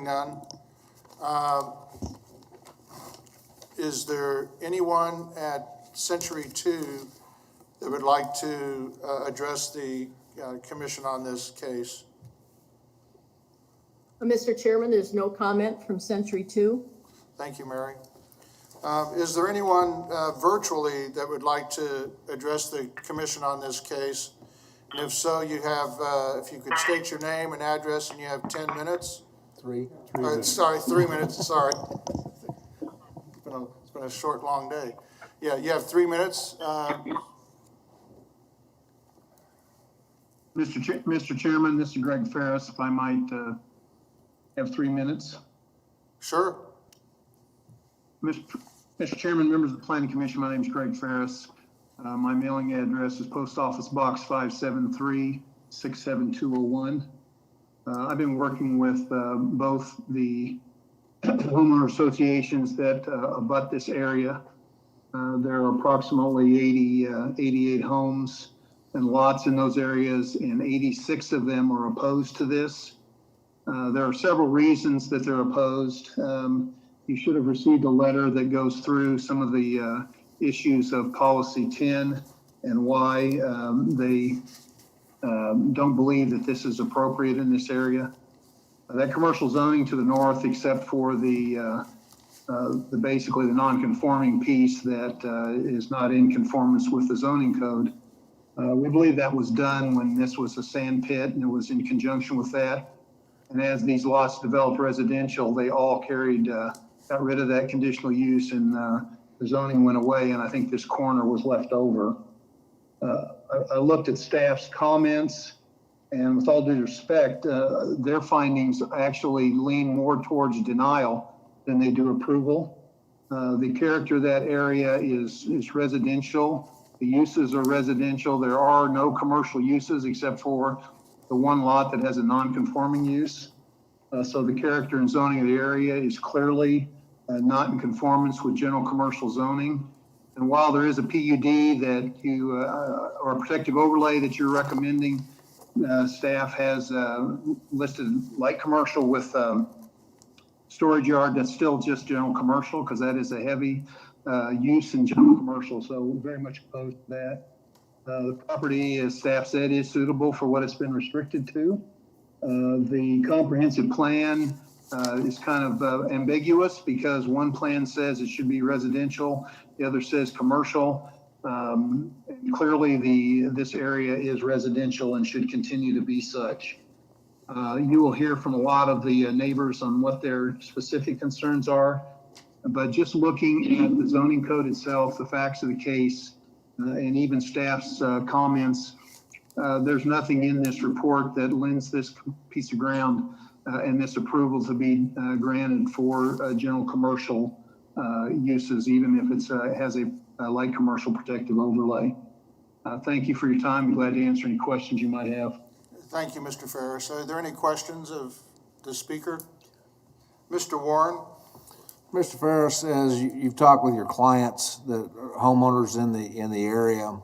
none. Is there anyone at Century 2 that would like to address the commission on this case? Mr. Chairman, there's no comment from Century 2. Thank you, Mary. Is there anyone virtually that would like to address the commission on this case? And if so, you have, if you could state your name and address, and you have 10 minutes. Sorry, 3 minutes, sorry. It's been a short, long day. Yeah, you have 3 minutes. Mr. Chairman, this is Greg Ferris, if I might have 3 minutes. Sure. Mr. Chairman, members of the Planning Commission, my name is Greg Ferris. My mailing address is Post Office Box 573, 67201. I've been working with both the homeowner associations that abut this area. There are approximately 88 homes and lots in those areas, and 86 of them are opposed to this. There are several reasons that they're opposed. You should have received a letter that goes through some of the issues of Policy 10 and why they don't believe that this is appropriate in this area. That commercial zoning to the north, except for the basically the non-conforming piece that is not in conformance with the zoning code. We believe that was done when this was a sand pit, and it was in conjunction with that. And as these lots developed residential, they all got rid of that conditional use, and the zoning went away, and I think this corner was left over. I looked at staff's comments, and with all due respect, their findings actually lean more towards denial than they do approval. The character of that area is residential. The uses are residential. There are no commercial uses except for the one lot that has a non-conforming use. So the character and zoning of the area is clearly not in conformance with general commercial zoning. And while there is a PUD that you, or a protective overlay that you're recommending, staff has listed light commercial with storage yard, that's still just general commercial, because that is a heavy use in general commercial, so very much opposed to that. The property, as staff said, is suitable for what it's been restricted to. The comprehensive plan is kind of ambiguous because one plan says it should be residential, the other says commercial. Clearly, this area is residential and should continue to be such. You will hear from a lot of the neighbors on what their specific concerns are, but just looking at the zoning code itself, the facts of the case, and even staff's comments, there's nothing in this report that lends this piece of ground and this approval to be granted for general commercial uses, even if it's has a light commercial protective overlay. Thank you for your time. I'm glad to answer any questions you might have. Thank you, Mr. Ferris. Are there any questions of the speaker? Mr. Warren? Mr. Ferris, as you've talked with your clients, the homeowners in the area,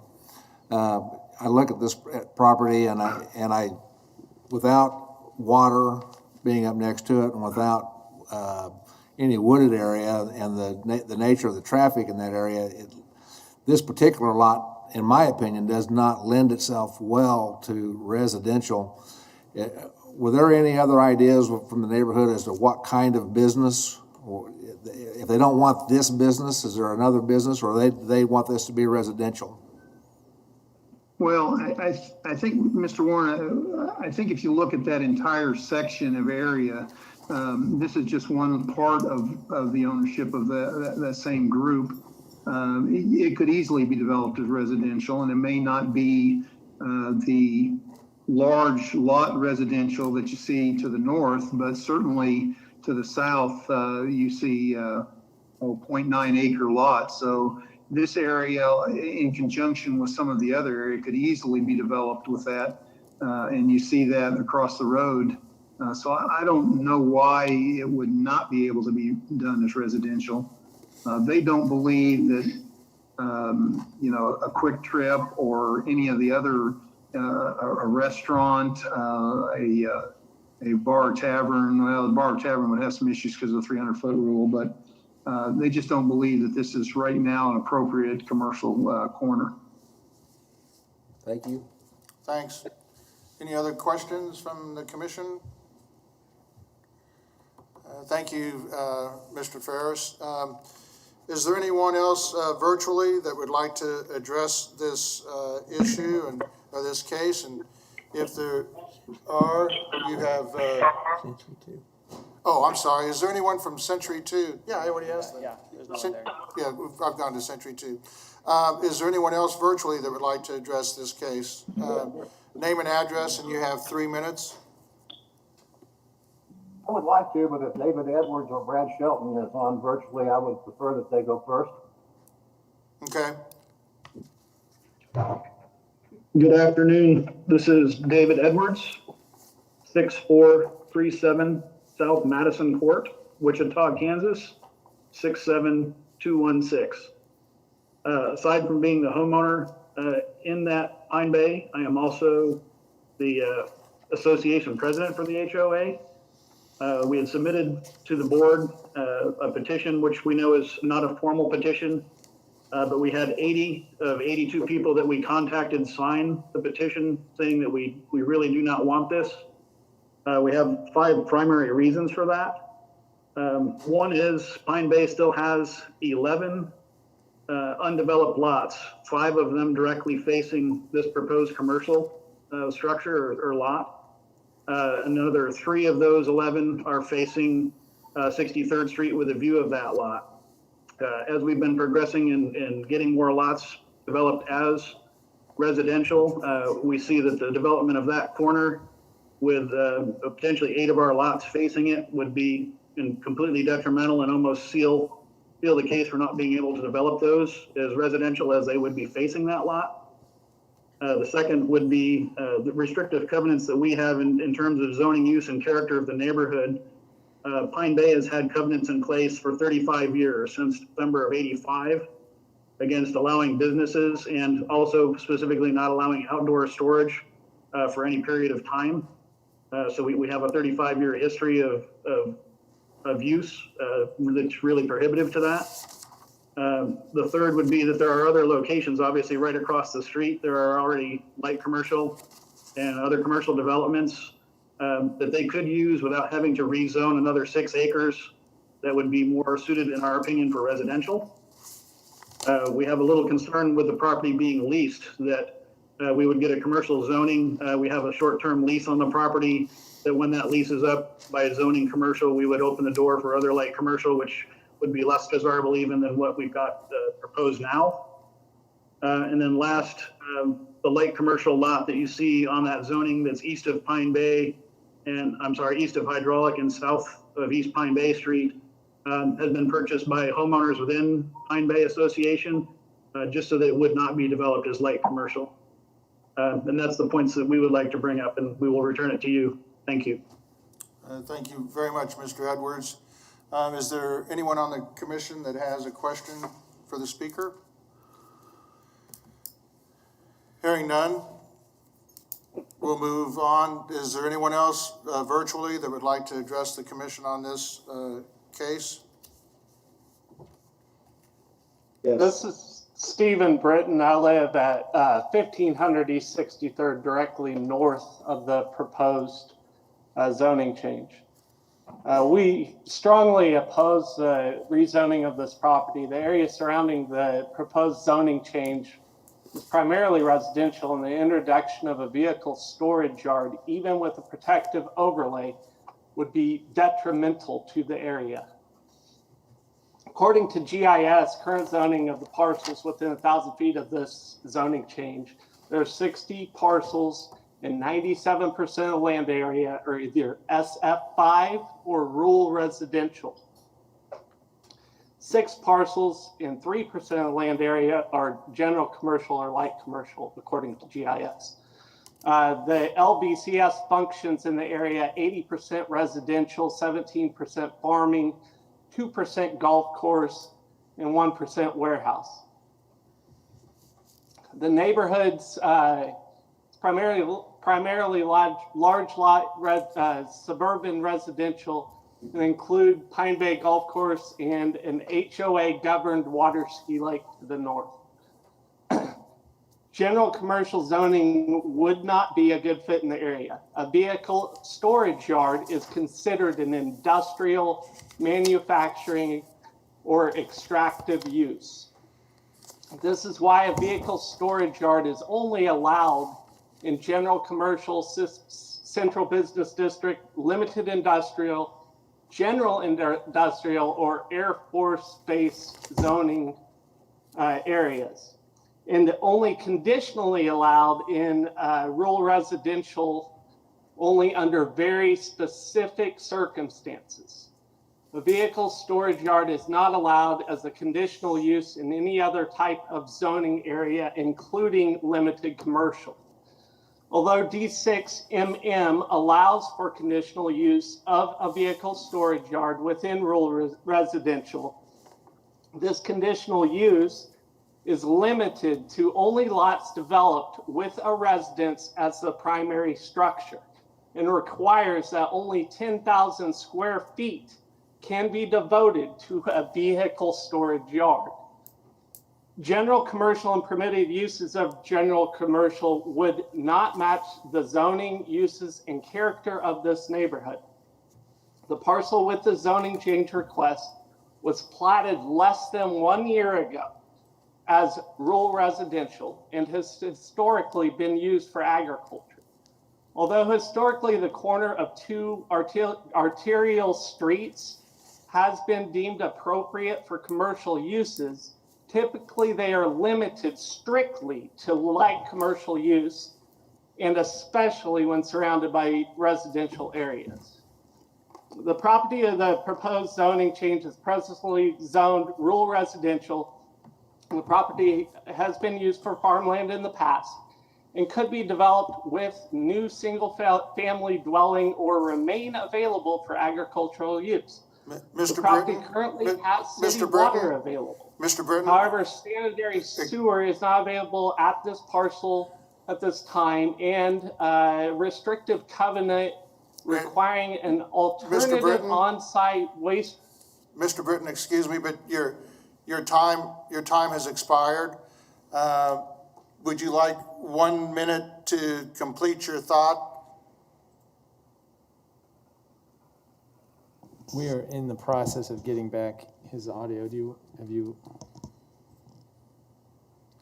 I look at this property and I, without water being up next to it and without any wooded area and the nature of the traffic in that area, this particular lot, in my opinion, does not lend itself well to residential. Were there any other ideas from the neighborhood as to what kind of business, or if they don't want this business, is there another business, or they want this to be residential? Well, I think, Mr. Warren, I think if you look at that entire section of area, this is just one part of the ownership of that same group. It could easily be developed as residential, and it may not be the large lot residential that you see to the north, but certainly to the south, you see 0.9 acre lots. So this area, in conjunction with some of the other area, could easily be developed with that, and you see that across the road. So I don't know why it would not be able to be done as residential. They don't believe that, a Quick Trip or any of the other, a restaurant, a bar or tavern, well, the bar or tavern would have some issues because of the 300-foot rule, but they just don't believe that this is right now an appropriate commercial corner. Thank you. Thanks. Any other questions from the commission? Thank you, Mr. Ferris. Is there anyone else virtually that would like to address this issue or this case? And if there are, you have. Oh, I'm sorry. Is there anyone from Century 2? Yeah, I already asked that. Yeah, there's no one there. Yeah, I've gone to Century 2. Is there anyone else virtually that would like to address this case? Name and address, and you have 3 minutes. I would like to, but if David Edwards or Brad Shelton is on virtually, I would prefer that they go first. Okay. Good afternoon. This is David Edwards, 6437 South Madison Court, Wichita, Kansas, 67216. Aside from being the homeowner in that Pine Bay, I am also the association president for the HOA. We had submitted to the board a petition, which we know is not a formal petition, but we had 80 of 82 people that we contacted sign the petition saying that we really do not want this. We have 5 primary reasons for that. One is Pine Bay still has 11 undeveloped lots, 5 of them directly facing this proposed commercial structure or lot. Another 3 of those 11 are facing 63rd Street with a view of that lot. As we've been progressing and getting more lots developed as residential, we see that the development of that corner with potentially 8 of our lots facing it would be completely detrimental and almost seal the case for not being able to develop those as residential as they would be facing that lot. The second would be the restrictive covenants that we have in terms of zoning use and character of the neighborhood. Pine Bay has had covenants in place for 35 years, since December of '85, against allowing businesses and also specifically not allowing outdoor storage for any period of time. So we have a 35-year history of use that's really prohibitive to that. The third would be that there are other locations, obviously right across the street. There are already light commercial and other commercial developments that they could use without having to rezone another 6 acres that would be more suited, in our opinion, for residential. We have a little concern with the property being leased that we would get a commercial zoning. We have a short-term lease on the property that when that lease is up by zoning commercial, we would open the door for other light commercial, which would be less desirable even than what we've got proposed now. And then last, the light commercial lot that you see on that zoning that's east of Pine Bay and east of Hydraulic and south of East Pine Bay Street has been purchased by homeowners within Pine Bay Association, just so that it would not be developed as light commercial. And that's the points that we would like to bring up, and we will return it to you. Thank you. Thank you very much, Mr. Edwards. Is there anyone on the commission that has a question for the speaker? Hearing none, we'll move on. Is there anyone else virtually that would like to address the commission on this case? Yes. This is Stephen Britton. I live at 1500 East 63rd, directly north of the proposed zoning change. We strongly oppose the rezoning of this property. The area surrounding the proposed zoning change is primarily residential, and the introduction of a vehicle storage yard, even with a protective overlay, would be detrimental to the area. According to GIS, current zoning of the parcels within 1,000 feet of this zoning change, there are 60 parcels and 97% of land area are either SF5 or rural residential. 6 parcels and 3% of land area are general commercial or light commercial, according to GIS. The LBCS functions in the area 80% residential, 17% farming, 2% golf course, and 1% warehouse. The neighborhoods primarily large lot suburban residential and include Pine Bay Golf Course and an HOA governed water ski lake to the north. General commercial zoning would not be a good fit in the area. A vehicle storage yard is considered an industrial, manufacturing, or extractive use. This is why a vehicle storage yard is only allowed in general commercial, central business district, limited industrial, general industrial, or Air Force Base zoning areas, and only conditionally allowed in rural residential only under very specific circumstances. The vehicle storage yard is not allowed as a conditional use in any other type of zoning area, including limited commercial. Although D6MM allows for conditional use of a vehicle storage yard within rural residential, this conditional use is limited to only lots developed with a residence as the primary structure and requires that only 10,000 square feet can be devoted to a vehicle storage yard. General commercial and permitted uses of general commercial would not match the zoning uses and character of this neighborhood. The parcel with the zoning change request was platted less than 1 year ago as rural residential and has historically been used for agriculture. Although historically the corner of 2 arterial streets has been deemed appropriate for commercial uses, typically they are limited strictly to light commercial use, and especially when surrounded by residential areas. The property of the proposed zoning change is presently zoned rural residential. The property has been used for farmland in the past and could be developed with new single-family dwelling or remain available for agricultural use. The property currently has city water available. Mr. Britton? However, sanitary sewer is not available at this parcel at this time, and restrictive covenant requiring an alternative on-site waste. Mr. Britton, excuse me, but your time has expired. Would you like 1 minute to complete your thought? We are in the process of getting back his audio.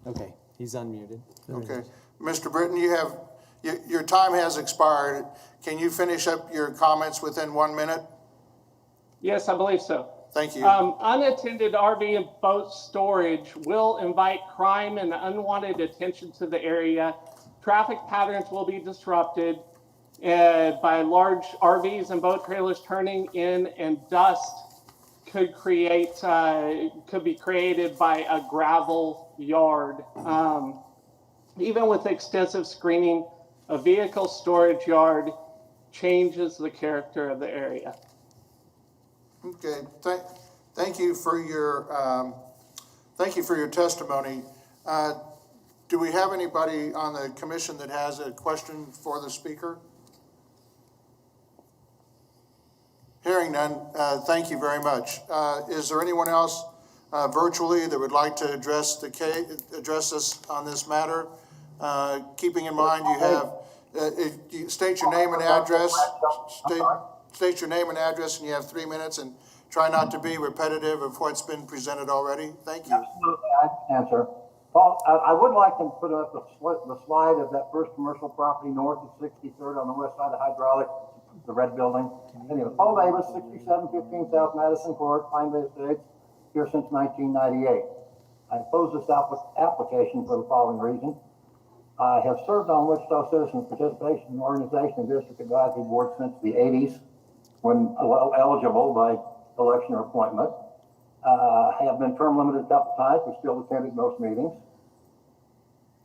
Okay, he's unmuted. Okay. Mr. Britton, your time has expired. Can you finish up your comments within 1 minute? Yes, I believe so. Thank you. Unattended RV and boat storage will invite crime and unwanted attention to the area. Traffic patterns will be disrupted by large RVs and boat trailers turning in, and dust could be created by a gravel yard. Even with extensive screening, a vehicle storage yard changes the character of the area. Okay, thank you for your testimony. Do we have anybody on the commission that has a question for the speaker? Hearing none, thank you very much. Is there anyone else virtually that would like to address us on this matter? Keeping in mind you have, if you state your name and address, state your name and address, and you have 3 minutes, and try not to be repetitive of what's been presented already. Thank you. Absolutely, I can answer. Paul, I would like to put up the slide of that first commercial property north of 63rd on the west side of Hydraulic, the red building. Anyway, Paul Davis, 6715 South Madison Court, Pine Bay Estates, here since 1998. I opposed this application for the following reason. I have served on Wichita Citizens Participation Organization and District Advisory Board since the 80s, when eligible by election or appointment. I have been term limited a couple times, but still attended most meetings.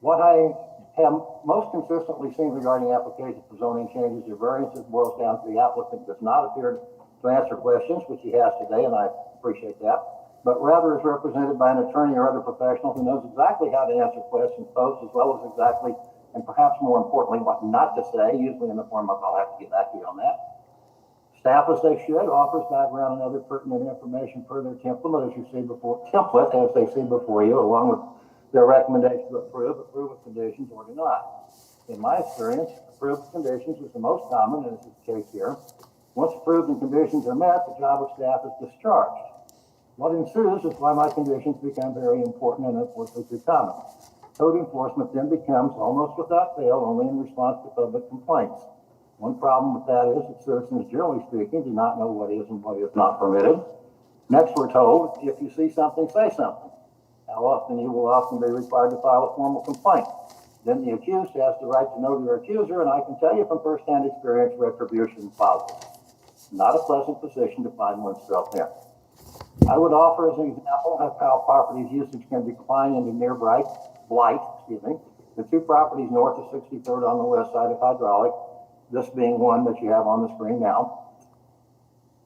What I have most consistently seen regarding applications for zoning changes or variances boils down to the applicant does not appear to answer questions, which he has today, and I appreciate that, but rather is represented by an attorney or other professional who knows exactly how to answer questions posed, as well as exactly, and perhaps more importantly, what not to say, usually in the form of, I'll have to get back to you on that. Staff, as they should, offers background and other pertinent information per their template, as they see before you, along with their recommendation to approve with conditions, or deny. In my experience, approved with conditions is the most common, and this is the case here. Once approved and conditions are met, the job of staff is discharged. What ensues is why my conditions become very important and unfortunately too common. Code enforcement then becomes, almost without fail, only in response to public complaints. One problem with that is that citizens, generally speaking, do not know what is and what is not permitted. Next, we're told, if you see something, say something. How often you will often be required to file a formal complaint. Then the accused has the right to know their accuser, and I can tell you from firsthand experience, retribution follows. Not a pleasant position to find oneself in. I would offer as an example of how properties usage can decline into near blight, the two properties north of 63rd on the west side of Hydraulic, this being one that you have on the screen now.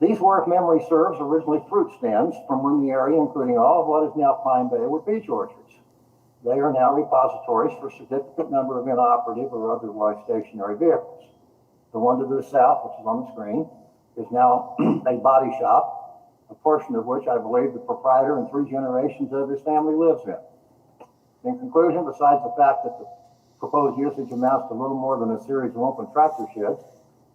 These were, if memory serves, originally fruit stands from when the area, including all of what is now Pine Bay, were beech orchards. They are now repositories for a significant number of inoperative or otherwise stationary vehicles. The one to the south, which is on the screen, is now a body shop, a portion of which I believe the proprietor and 3 generations of his family lives in. In conclusion, besides the fact that the proposed usage amounts to little more than a series of open tractor sheds,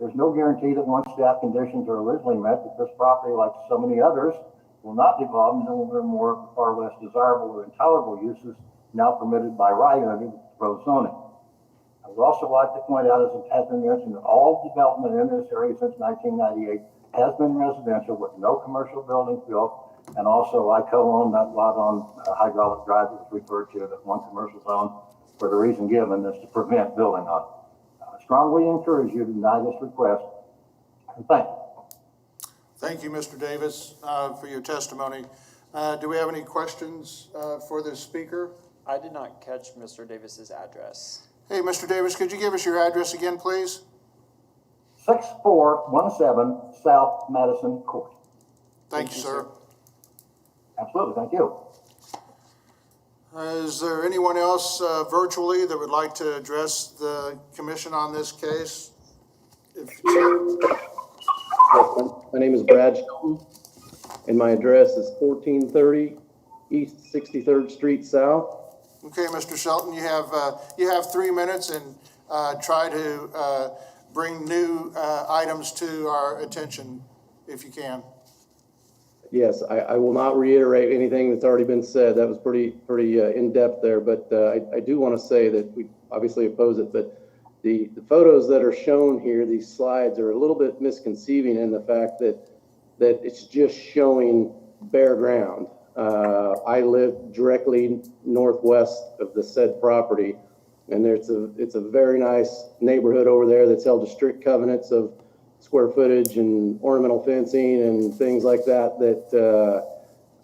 there's no guarantee that once staff conditions are originally met, that this property, like so many others, will not devolve into more far less desirable or intolerable uses now permitted by right under the proposed zoning. I would also like to point out, as it has been mentioned, that all development in this area since 1998 has been residential with no commercial buildings built, and also I co-own that lot on Hydraulic Drive that was referred to as one commercial zone, for the reason given is to prevent building on it. I strongly encourage you to deny this request, and thank you. Thank you, Mr. Davis, for your testimony. Do we have any questions for the speaker? I did not catch Mr. Davis's address. Hey, Mr. Davis, could you give us your address again, please? 6417 South Madison Court. Thank you, sir. Absolutely, thank you. Is there anyone else virtually that would like to address the commission on this case? My name is Brad Shelton, and my address is 1430 East 63rd Street South. Okay, Mr. Shelton, you have 3 minutes, and try to bring new items to our attention if you can. yes, I will not reiterate anything that's already been said. That was pretty in-depth there, but I do want to say that we obviously oppose it, but the photos that are shown here, these slides, are a little bit misconceiving in the fact that it's just showing bare ground. I live directly northwest of the said property, and it's a very nice neighborhood over there that's held to strict covenants of square footage and ornamental fencing and things like that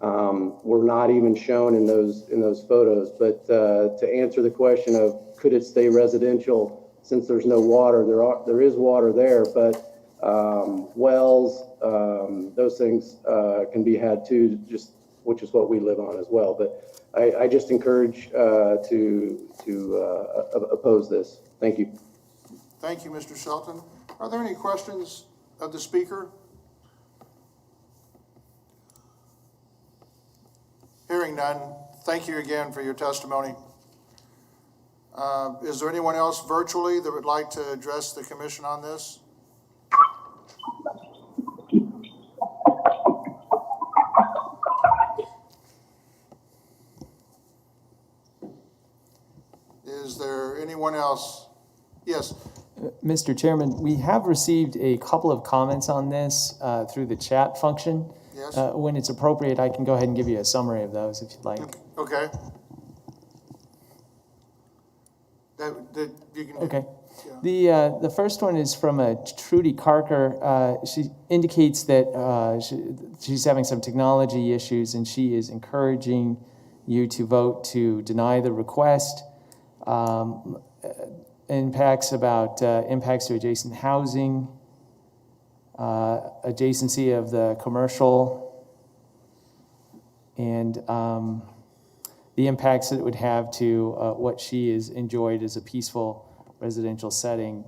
were not even shown in those photos. But to answer the question of could it stay residential since there's no water, there is water there, but wells, those things can be had too, which is what we live on as well. But I just encourage to oppose this. Thank you. Thank you, Mr. Shelton. Are there any questions of the speaker? Hearing none, thank you again for your testimony. Is there anyone else virtually that would like to address the commission on this? Is there anyone else? Yes. Mr. Chairman, we have received a couple of comments on this through the chat function. Yes. When it's appropriate, I can go ahead and give you a summary of those if you'd like. Okay. That you can. Okay. Yeah. The first one is from Trudy Carker. She indicates that she's having some technology issues, and she is encouraging you to vote to deny the request. Impacts to adjacent housing, adjacency of the commercial, and the impacts that it would have to what she has enjoyed as a peaceful residential setting.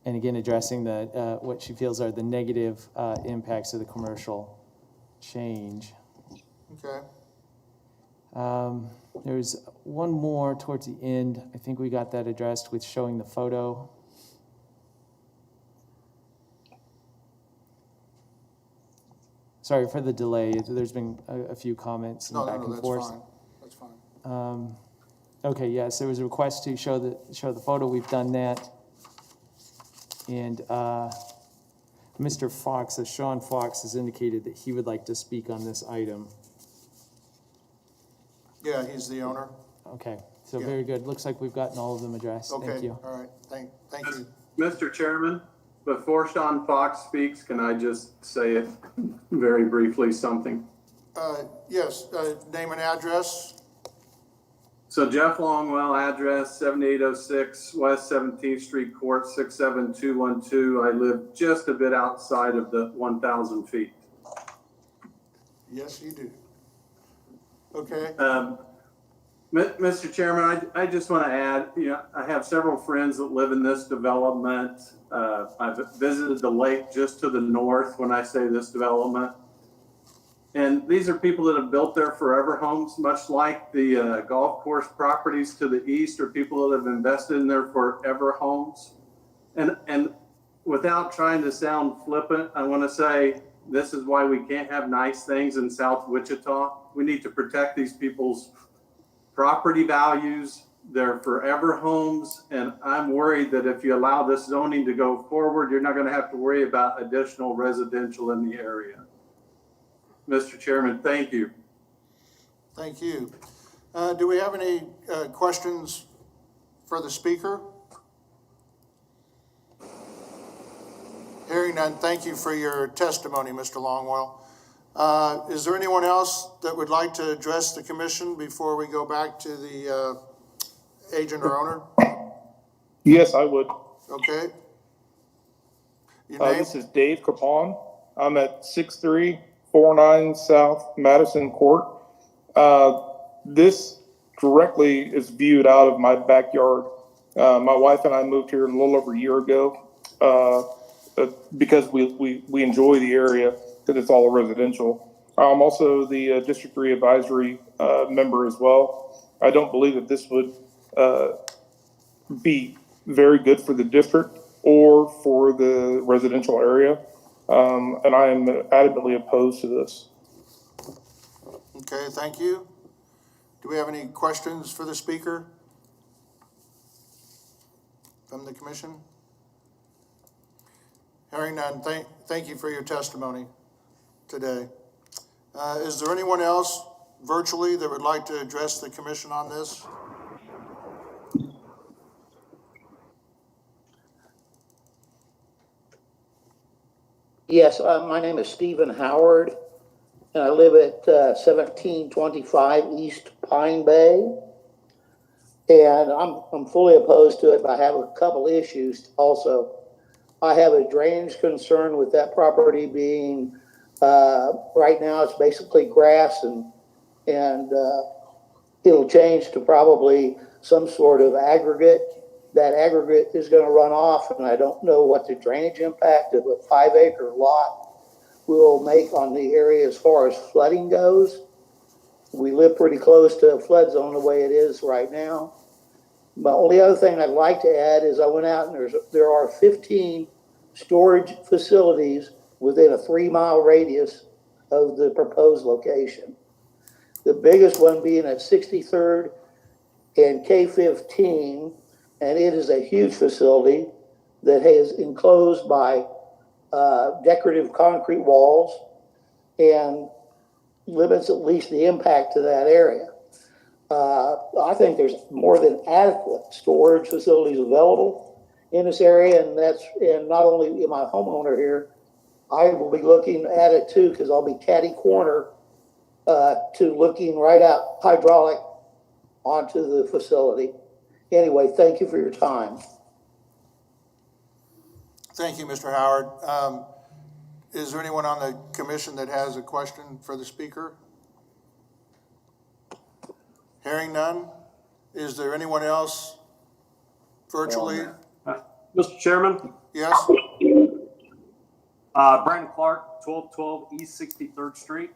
And again, addressing what she feels are the negative impacts of the commercial change. Okay. There's one more towards the end. I think we got that addressed with showing the photo. Sorry for the delay. There's been a few comments and back and forth. That's fine. Okay, yes, there was a request to show the photo. We've done that. And Mr. Fox, Sean Fox, has indicated that he would like to speak on this item. Yeah, he's the owner. Okay, so Yeah. very good. Looks like we've gotten all of them addressed. Okay. Thank you. All right. Thank you. Mr. Chairman, before Sean Fox speaks, can I just say it very briefly, something? Yes, name and address. So Jeff Longwell, address 7806 West 17th Street Court, 67212. I live just a bit outside of the 1,000 feet. Yes, you do. Okay. Mr. Chairman, I just want to add, I have several friends that live in this development. I've visited the lake just to the north when I say this development. And these are people that have built their forever homes, much like the golf course properties to the east are people that have invested in their forever homes. And without trying to sound flippant, I want to say this is why we can't have nice things in South Wichita. We need to protect these people's property values, their forever homes, and I'm worried that if you allow this zoning to go forward, you're not going to have to worry about additional residential in the area. Mr. Chairman, thank you. Thank you. Do we have any questions for the speaker? Hearing none, thank you for your testimony, Mr. Longwell. Is there anyone else that would like to address the commission before we go back to the agent or owner? Yes, I would. Okay. Your name? This is Dave Capon. I'm at 6349 South Madison Court. This directly is viewed out of my backyard. My wife and I moved here a little over a year ago because we enjoy the area because it's all residential. I'm also the District 3 Advisory member as well. I don't believe that this would be very good for the district or for the residential area. And I am adamantly opposed to this. Okay, thank you. Do we have any questions for the speaker from the commission? Hearing none, thank you for your testimony today. Is there anyone else virtually that would like to address the commission on this? Yes, my name is Stephen Howard, and I live at 1725 East Pine Bay. And I'm fully opposed to it, but I have a couple issues also. I have a drainage concern with that property being, right now it's basically grass and it'll change to probably some sort of aggregate. That aggregate is going to run off, and I don't know what the drainage impact of a 5-acre lot will make on the area as far as flooding goes. We live pretty close to a flood zone the way it is right now. The only other thing I'd like to add is I went out and there are 15 storage facilities within a 3-mile radius of the proposed location. The biggest one being at 63rd and K15, and it is a huge facility that is enclosed by decorative concrete walls and limits at least the impact to that area. I think there's more than adequate storage facilities available in this area, and not only am I a homeowner here, I will be looking at it too, because I'll be catty corner to looking right out hydraulic onto the facility. Anyway, thank you for your time. Thank you, Mr. Howard. Is there anyone on the commission that has a question for the speaker? Hearing none, is there anyone else virtually? Mr. Chairman? Yes? Brandon Clark, 1212 East 63rd Street.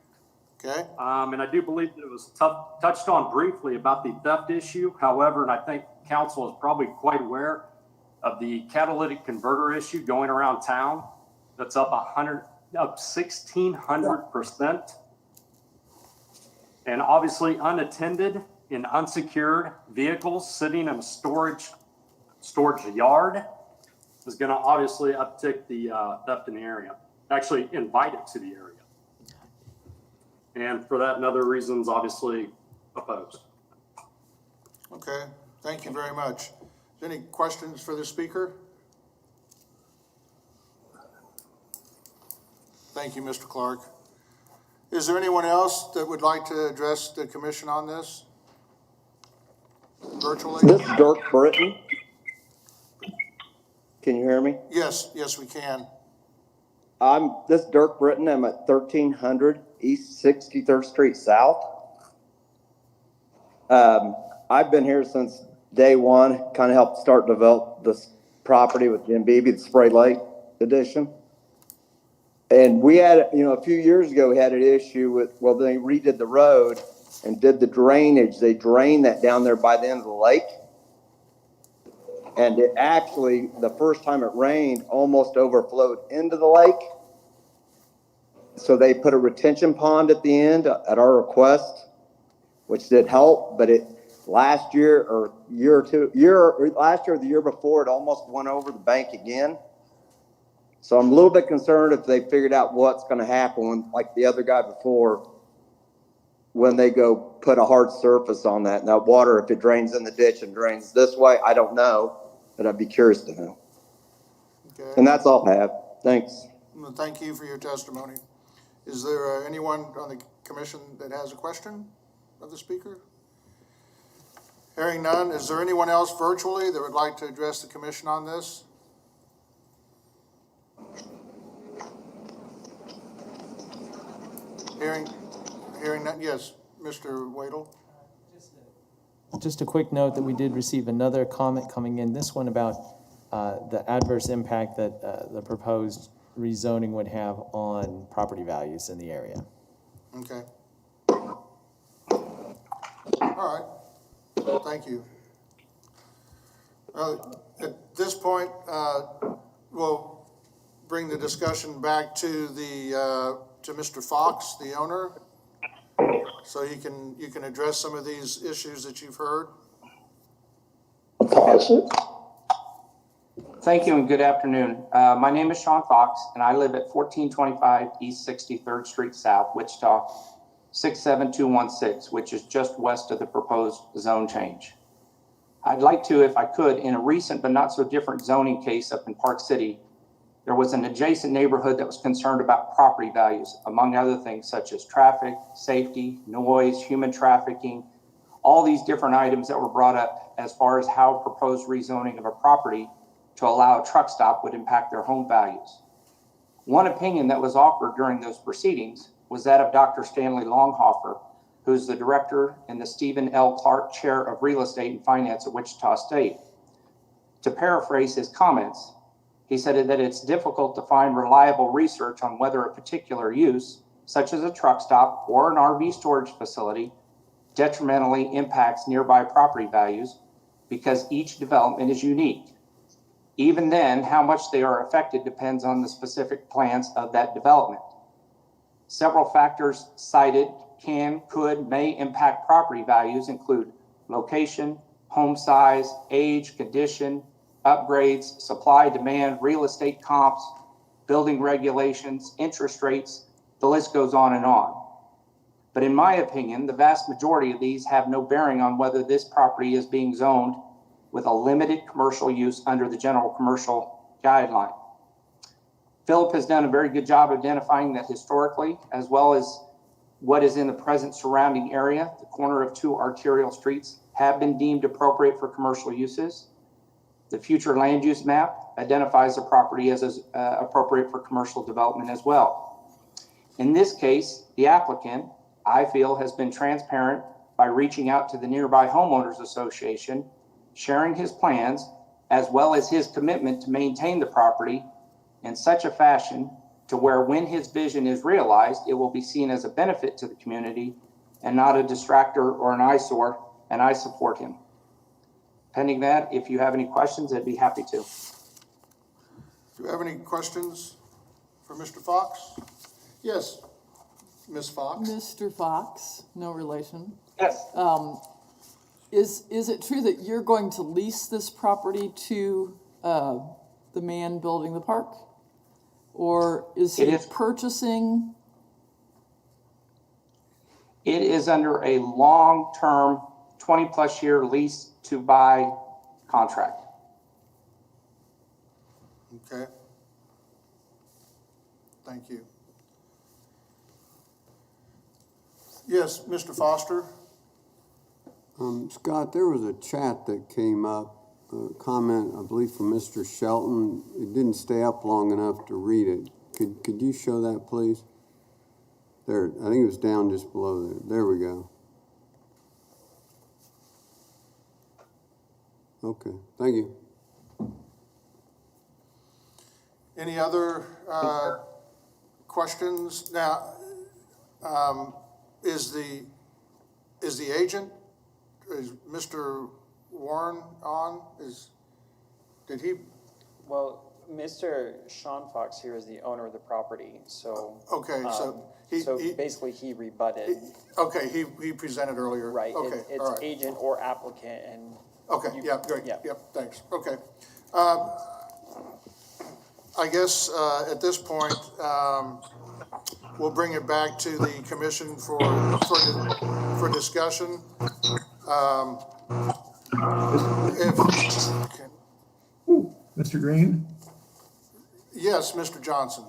Okay. And I do believe that it was touched on briefly about the theft issue. However, and I think council is probably quite aware of the catalytic converter issue going around town. That's up 1,600%. And obviously unattended in unsecured vehicles sitting in a storage yard is going to obviously uptick the theft in the area, actually invite it to the area. And for that and other reasons, obviously opposed. Okay, thank you very much. Any questions for the speaker? Thank you, Mr. Clark. Is there anyone else that would like to address the commission on this? Virtually? This is Dirk Britton. Can you hear me? Yes, we can. This is Dirk Britton. I'm at 1300 East 63rd Street South. I've been here since day one, kind of helped start develop this property with Jim Beebe, the Spray Lake edition. And we had, a few years ago, we had an issue with, they redid the road and did the drainage. They drained that down there by the end of the lake. And it actually, the first time it rained, almost overflowed into the lake. So they put a retention pond at the end at our request, which did help, but last year or the year before, it almost went over the bank again. So I'm a little bit concerned if they figured out what's going to happen when, like the other guy before, when they go put a hard surface on that. And that water, if it drains in the ditch and drains this way, I don't know, but I'd be curious to know. Okay. And that's all I have. Thanks. Well, thank you for your testimony. Is there anyone on the commission that has a question of the speaker? Hearing none, is there anyone else virtually that would like to address the commission on this? Hearing none, yes, Mr. Wadle. Just a quick note that we did receive another comment coming in, this one about the adverse impact that the proposed rezoning would have on property values in the area. Okay. All right. Well, thank you. At this point, we'll bring the discussion back to to Mr. Fox, the owner, so you can address some of these issues that you've heard. Thank you and good afternoon. My name is Sean Fox and I live at 1425 East 63rd Street South, Wichita, 67216, which is just west of the proposed zone change. I'd like to, if I could, in a recent but not so different zoning case up in Park City, there was an adjacent neighborhood that was concerned about property values, among other things such as traffic, safety, noise, human trafficking, all these different items that were brought up as far as how proposed rezoning of a property to allow a truck stop would impact their home values. One opinion that was offered during those proceedings was that of Dr. Stanley Longhofer, who's the director in the Stephen L. Clark Chair of Real Estate and Finance at Wichita State. To paraphrase his comments, he said that it's difficult to find reliable research on whether a particular use, such as a truck stop or an RV storage facility, detrimentally impacts nearby property values because each development is unique. Even then, how much they are affected depends on the specific plans of that development. Several factors cited can, could, may impact property values include location, home size, age, condition, upgrades, supply, demand, real estate comps, building regulations, interest rates, the list goes on and on. But in my opinion, the vast majority of these have no bearing on whether this property is being zoned with a limited commercial use under the general commercial guideline. Philip has done a very good job identifying that historically, as well as what is in the present surrounding area, the corner of two arterial streets have been deemed appropriate for commercial uses. The future land use map identifies the property as appropriate for commercial development as well. In this case, the applicant, I feel, has been transparent by reaching out to the nearby homeowners association, sharing his plans, as well as his commitment to maintain the property in such a fashion to where when his vision is realized, it will be seen as a benefit to the community and not a distractor or an eyesore, and I support him. Pending that, if you have any questions, I'd be happy to. Do you have any questions for Mr. Fox? Yes, Ms. Fox. Mr. Fox, no relation. Yes. Is it true that you're going to lease this property to the man building the park? Or is he purchasing? It is under a long-term 20-plus year lease to buy contract. Okay. Thank you. Yes, Mr. Foster. Scott, there was a chat that came up, a comment, I believe, from Mr. Shelton. It didn't stay up long enough to read it. Could you show that, please? There, I think it was down just below there. There we go. Okay, thank you. Any other questions? Now, is the agent, is Mr. Warren on? Did he? Well, Mr. Sean Fox here is the owner of the property, so. Okay, so basically he rebutted. Okay, he presented earlier. Right, Okay, it's all right. agent or applicant and. Okay, yeah, great, yep, thanks, okay. I guess at this point, we'll bring it back to the commission for discussion. Mr. Green? Yes, Mr. Johnson.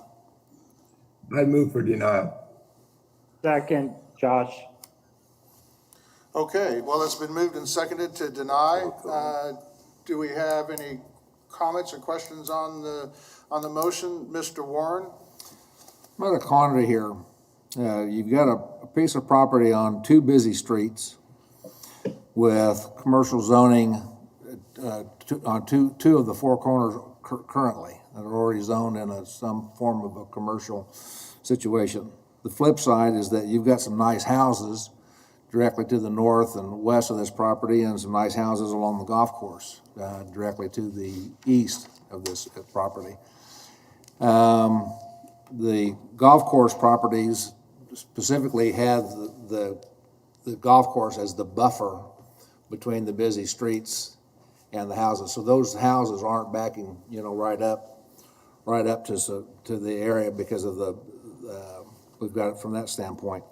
I move for denial. Second, Josh. Okay, well, it's been moved and seconded to deny. Do we have any comments or questions on the motion? Mr. Warren? I'm at a quandary here. You've got a piece of property on two busy streets with commercial zoning on two of the four corners currently that are already zoned in some form of a commercial situation. The flip side is that you've got some nice houses directly to the north and west of this property and some nice houses along the golf course directly to the east of this property. The golf course properties specifically have the golf course as the buffer between the busy streets and the houses. So those houses aren't backing, right up to the area because of we've got it from that standpoint.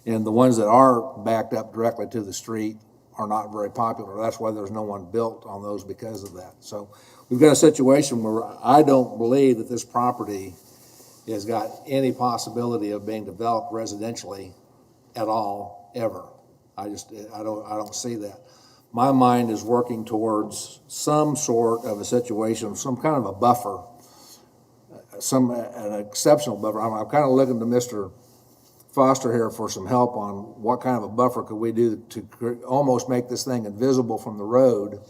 And the ones that are backed up directly to the street are not very popular. That's why there's no one built on those because of that. So we've got a situation where I don't believe that this property has got any possibility of being developed residentially at all, ever. I don't see that. My mind is working towards some sort of a situation, some kind of a buffer, an exceptional buffer. I'm kind of looking to Mr. Foster here for some help on what kind of a buffer could we do to almost make this thing invisible from the road,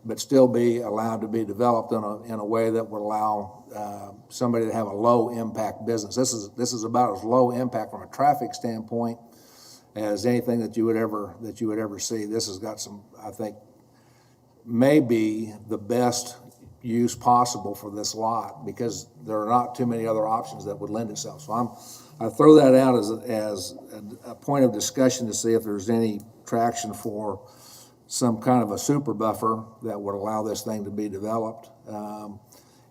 but still be allowed to be developed in a way that would allow somebody to have a low impact business. This is about as low impact from a traffic standpoint as anything that you would ever see. This has got some, I think, maybe the best use possible for this lot because there are not too many other options that would lend itself. So I throw that out as a point of discussion to see if there's any traction for some kind of a super buffer that would allow this thing to be developed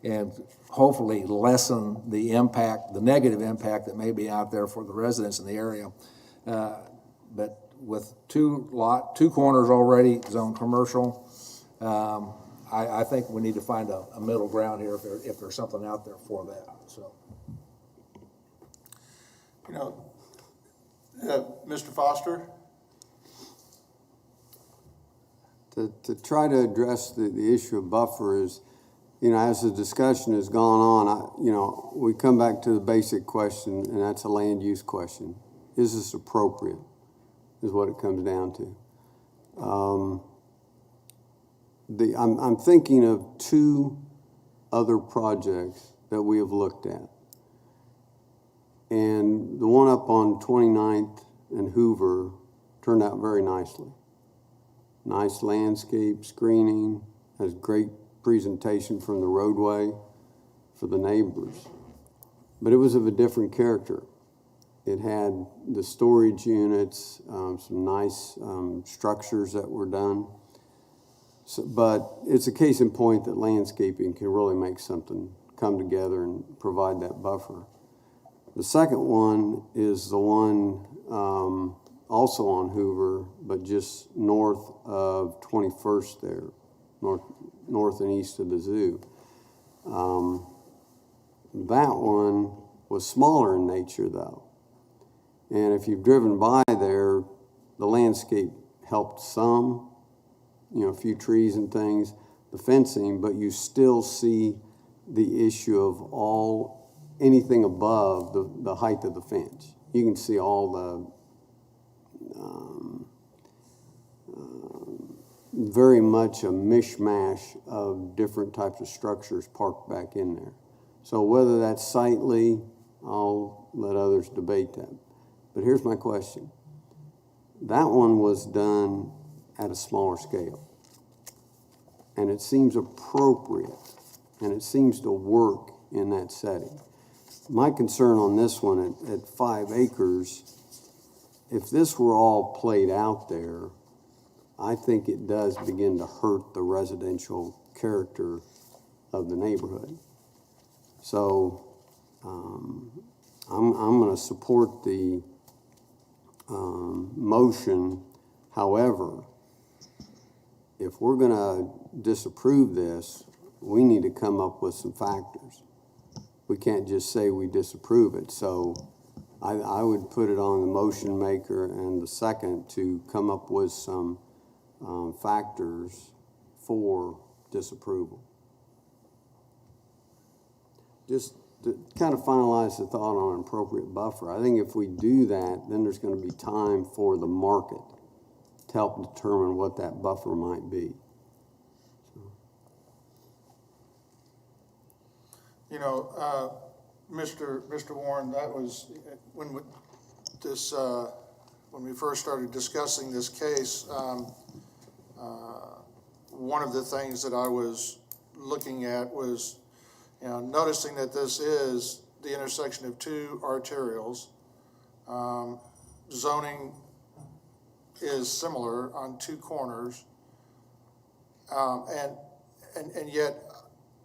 and hopefully lessen the impact, the negative impact that may be out there for the residents in the area. But with two corners already zoned commercial, I think we need to find a middle ground here if there's something out there for that. So, Mr. Foster? To try to address the issue of buffer is, as the discussion has gone on, we come back to the basic question, and that's a land use question. Is this appropriate, is what it comes down to. I'm thinking of two other projects that we have looked at. And the one up on 29th and Hoover turned out very nicely. Nice landscape screening, has great presentation from the roadway for the neighbors. But it was of a different character. It had the storage units, some nice structures that were done. So, but it's a case in point that landscaping can really make something come together and provide that buffer. The second one is the one also on Hoover, but just north of 21st there, north and east of the zoo. That one was smaller in nature though. And if you've driven by there, the landscape helped some, a few trees and things, the fencing, but you still see the issue of anything above the height of the fence. You can see all the very much a mishmash of different types of structures parked back in there. So whether that's sightly, I'll let others debate that. But here's my question. That one was done at a smaller scale. And it seems appropriate, and it seems to work in that setting. My concern on this one at 5 acres, if this were all played out there, I think it does begin to hurt the residential character of the neighborhood. So I'm going to support the motion. However, if we're going to disapprove this, we need to come up with some factors. We can't just say we disapprove it. So I would put it on the motion maker and the second to come up with some factors for disapproval. Just to kind of finalize the thought on an appropriate buffer, I think if we do that, then there's going to be time for the market to help determine what that buffer might be. Mr. Warren, that was when we first started discussing this case. One of the things that I was looking at was, noticing that this is the intersection of two arterials, zoning is similar on two corners, and yet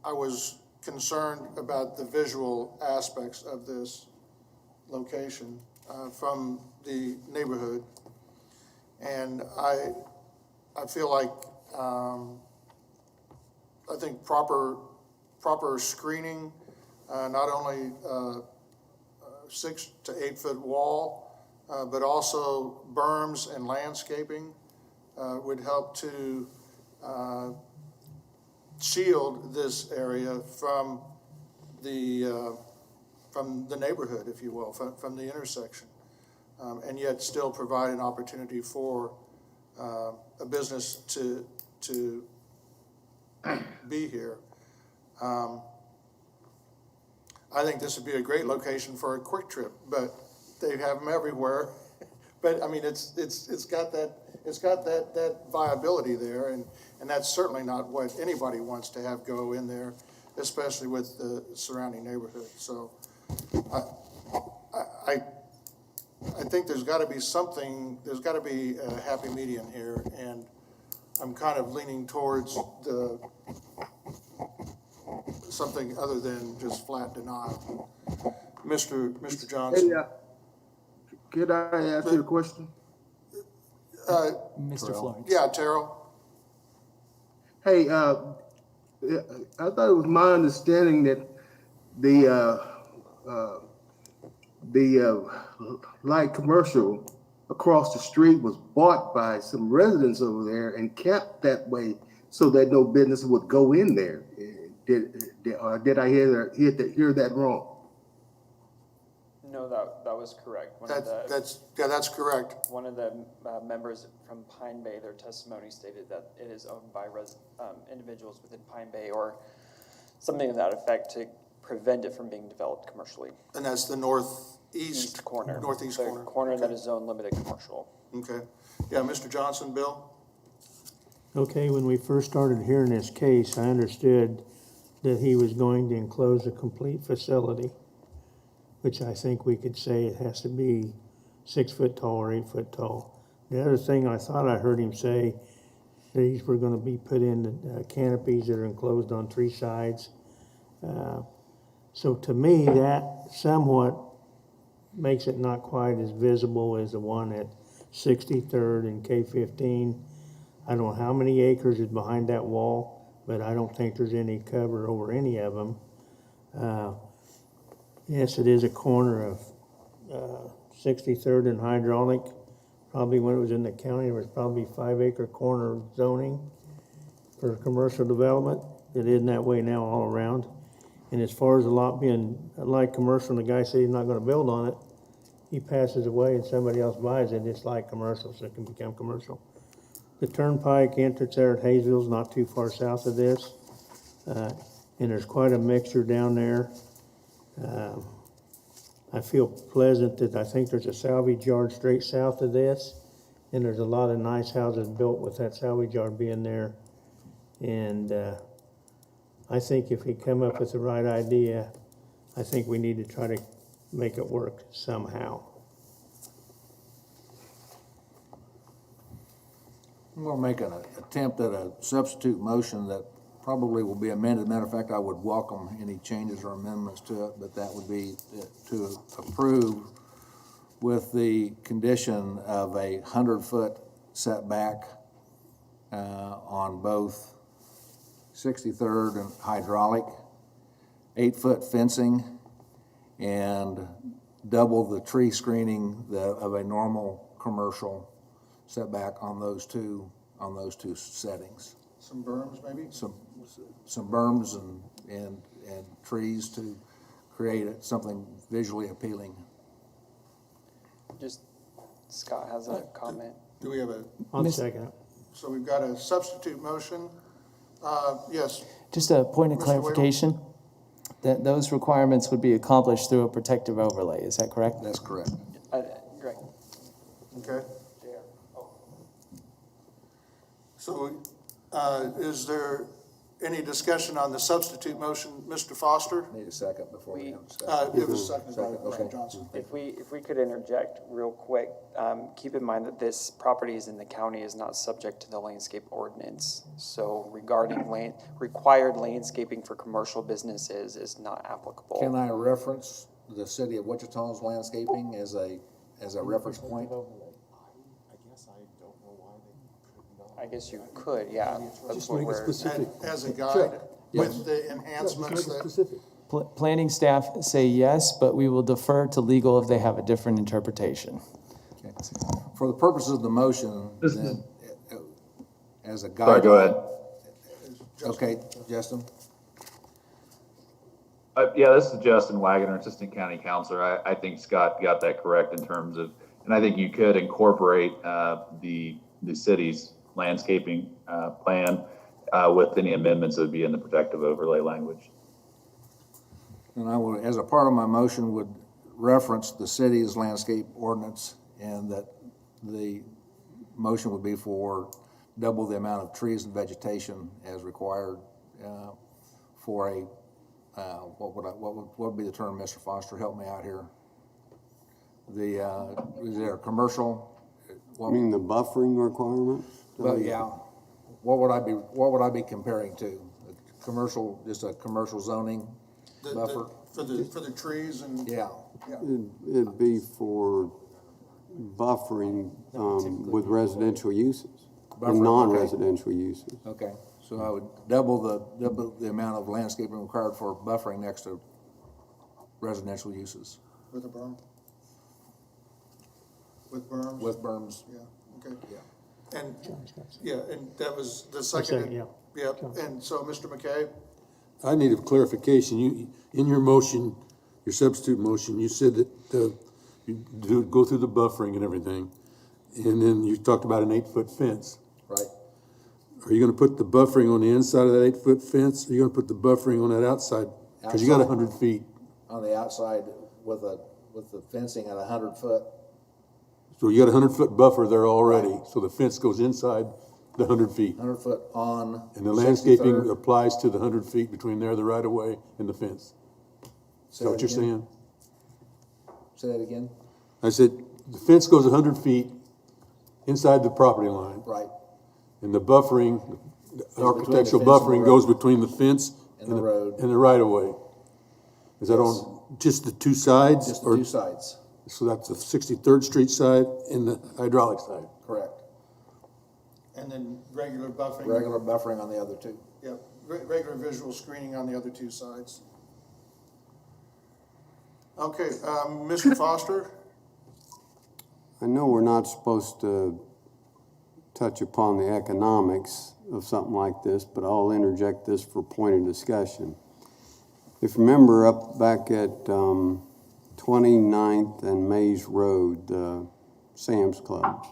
I was concerned about the visual aspects of this location from the neighborhood, and I feel like I think proper screening, not only 6 to 8 foot wall, but also berms and landscaping would help to shield this area from the neighborhood, if you will, from the intersection, and yet still provide an opportunity for a business to be here. I think this would be a great location for a quick trip, but they have them everywhere. But I mean, it's got that viability there, and that's certainly not what anybody wants to have go in there, especially with the surrounding neighborhood. So I think there's got to be something. There's got to be a happy medium here, and I'm kind of leaning towards something other than just flat denial. Mr. Johnson. Hey, could I ask you a question? Mr. Florence. Yeah, Terrell. Hey, I thought it was my understanding that the light commercial across the street was bought by some residents over there and kept that way so that no business would go in there. Did I hear that wrong? No, that was correct. That's correct. One of the members from Pine Bay, their testimony stated that it is owned by individuals within Pine Bay or something of that effect to prevent it from being developed commercially. And that's the northeast corner. Northeast the corner. corner that is zone limited commercial. Okay. Yeah, Mr. Johnson, Bill? Okay, when we first started hearing this case, I understood that he was going to enclose a complete facility, which I think we could say it has to be 6 foot tall or 8 foot tall. The other thing I thought I heard him say, these were going to be put in canopies that are enclosed on 3 sides. So to me, that somewhat makes it not quite as visible as the one at 63rd and K15. I don't know how many acres is behind that wall, but I don't think there's any cover over any of them. Yes, it is a corner of 63rd and Hydraulic. Probably when it was in the county, there was probably 5 acre corner zoning for commercial development. It isn't that way now all around. And as far as the lot being light commercial, and the guy said he's not going to build on it, he passes away and somebody else buys it, it's light commercial, so it can become commercial. The turnpike entrance there at Hayesville is not too far south of this. And there's quite a mixture down there. I feel pleasant that I think there's a salvage yard straight south of this, and there's a lot of nice houses built with that salvage yard being there. And I think if we come up with the right idea, I think we need to try to make it work somehow. I'm going to make an attempt at a substitute motion that probably will be amended. Matter of fact, I would welcome any changes or amendments to it, but that would be to approve with the condition of a 100-foot setback on both 63rd and Hydraulic, 8-foot fencing, and double the tree screening of a normal commercial setback on those two settings. Some berms, maybe? Some berms and trees to create something visually appealing. Just Scott has a comment. Do we have a? I'll second it. So we've got a substitute motion. Yes. Just a point of Mr. clarification, that those requirements would be accomplished through a protective overlay, is that correct? That's correct. Great. Okay. So is there any discussion on the substitute motion, Mr. Foster? Need a second before we have discussion. It was seconded by Okay. Mr. Johnson. If we could interject real quick, keep in mind that this property is in the county, is not subject to the landscape ordinance. So regarding required landscaping for commercial businesses is not applicable. Can I reference the city of Wichita's landscaping as a reference point? I guess you could, yeah. Just make it specific. As a guide, with the enhancements that. Planning staff say yes, but we will defer to legal if they have a different interpretation. Okay. For the purposes of the motion, then, as a guide. Sorry, go ahead. Okay, Justin? Yeah, this is Justin Wagoner, Assistant County Counselor. I think Scott got that correct in terms of, and I think you could incorporate the city's landscaping plan with any amendments that would be in the protective overlay language. And I will, as a part of my motion, would reference the city's landscape ordinance, and that the motion would be for double the amount of trees and vegetation as required for a, what would be the term, Mr. Foster? Help me out here. Is there a commercial? I mean, the buffering requirement? Well, yeah. What would I be comparing to? A commercial, just a commercial zoning buffer? For the trees and. Yeah. It'd be for buffering with residential uses and non-residential uses. Okay, so I would double the amount of landscaping required for buffering next to residential uses. With a berm? With berms? With berms. Yeah, okay. Yeah. And that was the second. Yeah, and so, Mr. McKay? I need a clarification. You, in your motion, your substitute motion, you said that you go through the buffering and everything, and then you talked about an 8-foot fence. Right. Are you gonna put the buffering on the inside of that 8-foot fence, or are you gonna put the buffering on that outside? Because you got 100 feet. On the outside with the fencing at 100 foot. So you got a 100-foot buffer there already, so the fence goes inside the 100 feet. 100 foot on. And the landscaping 63rd. applies to the 100 feet between there, the right of way, and the fence. Is that what you're saying? Say that again? I said, the fence goes 100 feet inside the property line. Right. And the buffering, the architectural fence and the buffering road. goes between the fence And the road. and the right of way. Is that on just the two sides? Just the or- two sides. So that's the 63rd Street side and the hydraulic side. Correct. And then regular buffering? Regular buffering on the other two. Yeah, regular visual screening on the other two sides. Okay, Mr. Foster? I know we're not supposed to touch upon the economics of something like this, but I'll interject this for point of discussion. If you remember up back at 29th and Mays Road, Sam's Club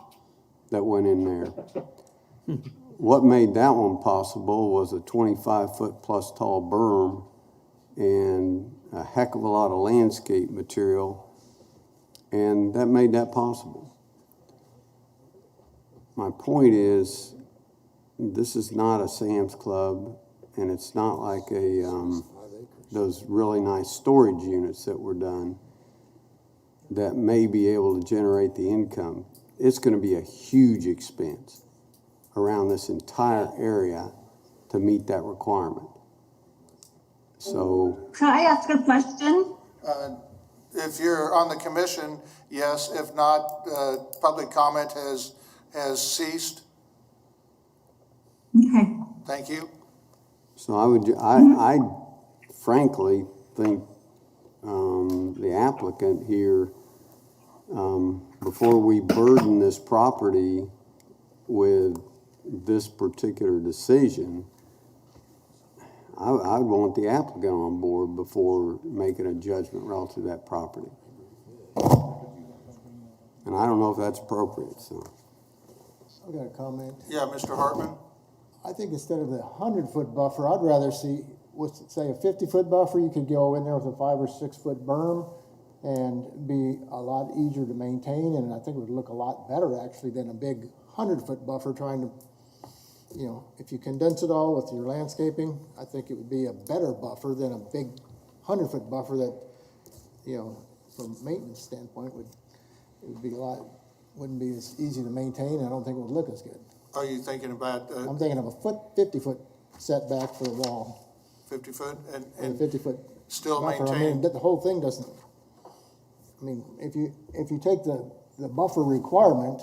that went in there. What made that one possible was a 25-foot plus tall berm and a heck of a lot of landscape material, and that made that possible. My point is, this is not a Sam's Club, and it's not like those really nice storage units that were done that may be able to generate the income. It's going to be a huge expense around this entire area to meet that requirement. So, Can I ask a question? If you're on the commission, yes. If not, public comment has ceased. Okay. Thank you. so I frankly think the applicant here, before we burden this property with this particular decision, I'd want the applicant on board before making a judgment relative to that property. And I don't know if that's appropriate, so. I've got a comment. Yeah, Mr. Hartman? I think instead of the 100-foot buffer, I'd rather see, say a 50-foot buffer, you could go in there with a 5 or 6 foot berm and be a lot easier to maintain, and I think it would look a lot better actually than a big 100-foot buffer trying to you know, if you condense it all with your landscaping, I think it would be a better buffer than a big 100-foot buffer that, you know, from a maintenance standpoint it would be a lot, wouldn't be as easy to maintain, and I don't think it would look as good. Are you thinking about I'm thinking of a 50-foot setback for the wall. 50 foot And and 50-foot still buffer. I maintain? mean, the whole thing doesn't, I mean, if you take the buffer requirement,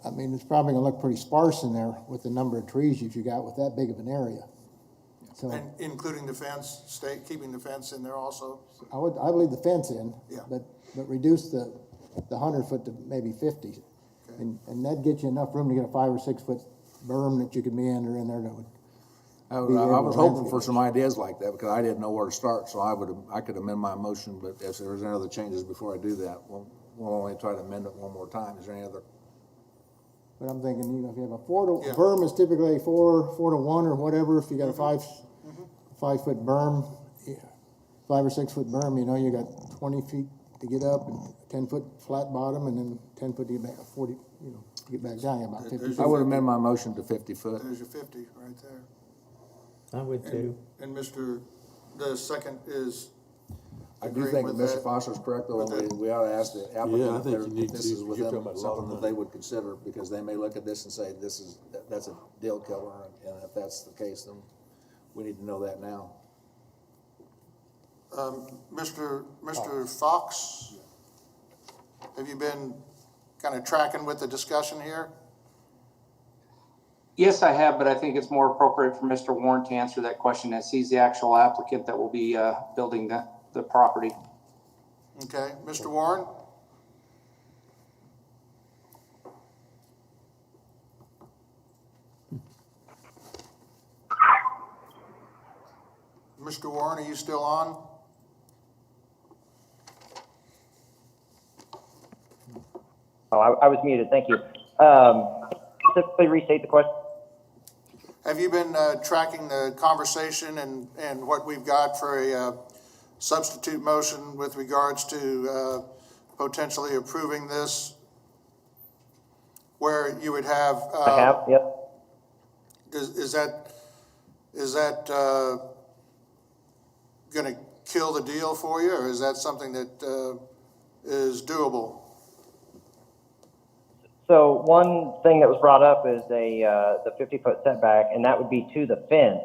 I mean, it's probably gonna look pretty sparse in there with the number of trees you got with that big of an area. So And including the fence, keeping the fence in there also? I leave the fence in, Yeah. but reduce the 100-foot to maybe 50. And that'd get you enough room to get a 5 or 6 foot berm that you could meander in there that would. I be able was to hoping landscape for it. some ideas like that, because I didn't know where to start, so I could amend my motion, but if there's any other changes before I do that, we'll only try to amend it one more time. Is there any other? But I'm thinking, you know, if you have a berm is typically 4 to 1 or whatever. If you got a 5-foot berm, 5 or 6 foot berm, you know, you got 20 feet to get up and 10-foot flat bottom, and then 10 foot to get back, 40, you know, to get back down, about 50. I would amend my motion to 50 foot. There's your 50 right there. I would too. And the second is I do agreeing think with that Mr. that? Foster's correct, though, with and that? we ought to ask the Yeah, I applicant think if you need this to. is You're within talking about a lot of something that money. they would consider, because they may look at this and say, that's a deal killer, and if that's the case, then we need to know that now. Mr. Fox, have you been kind of tracking with the discussion here? Yes, I have, but I think it's more appropriate for Mr. Warren to answer that question, as he's the actual applicant that will be building the property. Okay, Mr. Warren? Mr. Warren, are you still on? Oh, I was muted. Thank you. Specifically restate the question. Have you been tracking the conversation and what we've got for a substitute motion with regards to potentially approving this? Where you would have. I have, yep. Is that going to kill the deal for you, or is that something that is doable? So one thing that was brought up is the 50-foot setback, and that would be to the fence.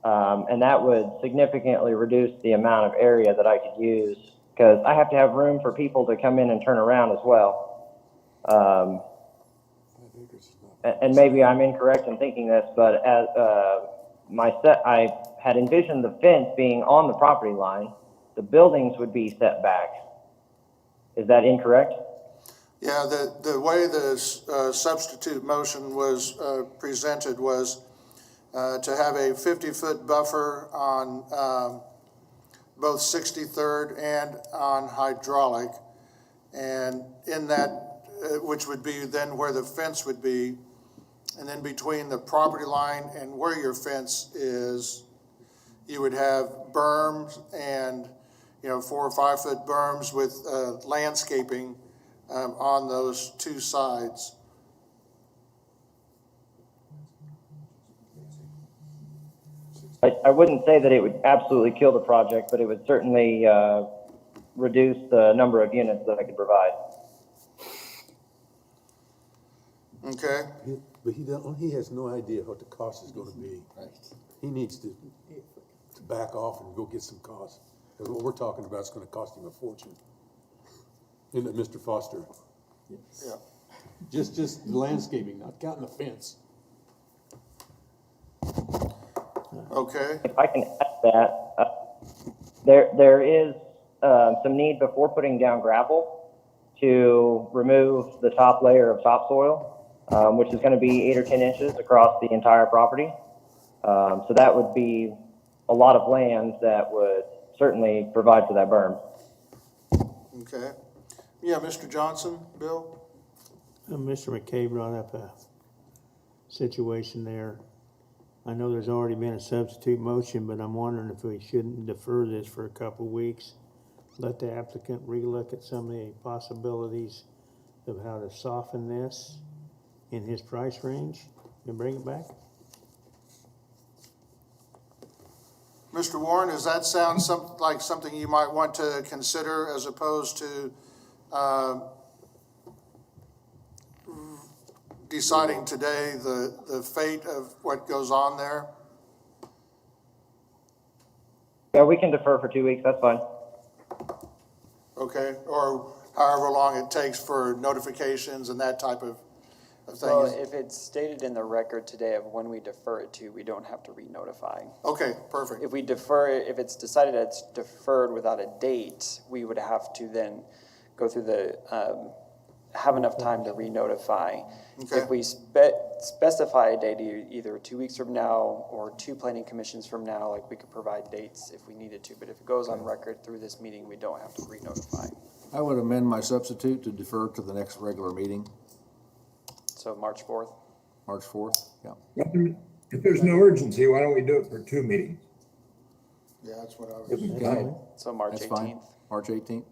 And that would significantly reduce the amount of area that I could use, because I have to have room for people to come in and turn around as well. And maybe I'm incorrect in thinking this, but as I had envisioned the fence being on the property line, the buildings would be set back. Is that incorrect? Yeah, the way the substitute motion was presented was to have a 50-foot buffer on both 63rd and on hydraulic. And in that, which would be then where the fence would be, and then between the property line and where your fence is, you would have berms and, 4 or 5 foot berms with landscaping on those two sides. I wouldn't say that it would absolutely kill the project, but it would certainly reduce the number of units that I could provide. Okay. But he has no idea what the cost is gonna be. Right. He needs to back off and go get some costs. Because what we're talking about is gonna cost him a fortune. Isn't it, Mr. Foster? Yeah. Just landscaping, not counting the fence. Okay. If I can add that, there is some need before putting down gravel to remove the top layer of topsoil, which is going to be 8 or 10 inches across the entire property. So that would be a lot of land that would certainly provide for that berm. Okay. Yeah, Mr. Johnson, Bill? Mr. McKay brought up a situation there. I know there's already been a substitute motion, but I'm wondering if we shouldn't defer this for a couple of weeks. Let the applicant relook at some of the possibilities of how to soften this in his price range and bring it back. Mr. Warren, does that sound like something you might want to consider as opposed to deciding today the fate of what goes on there? Yeah, we can defer for 2 weeks, that's fine. Okay, or however long it takes for notifications and that type of Well, thing. if it's stated in the record today of when we defer it to, we don't have to re-notify. Okay, perfect. If we defer, if it's decided it's deferred without a date, we would have to then go through have enough time to re-notify. Okay. If we specify a date, either 2 weeks from now or 2 planning commissions from now, like we could provide dates if we needed to, but if it goes on record through this meeting, we don't have to re-notify. I would amend my substitute to defer to the next regular meeting, So March 4th? March 4th, yeah. If there's no urgency, why don't we do it for 2 meetings? Yeah, that's what I was. Okay. So March That's 18th? fine. March 18th.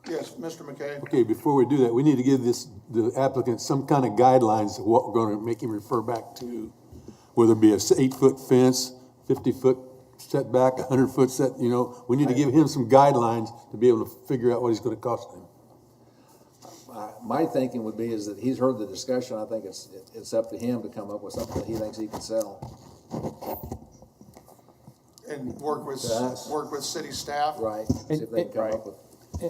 Yes, Mr. McKay. Okay, before we do that, we need to give the applicant some kind of guidelines of what we're gonna make him refer back to, whether it be a 8-foot fence, 50-foot setback, 100-foot set, we need to give him some guidelines to be able to figure out what it's gonna cost him. My thinking would be is that he's heard the discussion. I think it's up to him to come up with something that he thinks he can sell. And work with city staff? Right. See if they can come up with.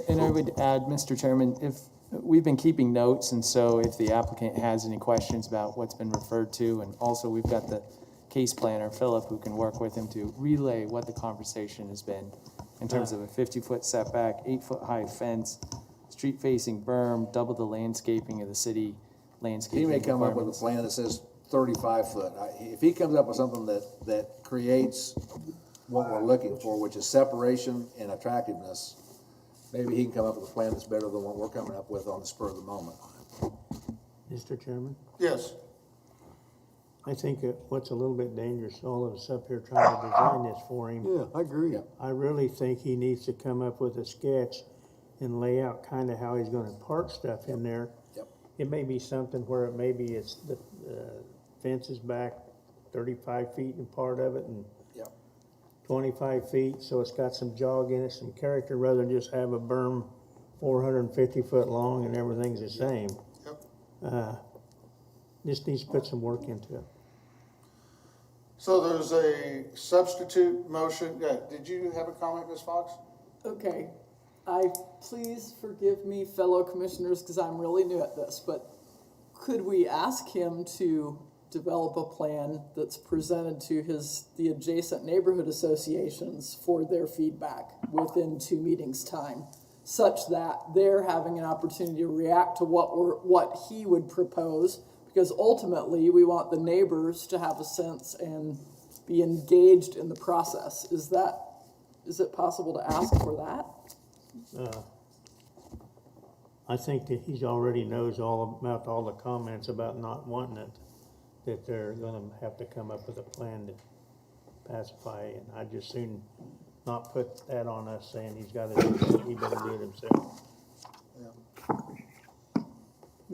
And I would add, Mr. Chairman, if we've been keeping notes, and so if the applicant has any questions about what's been referred to, and also we've got the case planner, Philip, who can work with him to relay what the conversation has been in terms of a 50-foot setback, 8-foot high fence, street-facing berm, double the landscaping of the city landscaping. He may come up with a requirements. plan that says 35 foot. If he comes up with something that creates what we're looking for, which is separation and attractiveness, maybe he can come up with a plan that's better than what we're coming up with on the spur of the moment. Mr. Chairman, Yes. I think what's a little bit dangerous, all of us up here trying to design this for him. Yeah, I agree. I really think he needs to come up with a sketch and lay out kind of how he's gonna park stuff in there. Yep. It may be something where it's the fence is back 35 feet in part of it and Yep. 25 feet, so it's got some jog in it, some character, rather than just have a berm 450 foot long and everything's the same. Yep. Just needs to put some work into it. So there's a substitute motion. Yeah, did you have a comment, Ms. Fox? Okay, please forgive me, fellow commissioners, because I'm really new at this, but could we ask him to develop a plan that's presented to the adjacent neighborhood associations for their feedback within 2 meetings' time, such that they're having an opportunity to react to what he would propose, because ultimately we want the neighbors to have a sense and be engaged in the process. Is it possible to ask for that? I think that he already knows all about all the comments about not wanting it, that they're gonna have to come up with a plan to pacify, and I'd just soon not put that on us saying he's gotta do it, he better do it himself.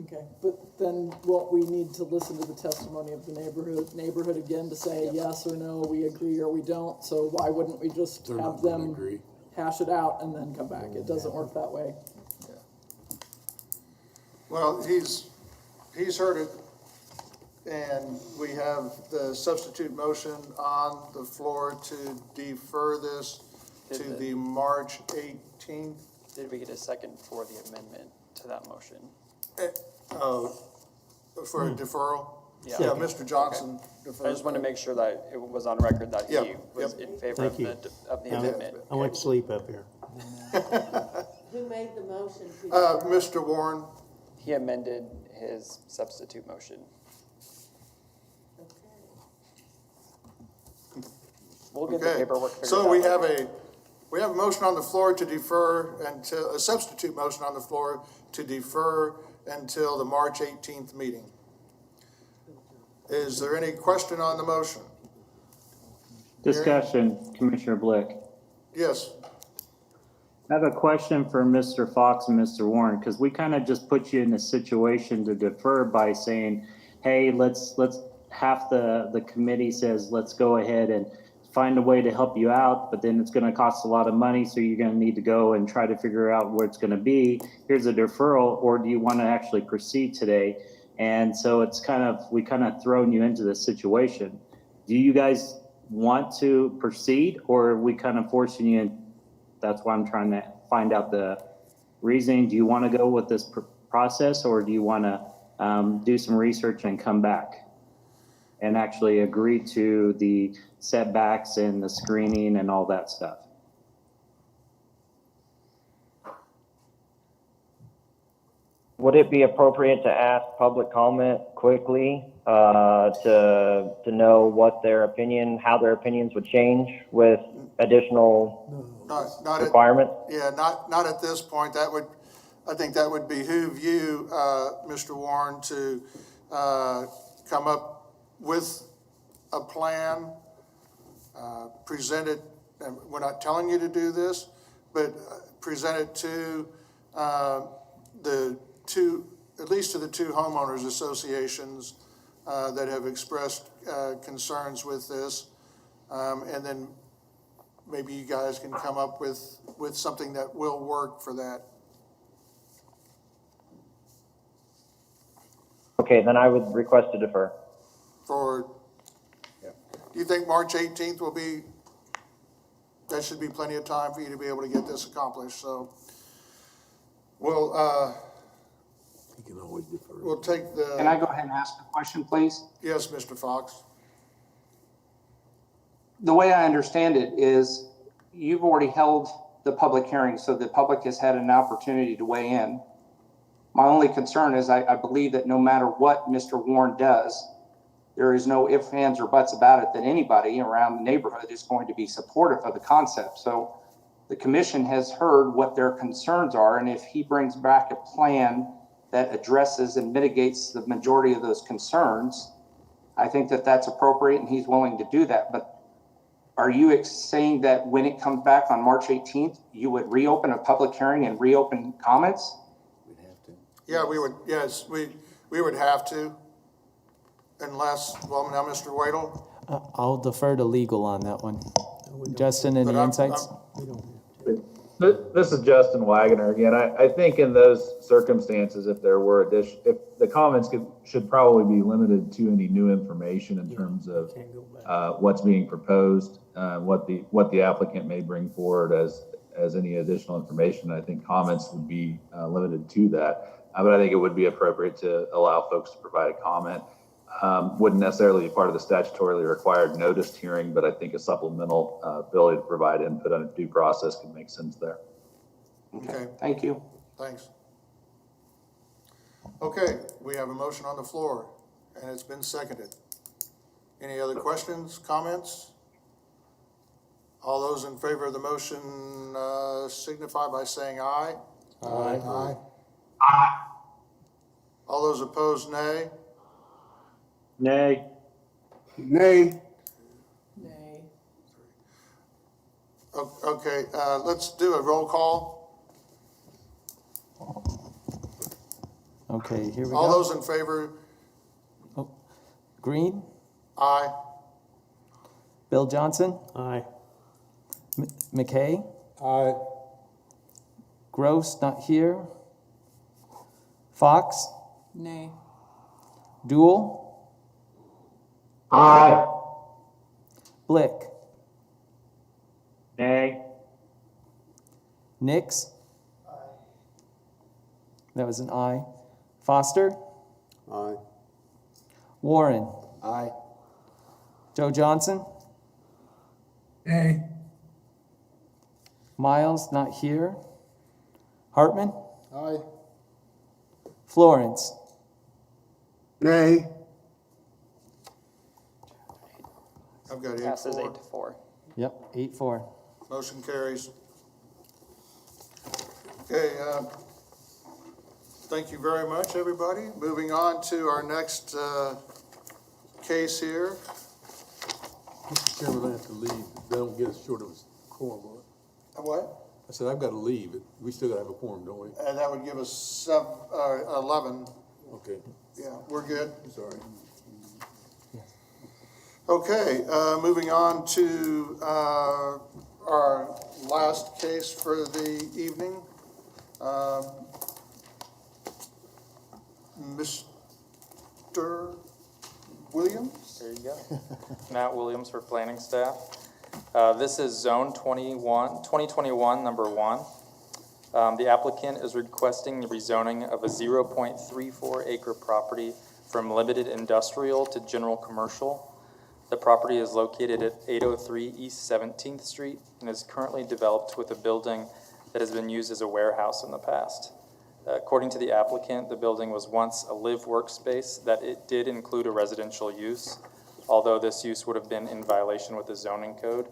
Okay, but then won't we need to listen to the testimony of the neighborhood again to say yes or no, we agree or we don't? So why wouldn't we just They're have not gonna them agree. hash it out and then come back? It doesn't work that way. Well, he's heard it, and we have the substitute motion on the floor to defer this to the March 18th. Did we get a second for the amendment to that motion? For a deferral? Yeah. Yeah, Mr. Johnson deferred. I just want to make sure that it was on record that he Yep, was yep. in favor of Thank you. the amendment. I went to sleep up here. Who made the motion to? Mr. Warren. He amended his substitute motion. We'll get the Okay, paperwork figured out. so we have later. a motion on the floor to defer until, a substitute motion on the floor to defer until the March 18th meeting. Is there any question on the motion? Discussion, Commissioner Blick. Yes. I have a question for Mr. Fox and Mr. Warren, because we kind of just put you in a situation to defer by saying, hey, let's half the committee says, let's go ahead and find a way to help you out, but then it's gonna cost a lot of money, so you're gonna need to go and try to figure out where it's gonna be. Here's a deferral, or do you wanna actually proceed today? And so it's we kind of thrown you into this situation. Do you guys want to proceed, or are we kind of forcing you in? That's why I'm trying to find out the reasoning. Do you want to go with this process, or do you want to do some research and come back and actually agree to the setbacks and the screening and all that stuff? Would it be appropriate to ask public comment quickly to know what their opinion, how their opinions would change with additional requirements? Not at this point. I think that would behoove you, Mr. Warren, to come up with a plan, present it, and we're not telling you to do this, but present it to at least to the two homeowners associations that have expressed concerns with this, and then maybe you guys can come up with something that will work for that. Okay, then I would request to defer. Do you think March 18th will be, that should be plenty of time for you to be able to get this accomplished? So we'll take the. Can I go ahead and ask a question, please? Yes, Mr. Fox. The way I understand it is you've already held the public hearing, so the public has had an opportunity to weigh in. My only concern is I believe that no matter what Mr. Warren does, there is no ifs, ands, or buts about it that anybody around the neighborhood is going to be supportive of the concept. So the commission has heard what their concerns are, and if he brings back a plan that addresses and mitigates the majority of those concerns, I think that that's appropriate and he's willing to do that. But are you saying that when it comes back on March 18th, you would reopen a public hearing and reopen comments? Yeah, we would. Yes, we would have to, unless, well, now, Mr. Wadle. I'll defer to legal on that one. Justin, any insights? This is Justin Wagoner again. I think in those circumstances, if there were if the comments should probably be limited to any new information in terms of what's being proposed, what the applicant may bring forward as any additional information. I think comments would be limited to that. But I think it would be appropriate to allow folks to provide a comment. Wouldn't necessarily be part of the statutorily required noticed hearing, but I think a supplemental ability to provide input on a due process could make sense there. Okay. Thank you. Thanks. Okay, we have a motion on the floor, and it's been seconded. Any other questions, comments? All those in favor of the motion signify by saying aye. Aye. Aye. Aye. All those opposed, nay. Nay. Nay. Nay. Okay, let's do a roll call. Okay, here we go. All those in favor? Green? Aye. Bill Johnson? Aye. McKay? Aye. Gross, not here. Fox? Nay. Dool? Aye. Blick? Nay. Nix? That was an aye. Foster? Aye. Warren? Aye. Joe Johnson? Nay. Miles, not here. Hartman? Aye. Florence? Nay. I've got Passes 8-4. 8-4. Yep, 8-4. Motion carries. Okay, thank you very much, everybody. Moving on to our next case here. Mr. Chairman, I have to leave. They don't get us short of a quorum, will it? What? I said, I've got to leave. We still got to have a quorum, don't we? And that would give us 11. Okay. Yeah, we're good. Sorry. Yes. Okay, moving on to our last case for the evening. Mr. Williams? There you go. Matt Williams for planning staff. This is zone 2021, number 1. The applicant is requesting the rezoning of a 0.34 acre property from limited industrial to general commercial. The property is located at 803 East 17th Street and is currently developed with a building that has been used as a warehouse in the past. According to the applicant, the building was once a live workspace that it did include a residential use, although this use would have been in violation with the zoning code.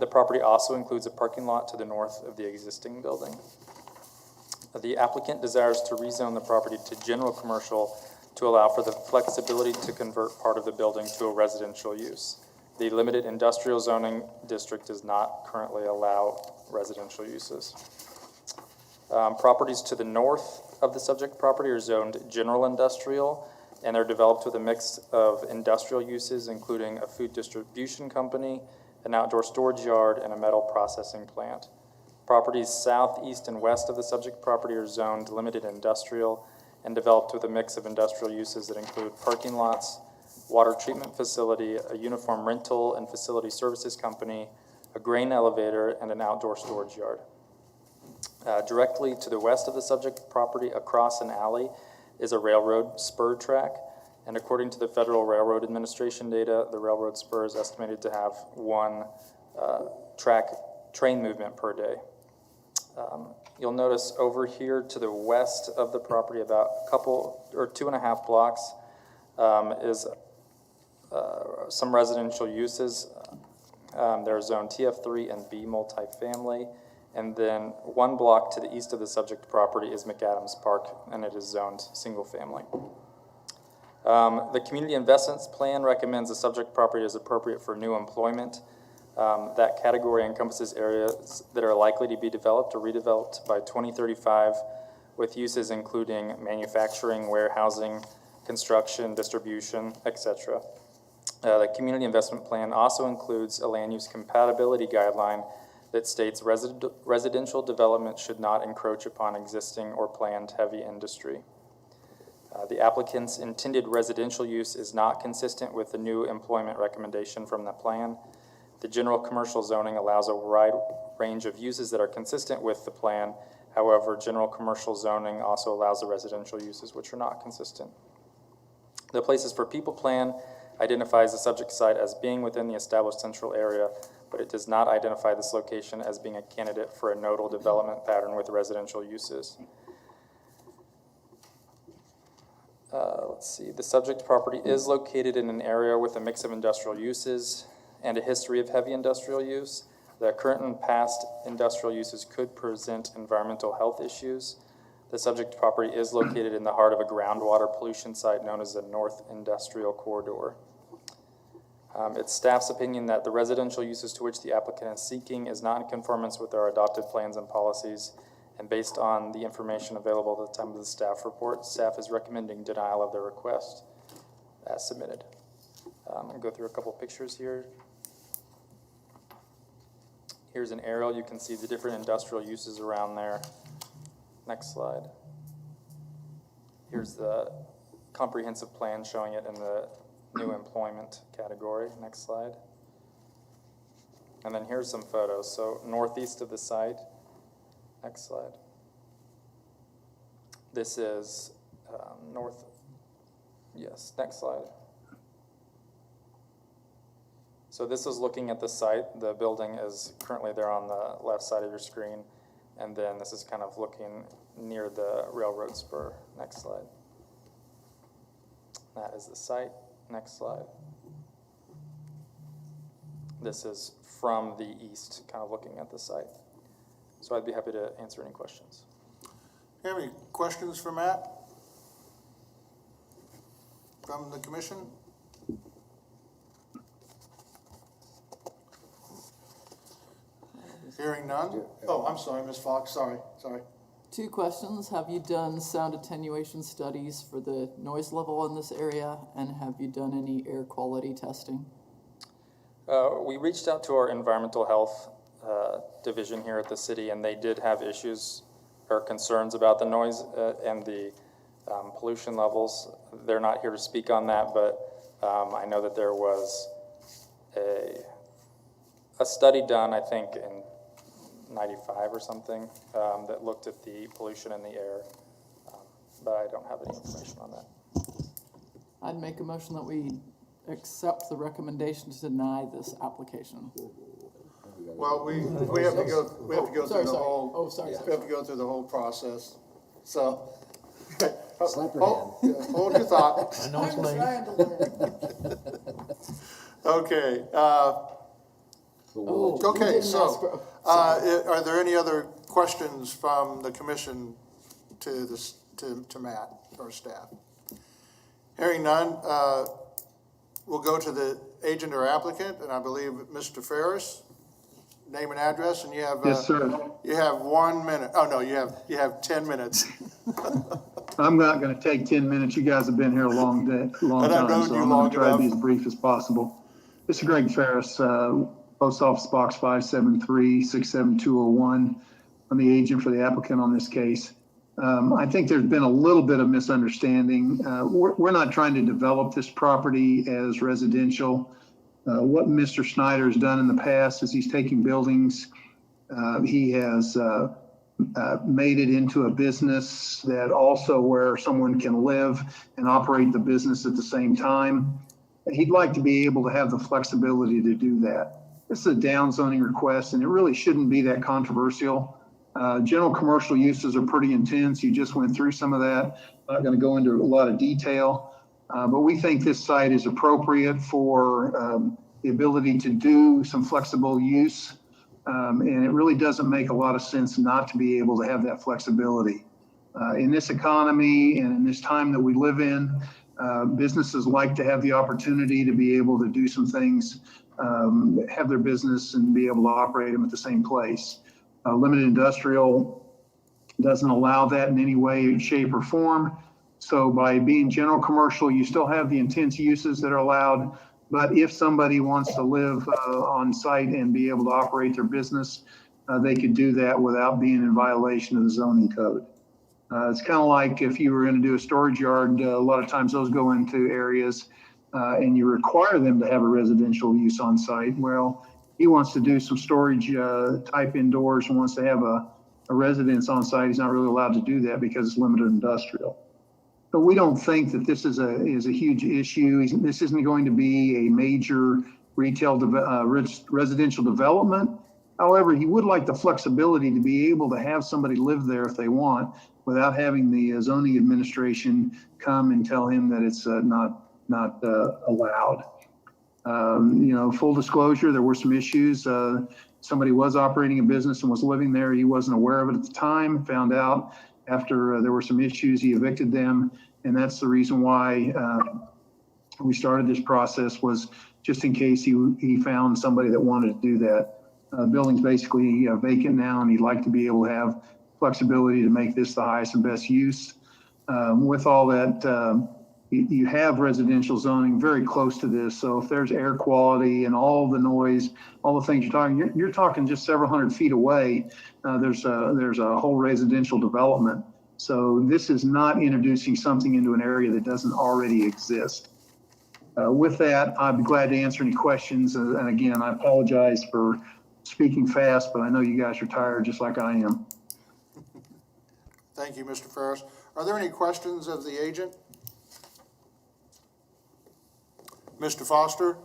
The property also includes a parking lot to the north of the existing building. The applicant desires to rezone the property to general commercial to allow for the flexibility to convert part of the building to a residential use. The limited industrial zoning district does not currently allow residential uses. Properties to the north of the subject property are zoned general industrial, and they're developed with a mix of industrial uses, including a food distribution company, an outdoor storage yard, and a metal processing plant. Properties south, east, and west of the subject property are zoned limited industrial and developed with a mix of industrial uses that include parking lots, water treatment facility, a uniform rental and facility services company, a grain elevator, and an outdoor storage yard. Directly to the west of the subject property, across an alley, is a railroad spur track. And according to the Federal Railroad Administration data, the railroad spur is estimated to have 1 train movement per day. You'll notice over here to the west of the property, about a couple or 2.5 blocks, is some residential uses. They're zone TF3 and B multifamily. And then 1 block to the east of the subject property is McAdams Park, and it is zoned single family. The Community Investments Plan recommends the subject property is appropriate for new employment. That category encompasses areas that are likely to be developed or redeveloped by 2035, with uses including manufacturing, warehousing, construction, distribution, etc. The Community Investment Plan also includes a land use compatibility guideline that states residential development should not encroach upon existing or planned heavy industry. The applicant's intended residential use is not consistent with the new employment recommendation from the plan. The general commercial zoning allows a wide range of uses that are consistent with the plan. However, general commercial zoning also allows the residential uses which are not consistent. The Places for People plan identifies the subject site as being within the established central area, but it does not identify this location as being a candidate for a nodal development pattern with residential uses. Let's see, the subject property is located in an area with a mix of industrial uses and a history of heavy industrial use. The current and past industrial uses could present environmental health issues. The subject property is located in the heart of a groundwater pollution site known as the North Industrial Corridor. It's staff's opinion that the residential uses to which the applicant is seeking is not in conformance with our adopted plans and policies, and based on the information available at the time of the staff report, staff is recommending denial of the request as submitted. I'm going to go through a couple pictures here. Here's an aerial. You can see the different industrial uses around there. Next slide. Here's the comprehensive plan showing it in the new employment category. Next slide. And then here's some photos. So northeast of the site. Next slide. This is north. Yes, next slide. So this is looking at the site. The building is currently there on the left side of your screen. And then this is kind of looking near the railroad spur. Next slide. That is the site. Next slide. This is from the east, kind of looking at the site. So I'd be happy to answer any questions. Do you have any questions for Matt from the commission? Hearing none? Oh, I'm sorry, Ms. Fox, sorry. Two questions. Have you done sound attenuation studies for the noise level in this area? And have you done any air quality testing? We reached out to our environmental health division here at the city, and they did have issues or concerns about the noise and the pollution levels. They're not here to speak on that, but I know that there was a study done, I think, in 95 or something, that looked at the pollution in the air, but I don't have any information on that. I'd make a motion that we accept the recommendation to deny this application. Well, we have to go through the whole. Oh, sorry. We have to go through the whole process. So. Slap your hand. Hold your thought. I know it's late. Trying to learn. Okay. Oh, Okay, you didn't so, ask for- are there any other questions from the commission to this, to Matt or staff? Hearing none, we'll go to the agent or applicant, and I believe Mr. Ferris, name and address, and you have. Yes, sir. You have 1 minute. Oh, no, you have 10 minutes. I'm not going to take 10 minutes. You guys have been here a long time, so I'm going to try to be as brief as possible. This is Greg Ferris, Post Office Box 573-67201. I'm the agent for the applicant on this case. I think there's been a little bit of misunderstanding. We're not trying to develop this property as residential. What Mr. Snyder has done in the past is he's taking buildings. He has made it into a business that also where someone can live and operate the business at the same time. He'd like to be able to have the flexibility to do that. This is a downzoning request, and it really shouldn't be that controversial. General commercial uses are pretty intense. You just went through some of that. I'm not going to go into a lot of detail, but we think this site is appropriate for the ability to do some flexible use. And it really doesn't make a lot of sense not to be able to have that flexibility. In this economy and in this time that we live in, businesses like to have the opportunity to be able to do some things, have their business and be able to operate them at the same place. Limited industrial doesn't allow that in any way, shape, or form. So by being general commercial, you still have the intense uses that are allowed. But if somebody wants to live on site and be able to operate their business, they could do that without being in violation of the zoning code. It's kind of like if you were going to do a storage yard, a lot of times those go into areas and you require them to have a residential use on site. Well, he wants to do some storage type indoors and wants to have a residence on site. He's not really allowed to do that because it's limited industrial. But we don't think that this is a huge issue. This isn't going to be a major retail residential development. However, he would like the flexibility to be able to have somebody live there if they want without having the zoning administration come and tell him that it's not allowed. Full disclosure, there were some issues. Somebody was operating a business and was living there. He wasn't aware of it at the time, found out after there were some issues, he evicted them. And that's the reason why we started this process, was just in case he found somebody that wanted to do that. Building's basically vacant now, and he'd like to be able to have flexibility to make this the highest and best use. With all that, you have residential zoning very close to this. So if there's air quality and all the noise, all the things you're talking just several hundred feet away, there's a whole residential development. So this is not introducing something into an area that doesn't already exist. With that, I'd be glad to answer any questions. And again, I apologize for speaking fast, but I know you guys are tired just like I am. Thank you, Mr. Ferris. Are there any questions of the agent? Mr. Foster?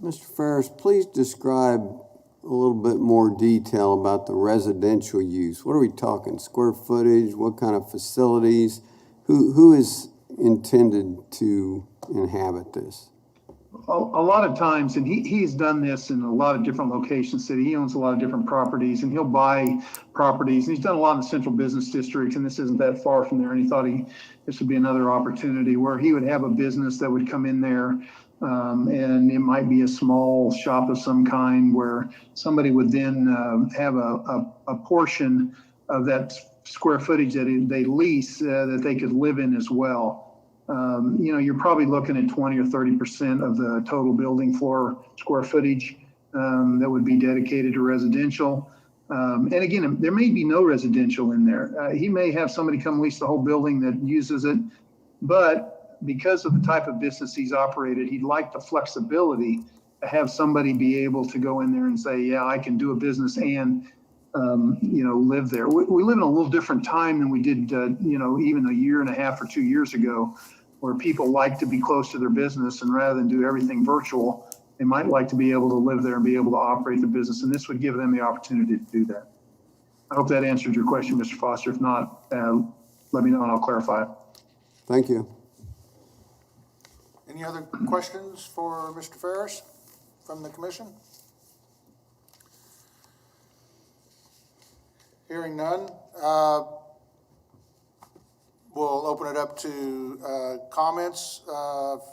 Mr. Ferris, please describe a little bit more detail about the residential use. What are we talking? Square footage? What kind of facilities? Who is intended to inhabit this? A lot of times, and he's done this in a lot of different locations. City, he owns a lot of different properties, and he'll buy properties. And he's done a lot in the central business districts, and this isn't that far from there. And he thought this would be another opportunity where he would have a business that would come in there, and it might be a small shop of some kind where somebody would then have a portion of that square footage that they lease that they could live in as well. You're probably looking at 20 or 30% of the total building floor square footage that would be dedicated to residential. And again, there may be no residential in there. He may have somebody come lease the whole building that uses it, but because of the type of business he's operated, he'd like the flexibility to have somebody be able to go in there and say, yeah, I can do a business and, live there. We live in a little different time than we did, even a year and a half or 2 years ago, where people like to be close to their business, and rather than do everything virtual, they might like to be able to live there and be able to operate the business. And this would give them the opportunity to do that. I hope that answered your question, Mr. Foster. If not, let me know and I'll clarify it. Thank you. Any other questions for Mr. Ferris from the commission? Hearing none, we'll open it up to comments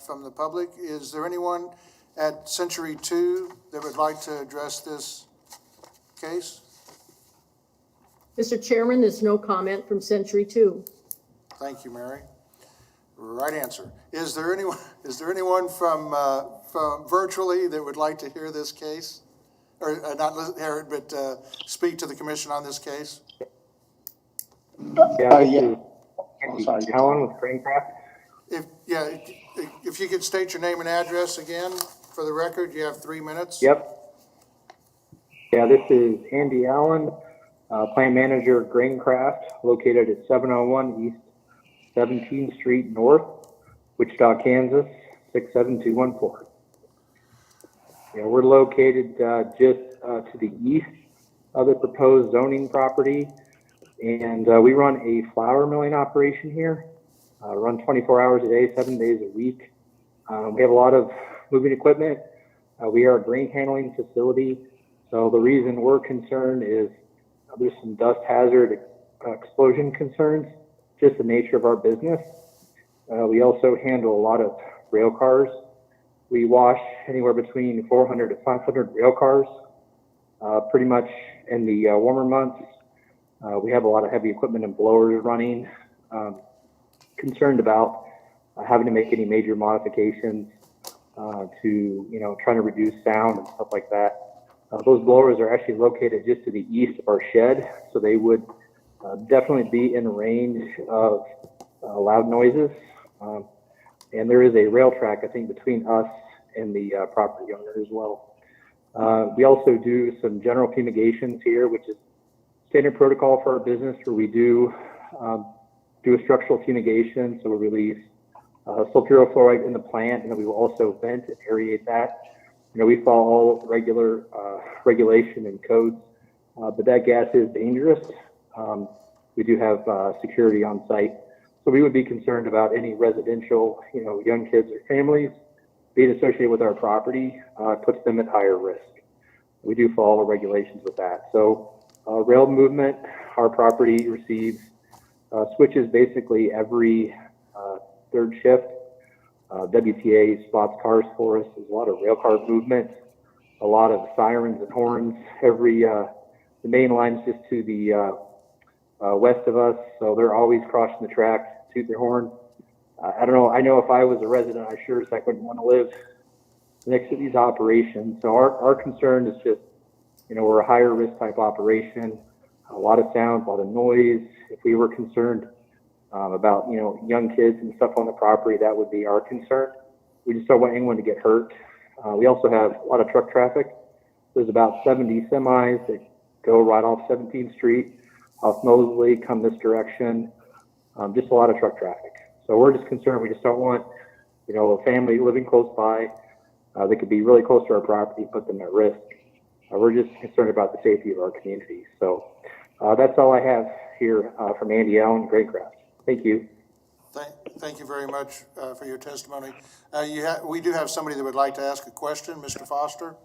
from the public. Is there anyone at Century 2 that would like to address this case? Mr. Chairman, there's no comment from Century 2. Thank you, Mary. Right answer. Is there anyone from virtually that would like to hear this case? Or not hear it, but speak to the commission on this case? Alan with Greencraft. If you could state your name and address again for the record, you have 3 minutes. Yep. Yeah, this is Andy Allen, plant manager at Greencraft, located at 701 East 17th Street North, Wichita, Kansas, 67214. Yeah, we're located just to the east of the proposed zoning property, and we run a flour milling operation here. Run 24 hours a day, 7 days a week. We have a lot of moving equipment. We are a grain handling facility, so the reason we're concerned is there's some dust hazard explosion concerns, just the nature of our business. We also handle a lot of rail cars. We wash anywhere between 400 to 500 rail cars, pretty much in the warmer months. We have a lot of heavy equipment and blowers running. Concerned about having to make any major modifications to, trying to reduce sound and stuff like that. Those blowers are actually located just to the east of our shed, so they would definitely be in range of loud noises. And there is a rail track, I think, between us and the property owner as well. We also do some general fumigations here, which is standard protocol for our business, where we do a structural fumigation. So we release sulfurofluoride in the plant, and then we will also vent and aerate that. We follow all regular regulation and codes, but that gas is dangerous. We do have security on site. So we would be concerned about any residential, young kids or families being associated with our property, puts them at higher risk. We do follow regulations with that. So rail movement, our property receives switches basically every third shift. WTA spots cars for us. There's a lot of rail car movement, a lot of sirens and horns. The main line's just to the west of us, so they're always crossing the tracks, toot their horn. I don't know. I know if I was a resident, I sure as heck wouldn't want to live next to these operations. So our concern is just, we're a higher risk type operation, a lot of sound, a lot of noise. If we were concerned about, young kids and stuff on the property, that would be our concern. We just don't want anyone to get hurt. We also have a lot of truck traffic. There's about 70 semis that go right off 17th Street, off Mosley, come this direction. Just a lot of truck traffic. So we're just concerned. We just don't want, a family living close by. They could be really close to our property, put them at risk. We're just concerned about the safety of our community. So that's all I have here from Andy Allen, Greycraft. Thank you. Thank you very much for your testimony. We do have somebody that would like to ask a question, Mr. Foster.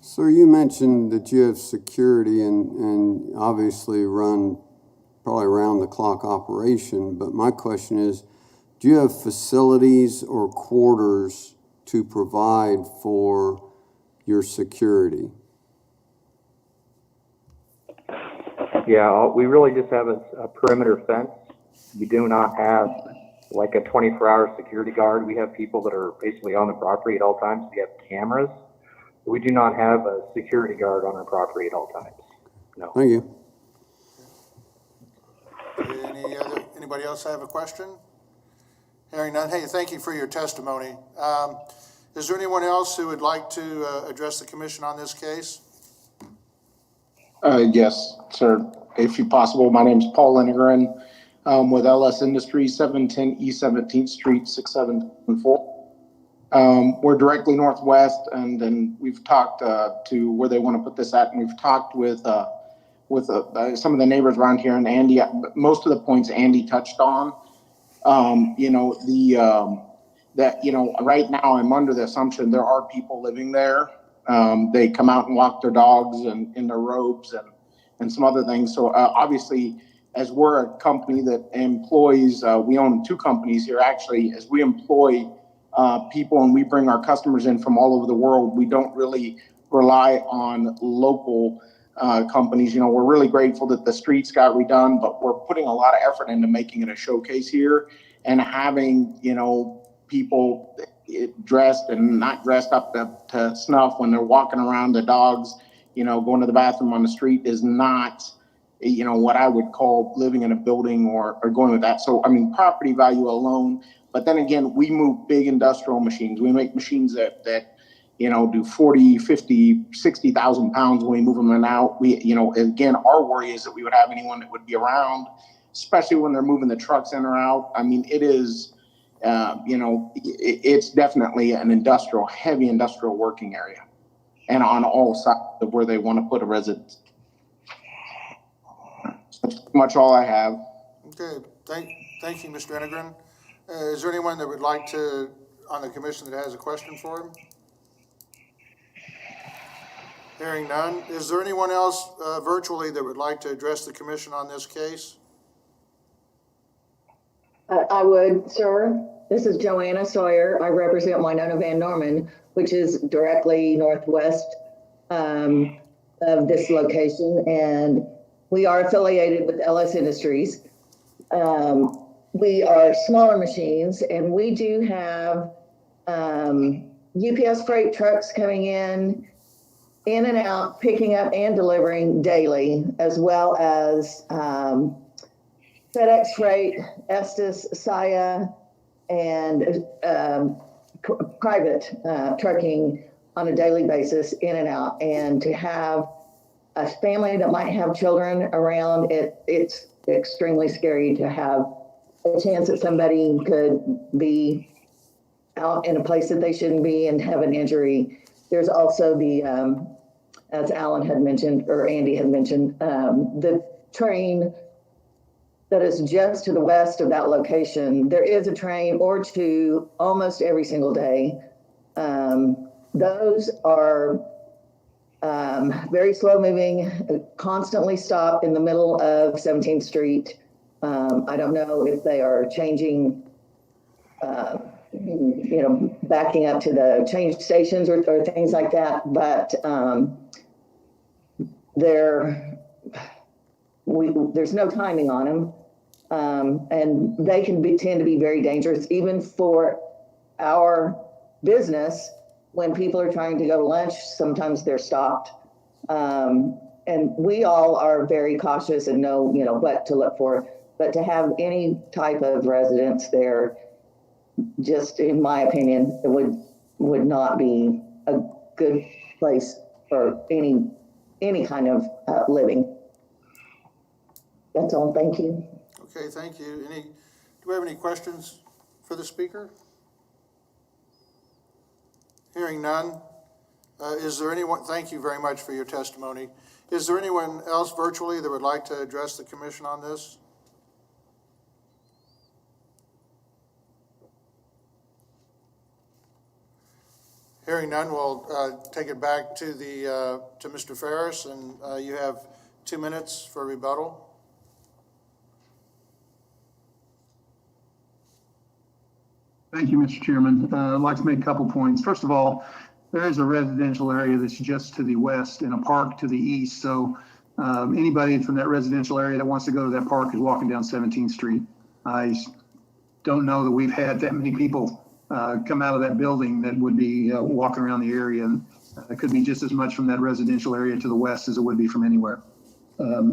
Sir, you mentioned that you have security and obviously run probably around the clock operation, but my question is, do you have facilities or quarters to provide for your security? Yeah, we really just have a perimeter fence. We do not have like a 24-hour security guard. We have people that are basically on the property at all times. We have cameras. We do not have a security guard on our property at all times. No. Thank you. Anybody else have a question? Hearing none, hey, thank you for your testimony. Is there anyone else who would like to address the commission on this case? Yes, sir, if possible. My name is Paul Lindgren with LS Industries, 710 East 17th Street, 6714. We're directly northwest, and then we've talked to where they want to put this at, and we've talked with some of the neighbors around here, and Andy, most of the points Andy touched on. Right now I'm under the assumption there are people living there. They come out and walk their dogs and in their robes and some other things. So obviously, as we're a company that employs, we own two companies here actually, as we employ people and we bring our customers in from all over the world, we don't really rely on local companies. We're really grateful that the streets got redone, but we're putting a lot of effort into making it a showcase here and having, people dressed and not dressed up to snuff when they're walking around the dogs, going to the bathroom on the street is not, what I would call living in a building or going with that. So, property value alone, but then again, we move big industrial machines. We make machines that do 40, 50, 60,000 pounds when we move them in and out. Again, our worry is that we would have anyone that would be around, especially when they're moving the trucks in or out. It is, it's definitely an heavy industrial working area, and on all sides of where they want to put a residence. That's pretty much all I have. Okay, thank you, Mr. Enegren. Is there anyone that would like to, on the commission, that has a question for him? Hearing none. Is there anyone else virtually that would like to address the commission on this case? I would, sir. This is Joanna Sawyer. I represent Winona Van Norman, which is directly northwest of this location, and we are affiliated with LS Industries. We are smaller machines, and we do have UPS freight trucks coming in and out, picking up and delivering daily, as well as FedEx Freight, Estes, Saya, and private trucking on a daily basis in and out. And to have a family that might have children around, it's extremely scary to have a chance that somebody could be out in a place that they shouldn't be and have an injury. There's also the, as Alan had mentioned, or Andy had mentioned, the train that is just to the west of that location. There is a train or two almost every single day. Those are very slow moving, constantly stop in the middle of 17th Street. I don't know if they are changing, backing up to the change stations or things like that, but there's no timing on them. And they can tend to be very dangerous, even for our business. When people are trying to go to lunch, sometimes they're stopped. And we all are very cautious and know, what to look for. But to have any type of residence there, just in my opinion, it would not be a good place for any kind of living. That's all. Thank you. Okay, thank you. Do we have any questions for the speaker? Hearing none. Is there anyone, thank you very much for your testimony. Is there anyone else virtually that would like to address the commission on this? Hearing none, we'll take it back to Mr. Ferris, and you have 2 minutes for rebuttal. Thank you, Mr. Chairman. I'd like to make a couple points. First of all, there is a residential area that's just to the west and a park to the east. So Anybody from that residential area that wants to go to that park is walking down 17th Street. I don't know that we've had that many people come out of that building that would be walking around the area. And it could be just as much from that residential area to the west as it would be from anywhere.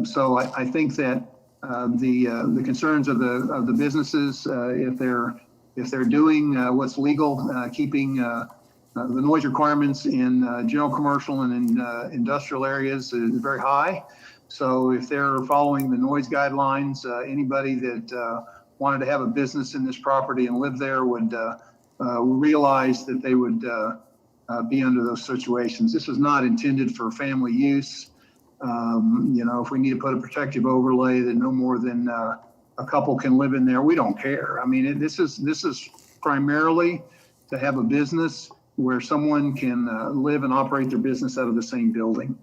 So I think that the concerns of the businesses, if they're doing what's legal, keeping the noise requirements in general commercial and in industrial areas is very high. So if they're following the noise guidelines, anybody that wanted to have a business in this property and live there would realize that they would be under those situations. This is not intended for family use. You know, if we need to put a protective overlay that no more than a couple can live in there, we don't care. I mean, this is primarily to have a business where someone can live and operate their business out of the same building.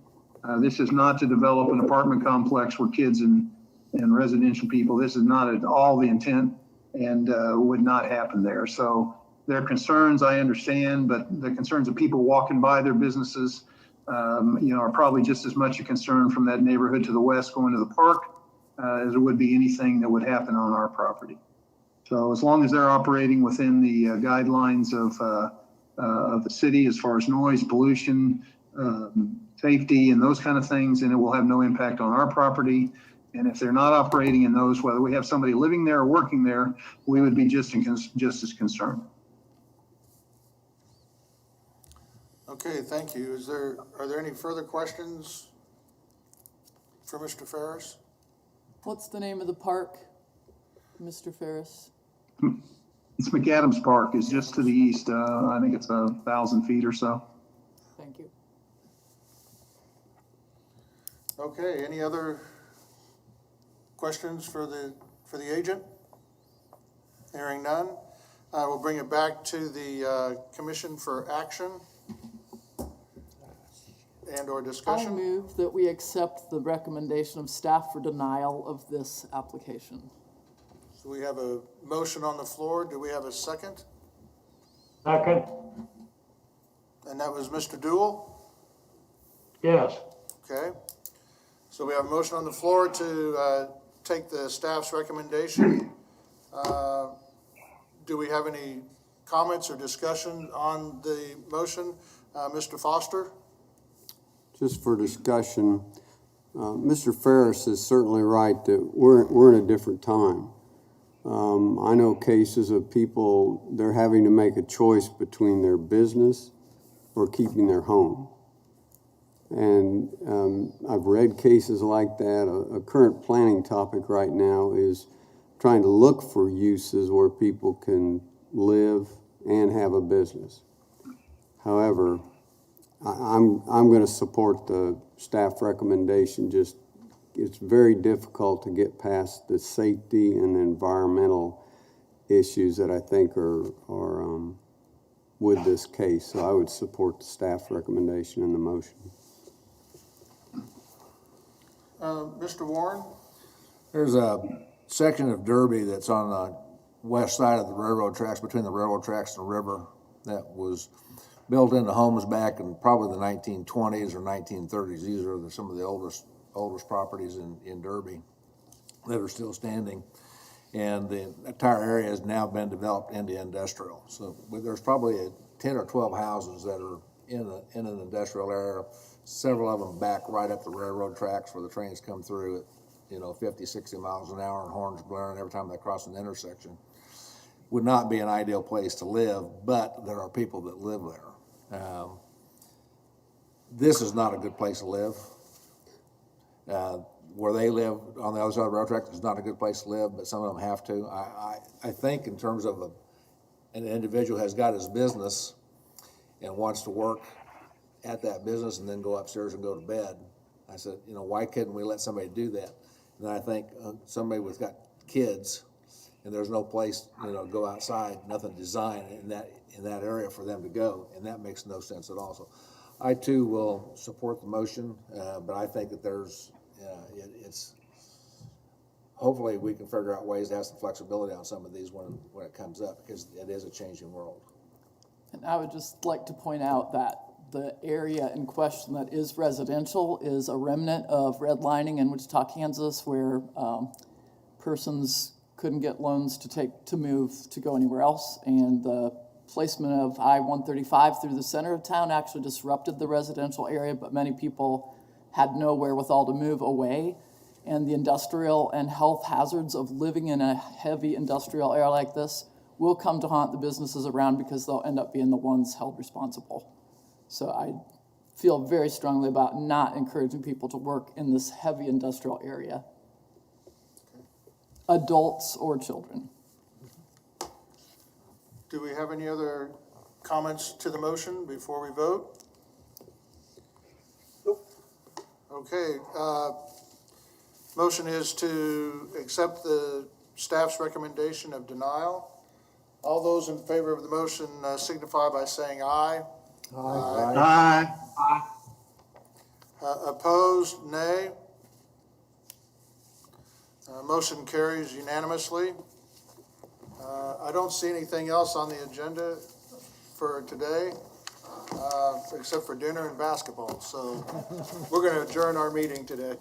This is not to develop an apartment complex where kids and residential people, this is not at all the intent and would not happen there. So their concerns, I understand, but the concerns of people walking by their businesses, you know, are probably just as much a concern from that neighborhood to the west going to the park as it would be anything that would happen on our property. So as long as they're operating within the guidelines of the city as far as noise, pollution, safety, and those kind of things, then it will have no impact on our property. And if they're not operating in those, whether we have somebody living there or working there, we would be just as concerned. Okay, thank you. Are there any further questions for Mr. Ferris? What's the name of the park, Mr. Ferris? It's McAdams Park. It's just to the east. I think it's 1,000 feet or so. Thank you. Okay, any other questions for the agent? Hearing none, I will bring it back to the commission for action and or I discussion. move that we accept the recommendation of staff for denial of this application. So we have a motion on the floor. Do we have a second? Second. And that was Mr. Dool? Yes. Okay. So we have a motion on the floor to take the staff's recommendation. Do we have any comments or discussion on the motion? Mr. Foster? Just for discussion, Mr. Ferris is certainly right that we're in a different time. I know cases of people, they're having to make a choice between their business or keeping their home. And I've read cases like that. A current planning topic right now is trying to look for uses where people can live and have a business. However, I'm going to support the staff recommendation. Just it's very difficult to get past the safety and environmental issues that I think are with this case. So I would support the staff recommendation in the motion. Mr. Warren? There's a section of Derby that's on the west side of the railroad tracks, between the railroad tracks and the river, that was built into homes back in probably the 1920s or 1930s. These are some of the oldest properties in Derby that are still standing. And the entire area has now been developed into industrial. So there's probably 10 or 12 houses that are in an industrial area, several of them back right up the railroad tracks where the trains come through at 50, 60 miles an hour and horns blaring every time they cross an intersection. Would not be an ideal place to live, but there are people that live there. This is not a good place to live. Where they live on the other side of the railroad track is not a good place to live, but some of them have to. I think in terms of an individual has got his business and wants to work at that business and then go upstairs and go to bed. I said, why couldn't we let somebody do that? And then I think somebody with got kids and there's no place, go outside, nothing designed in that area for them to go, and that makes no sense at all. So I too will support the motion, but I think that it's hopefully we can figure out ways to have some flexibility on some of these when it comes up, because it is a changing world. And I would just like to point out that the area in question that is residential is a remnant of redlining in Wichita, Kansas, where persons couldn't get loans to move to go anywhere else, and the placement of I-135 through the center of town actually disrupted the residential area, but many people had no wherewithal to move away, and the industrial and health hazards of living in a heavy industrial area like this will come to haunt the businesses around because they'll end up being the ones held responsible. So I feel very strongly about not encouraging people to work in this heavy industrial area, adults or children. Do we have any other comments to the motion before we vote? Nope. Okay, motion is to accept the staff's recommendation of denial. All those in favor of the motion signify by saying aye. Aye. Opposed, nay. Motion carries unanimously. I don't see anything else on the agenda for today, except for dinner and basketball. So we're going to adjourn our meeting today.